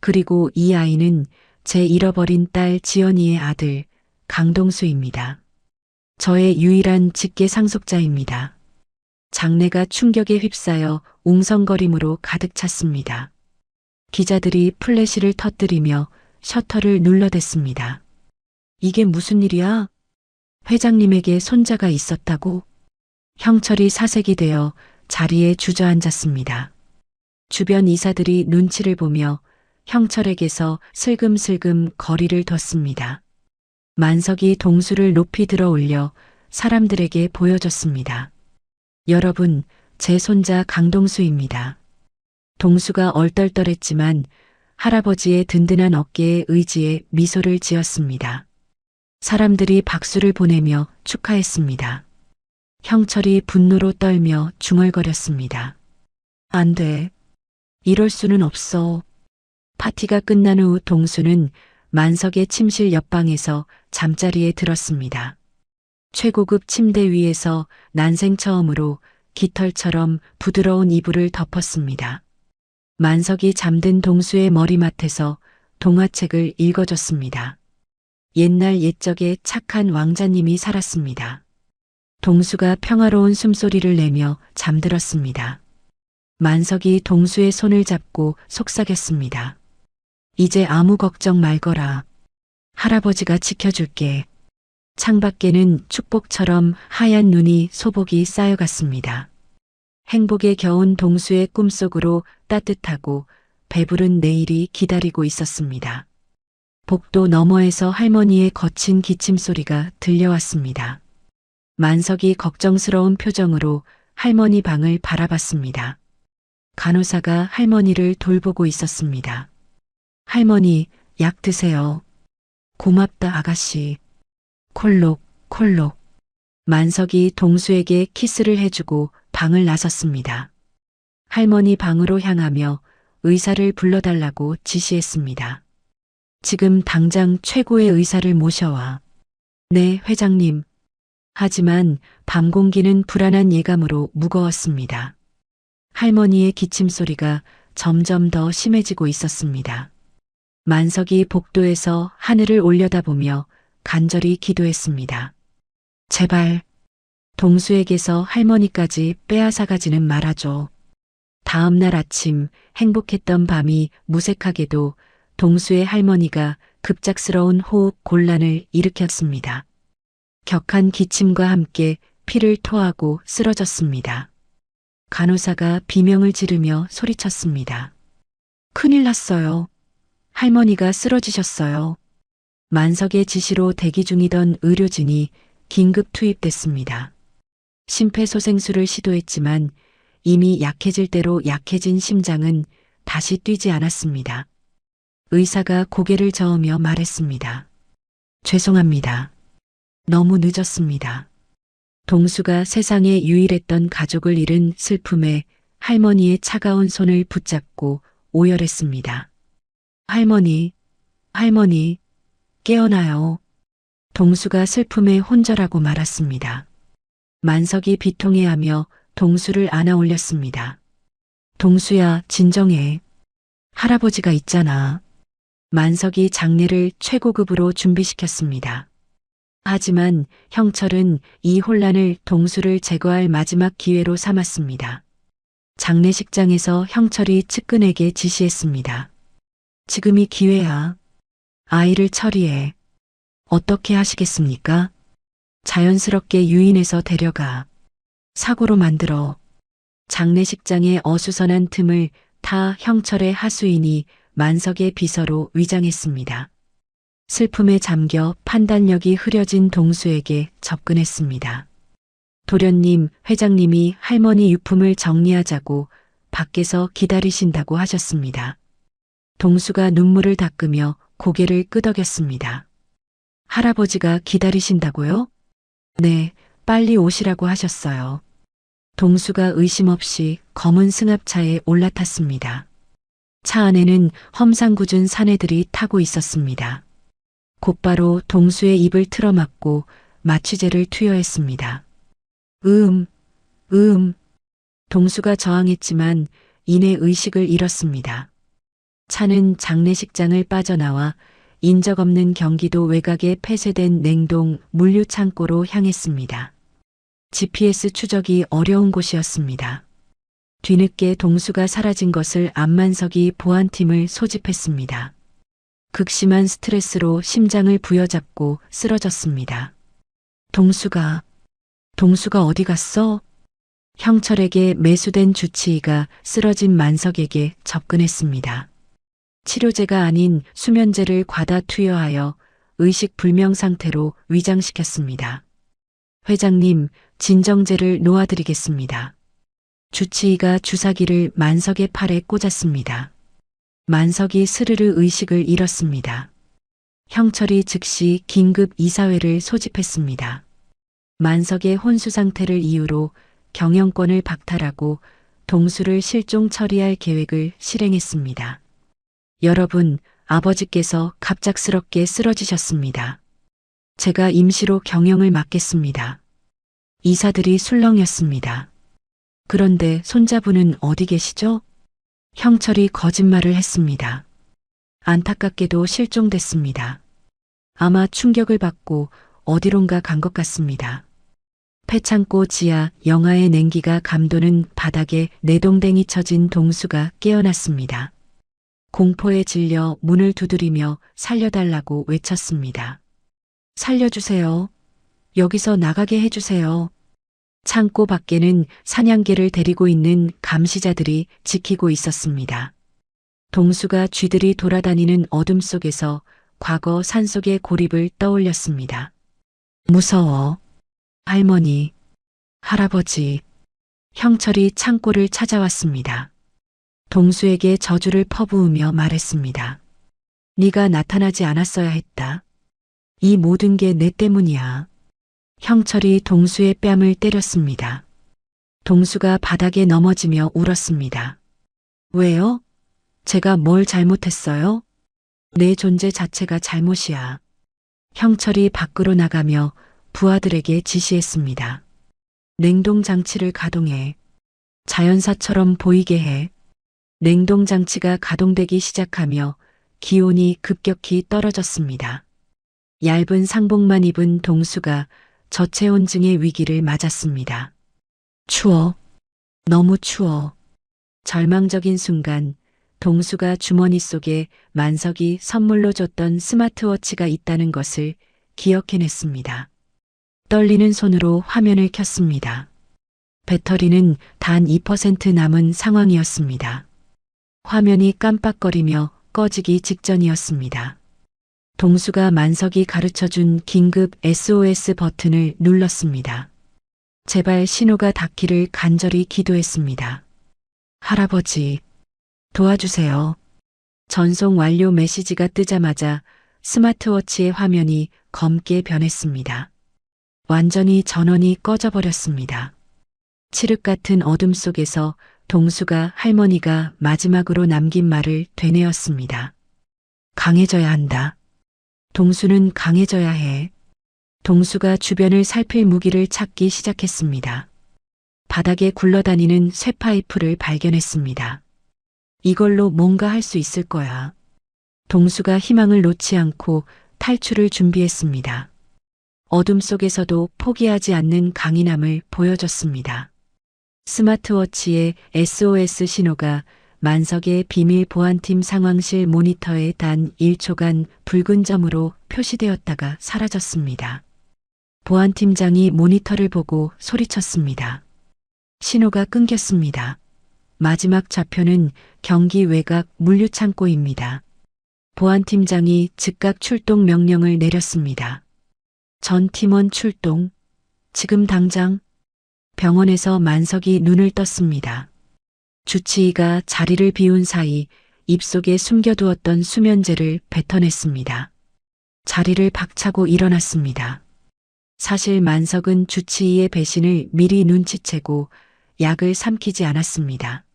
그리고 이 아이는 제 잃어버린 딸 지연이의 아들 강동수입니다. 저의 유일한 직계 상속자입니다. 장내가 충격에 휩싸여 웅성거림으로 가득 찼습니다. 기자들이 플래시를 터뜨리며 셔터를 눌러댔습니다. 이게 무슨 일이야? 회장님에게 손자가 있었다고? 형철이 사색이 되어 자리에 주저앉았습니다. 주변 이사들이 눈치를 보며 형철에게서 슬금슬금 거리를 뒀습니다. 만석이 동수를 높이 들어 올려 사람들에게 보여줬습니다. 여러분, 제 손자 강동수입니다. 동수가 얼떨떨했지만 할아버지의 든든한 어깨에 의지에 미소를 지었습니다. 사람들이 박수를 보내며 축하했습니다. 형철이 분노로 떨며 중얼거렸습니다. 안 돼. 이럴 수는 없어. 파티가 끝난 후 동수는 만석의 침실 옆방에서 잠자리에 들었습니다. 최고급 침대 위에서 난생 처음으로 깃털처럼 부드러운 이불을 덮었습니다. 만석이 잠든 동수의 머리맡에서 동화책을 읽어줬습니다. 옛날 옛적에 착한 왕자님이 살았습니다. 동수가 평화로운 숨소리를 내며 잠들었습니다. 만석이 동수의 손을 잡고 속삭였습니다. 이제 아무 걱정 말거라. 할아버지가 지켜줄게. 창밖에는 축복처럼 하얀 눈이 소복이 쌓여갔습니다. 행복에 겨운 동수의 꿈속으로 따뜻하고 배부른 내일이 기다리고 있었습니다. 복도 너머에서 할머니의 거친 기침 소리가 들려왔습니다. 만석이 걱정스러운 표정으로 할머니 방을 바라봤습니다. 간호사가 할머니를 돌보고 있었습니다. 할머니, 약 드세요. 고맙다, 아가씨. 콜록, 콜록. 만석이 동수에게 키스를 해주고 방을 나섰습니다. 할머니 방으로 향하며 의사를 불러달라고 지시했습니다. 지금 당장 최고의 의사를 모셔와. 네, 회장님. 하지만 밤 공기는 불안한 예감으로 무거웠습니다. 할머니의 기침 소리가 점점 더 심해지고 있었습니다. 만석이 복도에서 하늘을 올려다보며 간절히 기도했습니다. 제발 동수에게서 할머니까지 빼앗아가지는 말아줘. 다음 날 아침 행복했던 밤이 무색하게도 동수의 할머니가 급작스러운 호흡 곤란을 일으켰습니다. 격한 기침과 함께 피를 토하고 쓰러졌습니다. 간호사가 비명을 지르며 소리쳤습니다. 큰일 났어요. 할머니가 쓰러지셨어요. 만석의 지시로 대기 중이던 의료진이 긴급 투입됐습니다. 심폐소생술을 시도했지만 이미 약해질 대로 약해진 심장은 다시 뛰지 않았습니다. 의사가 고개를 저으며 말했습니다. 죄송합니다. 너무 늦었습니다. 동수가 세상에 유일했던 가족을 잃은 슬픔에 할머니의 차가운 손을 붙잡고 오열했습니다. 할머니, 할머니, 깨어나요. 동수가 슬픔에 혼절하고 말았습니다. 만석이 비통해하며 동수를 안아 올렸습니다. 동수야, 진정해. 할아버지가 있잖아. 만석이 장례를 최고급으로 준비시켰습니다. 하지만 형철은 이 혼란을 동수를 제거할 마지막 기회로 삼았습니다. 장례식장에서 형철이 측근에게 지시했습니다. 지금이 기회야. 아이를 처리해. 어떻게 하시겠습니까? 자연스럽게 유인해서 데려가. 사고로 만들어. 장례식장의 어수선한 틈을 타 형철의 하수인이 만석의 비서로 위장했습니다. 슬픔에 잠겨 판단력이 흐려진 동수에게 접근했습니다. 도련님, 회장님이 할머니 유품을 정리하자고 밖에서 기다리신다고 하셨습니다. 동수가 눈물을 닦으며 고개를 끄덕였습니다. 할아버지가 기다리신다고요? 네, 빨리 오시라고 하셨어요. 동수가 의심 없이 검은 승합차에 올라탔습니다. 차 안에는 험상궂은 사내들이 타고 있었습니다. 곧바로 동수의 입을 틀어막고 마취제를 투여했습니다. 으음, 으음. 동수가 저항했지만 이내 의식을 잃었습니다. 차는 장례식장을 빠져나와 인적 없는 경기도 외곽에 폐쇄된 냉동 물류 창고로 향했습니다. GPS 추적이 어려운 곳이었습니다. 뒤늦게 동수가 사라진 것을 안만석이 보안팀을 소집했습니다. 극심한 스트레스로 심장을 부여잡고 쓰러졌습니다. 동수가 어디 갔어? 형철에게 매수된 주치의가 쓰러진 만석에게 접근했습니다. 치료제가 아닌 수면제를 과다 투여하여 의식 불명 상태로 위장시켰습니다. 회장님, 진정제를 놓아드리겠습니다. 주치의가 주사기를 만석의 팔에 꽂았습니다. 만석이 스르르 의식을 잃었습니다. 형철이 즉시 긴급 이사회를 소집했습니다. 만석의 혼수 상태를 이유로 경영권을 박탈하고 동수를 실종 처리할 계획을 실행했습니다. 여러분, 아버지께서 갑작스럽게 쓰러지셨습니다. 제가 임시로 경영을 맡겠습니다. 이사들이 술렁였습니다. 그런데 손자분은 어디 계시죠? 형철이 거짓말을 했습니다. 안타깝게도 실종됐습니다. 아마 충격을 받고 어디론가 간 것 같습니다. 폐창고 지하 영하의 냉기가 감도는 바닥에 내동댕이 쳐진 동수가 깨어났습니다. 공포에 질려 문을 두드리며 살려달라고 외쳤습니다. 살려주세요. 여기서 나가게 해주세요. 창고 밖에는 사냥개를 데리고 있는 감시자들이 지키고 있었습니다. 동수가 쥐들이 돌아다니는 어둠 속에서 과거 산속의 고립을 떠올렸습니다. 무서워. 할머니, 할아버지. 형철이 창고를 찾아왔습니다. 동수에게 저주를 퍼부으며 말했습니다. 네가 나타나지 않았어야 했다. 이 모든 게 내 때문이야. 형철이 동수의 뺨을 때렸습니다. 동수가 바닥에 넘어지며 울었습니다. 왜요? 제가 뭘 잘못했어요? 내 존재 자체가 잘못이야. 형철이 밖으로 나가며 부하들에게 지시했습니다. 냉동장치를 가동해. 자연사처럼 보이게 해. 냉동장치가 가동되기 시작하며 기온이 급격히 떨어졌습니다. 얇은 상복만 입은 동수가 저체온증의 위기를 맞았습니다. 추워. 너무 추워. 절망적인 순간 동수가 주머니 속에 만석이 선물로 줬던 스마트워치가 있다는 것을 기억해냈습니다. 떨리는 손으로 화면을 켰습니다. 배터리는 단 2% 남은 상황이었습니다. 화면이 깜빡거리며 꺼지기 직전이었습니다. 동수가 만석이 가르쳐준 긴급 SOS 버튼을 눌렀습니다. 제발 신호가 닿기를 간절히 기도했습니다. 할아버지, 도와주세요. 전송 완료 메시지가 뜨자마자 스마트워치의 화면이 검게 변했습니다. 완전히 전원이 꺼져버렸습니다. 칠흑 같은 어둠 속에서 동수가 할머니가 마지막으로 남긴 말을 되뇌었습니다. 강해져야 한다. 동수는 강해져야 해. 동수가 주변을 살필 무기를 찾기 시작했습니다. 바닥에 굴러다니는 쇠파이프를 발견했습니다. 이걸로 뭔가 할 수 있을 거야. 동수가 희망을 놓지 않고 탈출을 준비했습니다. 어둠 속에서도 포기하지 않는 강인함을 보여줬습니다. 스마트워치의 SOS 신호가 만석의 비밀 보안팀 상황실 모니터에 단 1초간 붉은 점으로 표시되었다가 사라졌습니다. 보안팀장이 모니터를 보고 소리쳤습니다. 신호가 끊겼습니다. 마지막 좌표는 경기 외곽 물류창고입니다. 보안팀장이 즉각 출동 명령을 내렸습니다. 전 팀원 출동. 지금 당장. 병원에서 만석이 눈을 떴습니다. 주치의가 자리를 비운 사이 입속에 숨겨두었던 수면제를 뱉어냈습니다. 자리를 박차고 일어났습니다. 사실 만석은 주치의의 배신을 미리 눈치채고 약을 삼키지 않았습니다.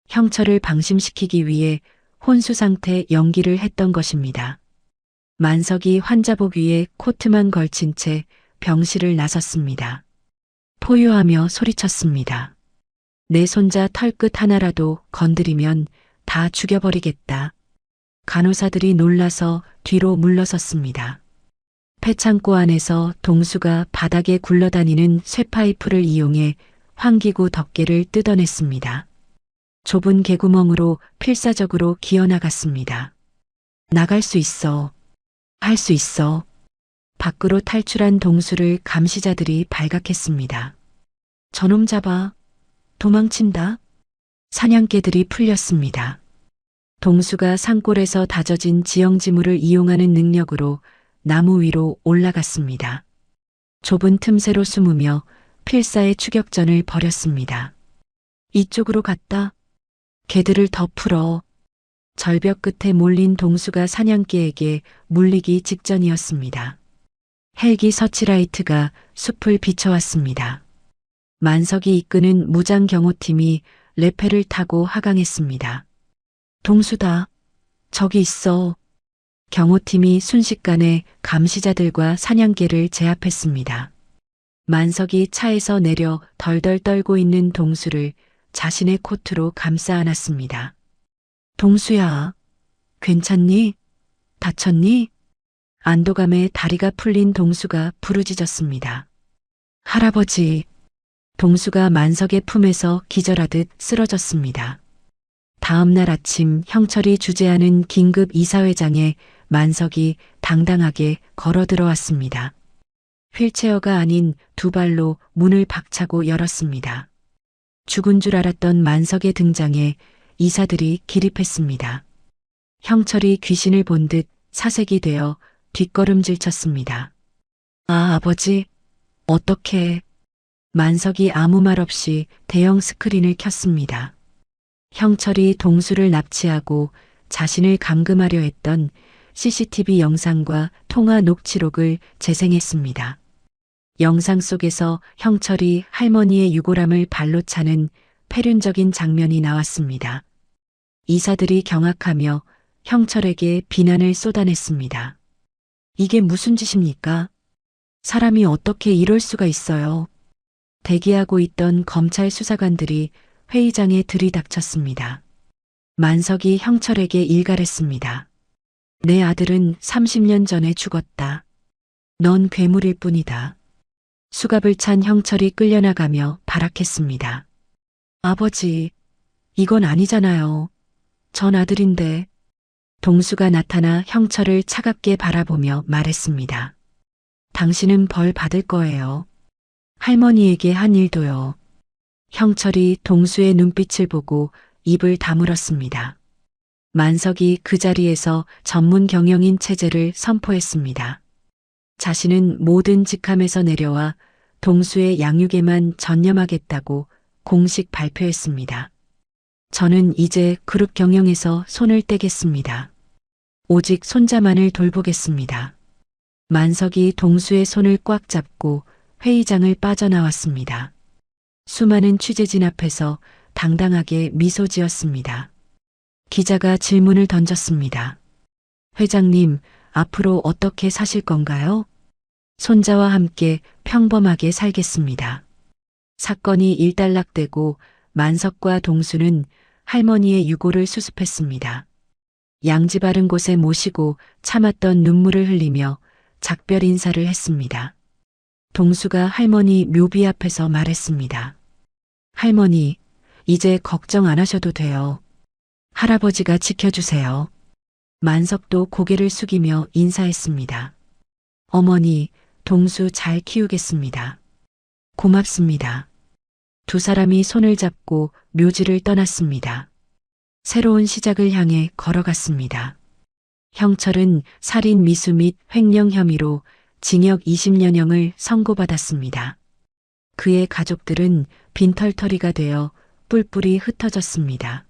형철을 방심시키기 위해 혼수 상태 연기를 했던 것입니다. 만석이 환자복 위에 코트만 걸친 채 병실을 나섰습니다. 포효하며 소리쳤습니다. 내 손자 털끝 하나라도 건드리면 다 죽여버리겠다. 간호사들이 놀라서 뒤로 물러섰습니다. 폐창고 안에서 동수가 바닥에 굴러다니는 쇠파이프를 이용해 환기구 덮개를 뜯어냈습니다. 좁은 개구멍으로 필사적으로 기어나갔습니다. 나갈 수 있어. 할 수 있어. 밖으로 탈출한 동수를 감시자들이 발각했습니다. 저놈 잡아. 도망친다. 사냥개들이 풀렸습니다. 동수가 산골에서 다져진 지형지물을 이용하는 능력으로 나무 위로 올라갔습니다. 좁은 틈새로 숨으며 필사의 추격전을 벌였습니다. 이쪽으로 갔다. 개들을 더 풀어. 절벽 끝에 몰린 동수가 사냥개에게 물리기 직전이었습니다. 헬기 서치라이트가 숲을 비춰왔습니다. 만석이 이끄는 무장 경호팀이 레페를 타고 하강했습니다. 동수다. 저기 있어. 경호팀이 순식간에 감시자들과 사냥개를 제압했습니다. 만석이 차에서 내려 덜덜 떨고 있는 동수를 자신의 코트로 감싸 안았습니다. 동수야, 괜찮니? 다쳤니? 안도감에 다리가 풀린 동수가 부르짖었습니다. 할아버지, 동수가 만석의 품에서 기절하듯 쓰러졌습니다. 다음 날 아침 형철이 주재하는 긴급 이사회장에 만석이 당당하게 걸어 들어왔습니다. 휠체어가 아닌 두 발로 문을 박차고 열었습니다. 죽은 줄 알았던 만석의 등장에 이사들이 기립했습니다. 형철이 귀신을 본 듯 사색이 되어 뒷걸음질 쳤습니다. 아, 아버지, 어떡해. 만석이 아무 말 없이 대형 스크린을 켰습니다. 형철이 동수를 납치하고 자신을 감금하려 했던 CCTV 영상과 통화 녹취록을 재생했습니다. 영상 속에서 형철이 할머니의 유골함을 발로 차는 패륜적인 장면이 나왔습니다. 이사들이 경악하며 형철에게 비난을 쏟아냈습니다. 이게 무슨 짓입니까? 사람이 어떻게 이럴 수가 있어요? 대기하고 있던 검찰 수사관들이 회의장에 들이닥쳤습니다. 만석이 형철에게 일갈했습니다. 내 아들은 30년 전에 죽었다. 넌 괴물일 뿐이다. 수갑을 찬 형철이 끌려나가며 발악했습니다. 아버지, 이건 아니잖아요. 전 아들인데. 동수가 나타나 형철을 차갑게 바라보며 말했습니다. 당신은 벌 받을 거예요. 할머니에게 한 일도요. 형철이 동수의 눈빛을 보고 입을 다물었습니다. 만석이 그 자리에서 전문 경영인 체제를 선포했습니다. 자신은 모든 직함에서 내려와 동수의 양육에만 전념하겠다고 공식 발표했습니다. 저는 이제 그룹 경영에서 손을 떼겠습니다. 오직 손자만을 돌보겠습니다. 만석이 동수의 손을 꽉 잡고 회의장을 빠져나왔습니다. 수많은 취재진 앞에서 당당하게 미소 지었습니다. 기자가 질문을 던졌습니다. 회장님, 앞으로 어떻게 사실 건가요? 손자와 함께 평범하게 살겠습니다. 사건이 일단락되고 만석과 동수는 할머니의 유골을 수습했습니다. 양지 바른 곳에 모시고 참았던 눈물을 흘리며 작별 인사를 했습니다. 동수가 할머니 묘비 앞에서 말했습니다. 할머니, 이제 걱정 안 하셔도 돼요. 할아버지가 지켜주세요. 만석도 고개를 숙이며 인사했습니다. 어머니, 동수 잘 키우겠습니다. 고맙습니다. 두 사람이 손을 잡고 묘지를 떠났습니다. 새로운 시작을 향해 걸어갔습니다. 형철은 살인 미수 및 횡령 혐의로 징역 20년형을 선고받았습니다. 그의 가족들은 빈털터리가 되어 뿔뿔이 흩어졌습니다.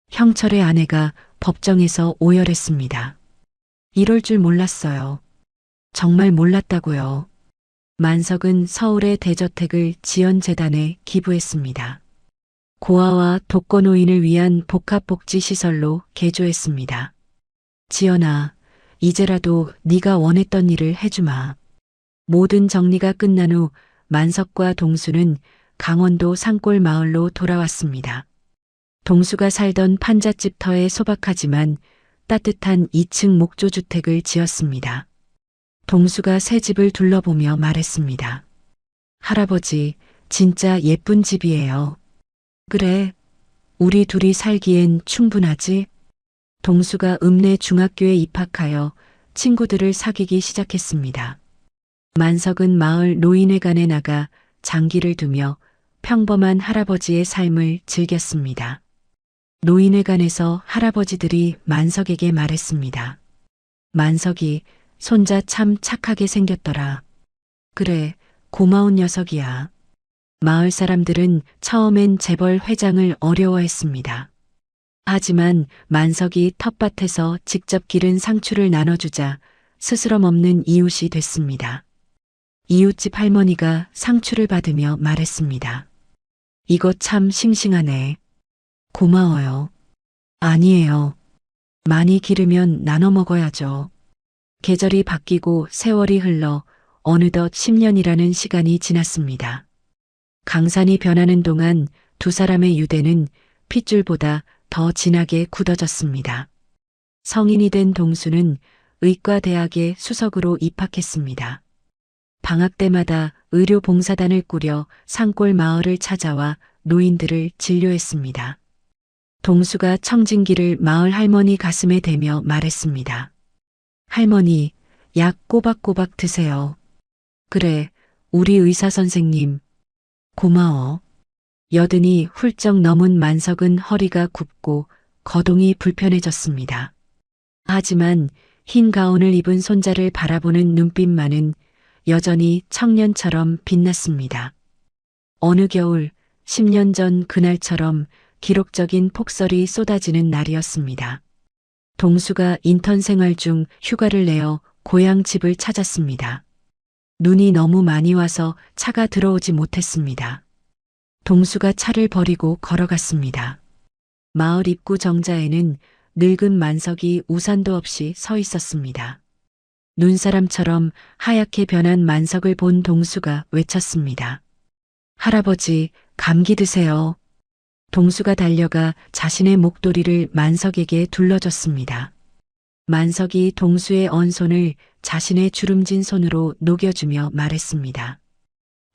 형철의 아내가 법정에서 오열했습니다. 이럴 줄 몰랐어요. 정말 몰랐다고요. 만석은 서울의 대저택을 지연재단에 기부했습니다. 고아와 독거노인을 위한 복합복지시설로 개조했습니다. 지연아, 이제라도 네가 원했던 일을 해주마. 모든 정리가 끝난 후 만석과 동수는 강원도 산골 마을로 돌아왔습니다. 동수가 살던 판잣집 터에 소박하지만 따뜻한 2층 목조주택을 지었습니다. 동수가 새 집을 둘러보며 말했습니다. 할아버지, 진짜 예쁜 집이에요. 그래, 우리 둘이 살기엔 충분하지? 동수가 읍내 중학교에 입학하여 친구들을 사귀기 시작했습니다. 만석은 마을 노인회관에 나가 장기를 두며 평범한 할아버지의 삶을 즐겼습니다. 노인회관에서 할아버지들이 만석에게 말했습니다. 만석이 손자 참 착하게 생겼더라. 그래, 고마운 녀석이야. 마을 사람들은 처음엔 재벌 회장을 어려워했습니다. 하지만 만석이 텃밭에서 직접 기른 상추를 나눠주자 스스럼 없는 이웃이 됐습니다. 이웃집 할머니가 상추를 받으며 말했습니다. 이거 참 싱싱하네. 고마워요. 아니에요. 많이 기르면 나눠 먹어야죠. 계절이 바뀌고 세월이 흘러 어느덧 10년이라는 시간이 지났습니다. 강산이 변하는 동안 두 사람의 유대는 핏줄보다 더 진하게 굳어졌습니다. 성인이 된 동수는 의과대학에 수석으로 입학했습니다. 방학 때마다 의료봉사단을 꾸려 산골 마을을 찾아와 노인들을 진료했습니다. 동수가 청진기를 마을 할머니 가슴에 대며 말했습니다. 할머니, 약 꼬박꼬박 드세요. 그래, 우리 의사 선생님. 고마워. 여든이 훌쩍 넘은 만석은 허리가 굽고 거동이 불편해졌습니다. 하지만 흰 가운을 입은 손자를 바라보는 눈빛만은 여전히 청년처럼 빛났습니다. 어느 겨울 10년 전 그날처럼 기록적인 폭설이 쏟아지는 날이었습니다. 동수가 인턴 생활 중 휴가를 내어 고향 집을 찾았습니다. 눈이 너무 많이 와서 차가 들어오지 못했습니다. 동수가 차를 버리고 걸어갔습니다. 마을 입구 정자에는 늙은 만석이 우산도 없이 서 있었습니다. 눈사람처럼 하얗게 변한 만석을 본 동수가 외쳤습니다. 할아버지, 감기 드세요. 동수가 달려가 자신의 목도리를 만석에게 둘러줬습니다. 만석이 동수의 언 손을 자신의 주름진 손으로 녹여주며 말했습니다.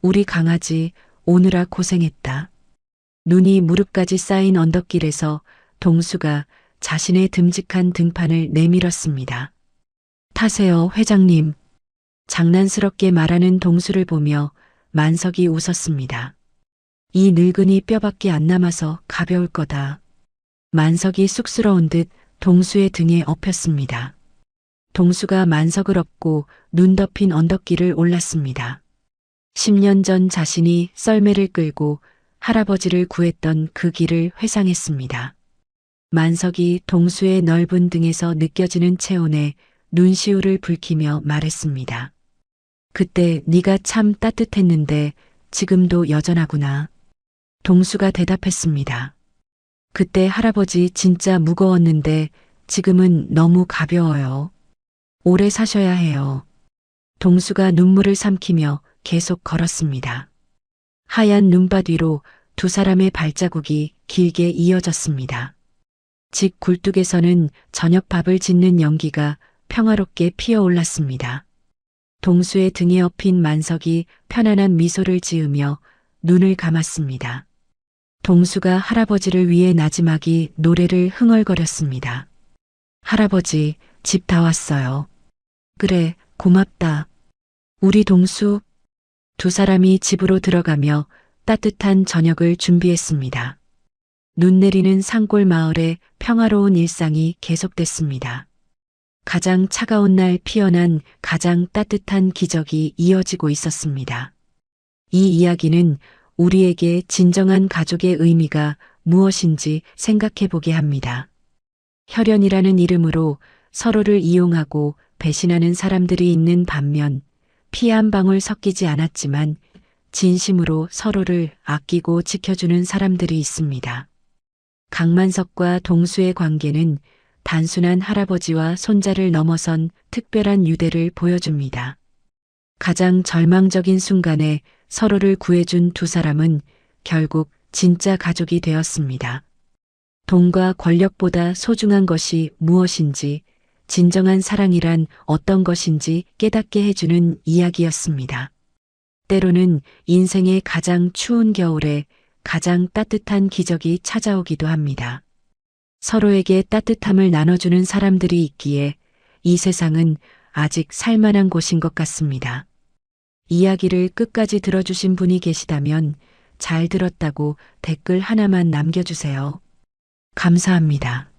우리 강아지 오느라 고생했다. 눈이 무릎까지 쌓인 언덕길에서 동수가 자신의 듬직한 등판을 내밀었습니다. 타세요, 회장님. 장난스럽게 말하는 동수를 보며 만석이 웃었습니다. 이 늙은이 뼈밖에 안 남아서 가벼울 거다. 만석이 쑥스러운 듯 동수의 등에 엎였습니다. 동수가 만석을 업고 눈 덮인 언덕길을 올랐습니다. 10년 전 자신이 썰매를 끌고 할아버지를 구했던 그 길을 회상했습니다. 만석이 동수의 넓은 등에서 느껴지는 체온에 눈시울을 붉히며 말했습니다. 그때 네가 참 따뜻했는데 지금도 여전하구나. 동수가 대답했습니다. 그때 할아버지 진짜 무거웠는데 지금은 너무 가벼워요. 오래 사셔야 해요. 동수가 눈물을 삼키며 계속 걸었습니다. 하얀 눈밭 위로 두 사람의 발자국이 길게 이어졌습니다. 집 굴뚝에서는 저녁밥을 짓는 연기가 평화롭게 피어올랐습니다. 동수의 등에 엎인 만석이 편안한 미소를 지으며 눈을 감았습니다. 동수가 할아버지를 위해 나지막이 노래를 흥얼거렸습니다. 할아버지, 집 다 왔어요. 그래, 고맙다. 우리 동수. 두 사람이 집으로 들어가며 따뜻한 저녁을 준비했습니다. 눈 내리는 산골 마을의 평화로운 일상이 계속됐습니다. 가장 차가운 날 피어난 가장 따뜻한 기적이 이어지고 있었습니다. 이 이야기는 우리에게 진정한 가족의 의미가 무엇인지 생각해 보게 합니다. 혈연이라는 이름으로 서로를 이용하고 배신하는 사람들이 있는 반면 피 한 방울 섞이지 않았지만 진심으로 서로를 아끼고 지켜주는 사람들이 있습니다. 강만석과 동수의 관계는 단순한 할아버지와 손자를 넘어선 특별한 유대를 보여줍니다. 가장 절망적인 순간에 서로를 구해준 두 사람은 결국 진짜 가족이 되었습니다. 돈과 권력보다 소중한 것이 무엇인지, 진정한 사랑이란 어떤 것인지 깨닫게 해주는 이야기였습니다. 때로는 인생의 가장 추운 겨울에 가장 따뜻한 기적이 찾아오기도 합니다. 서로에게 따뜻함을 나눠주는 사람들이 있기에 이 세상은 아직 살만한 곳인 것 같습니다. 이야기를 끝까지 들어주신 분이 계시다면 잘 들었다고 댓글 하나만 남겨주세요. 감사합니다.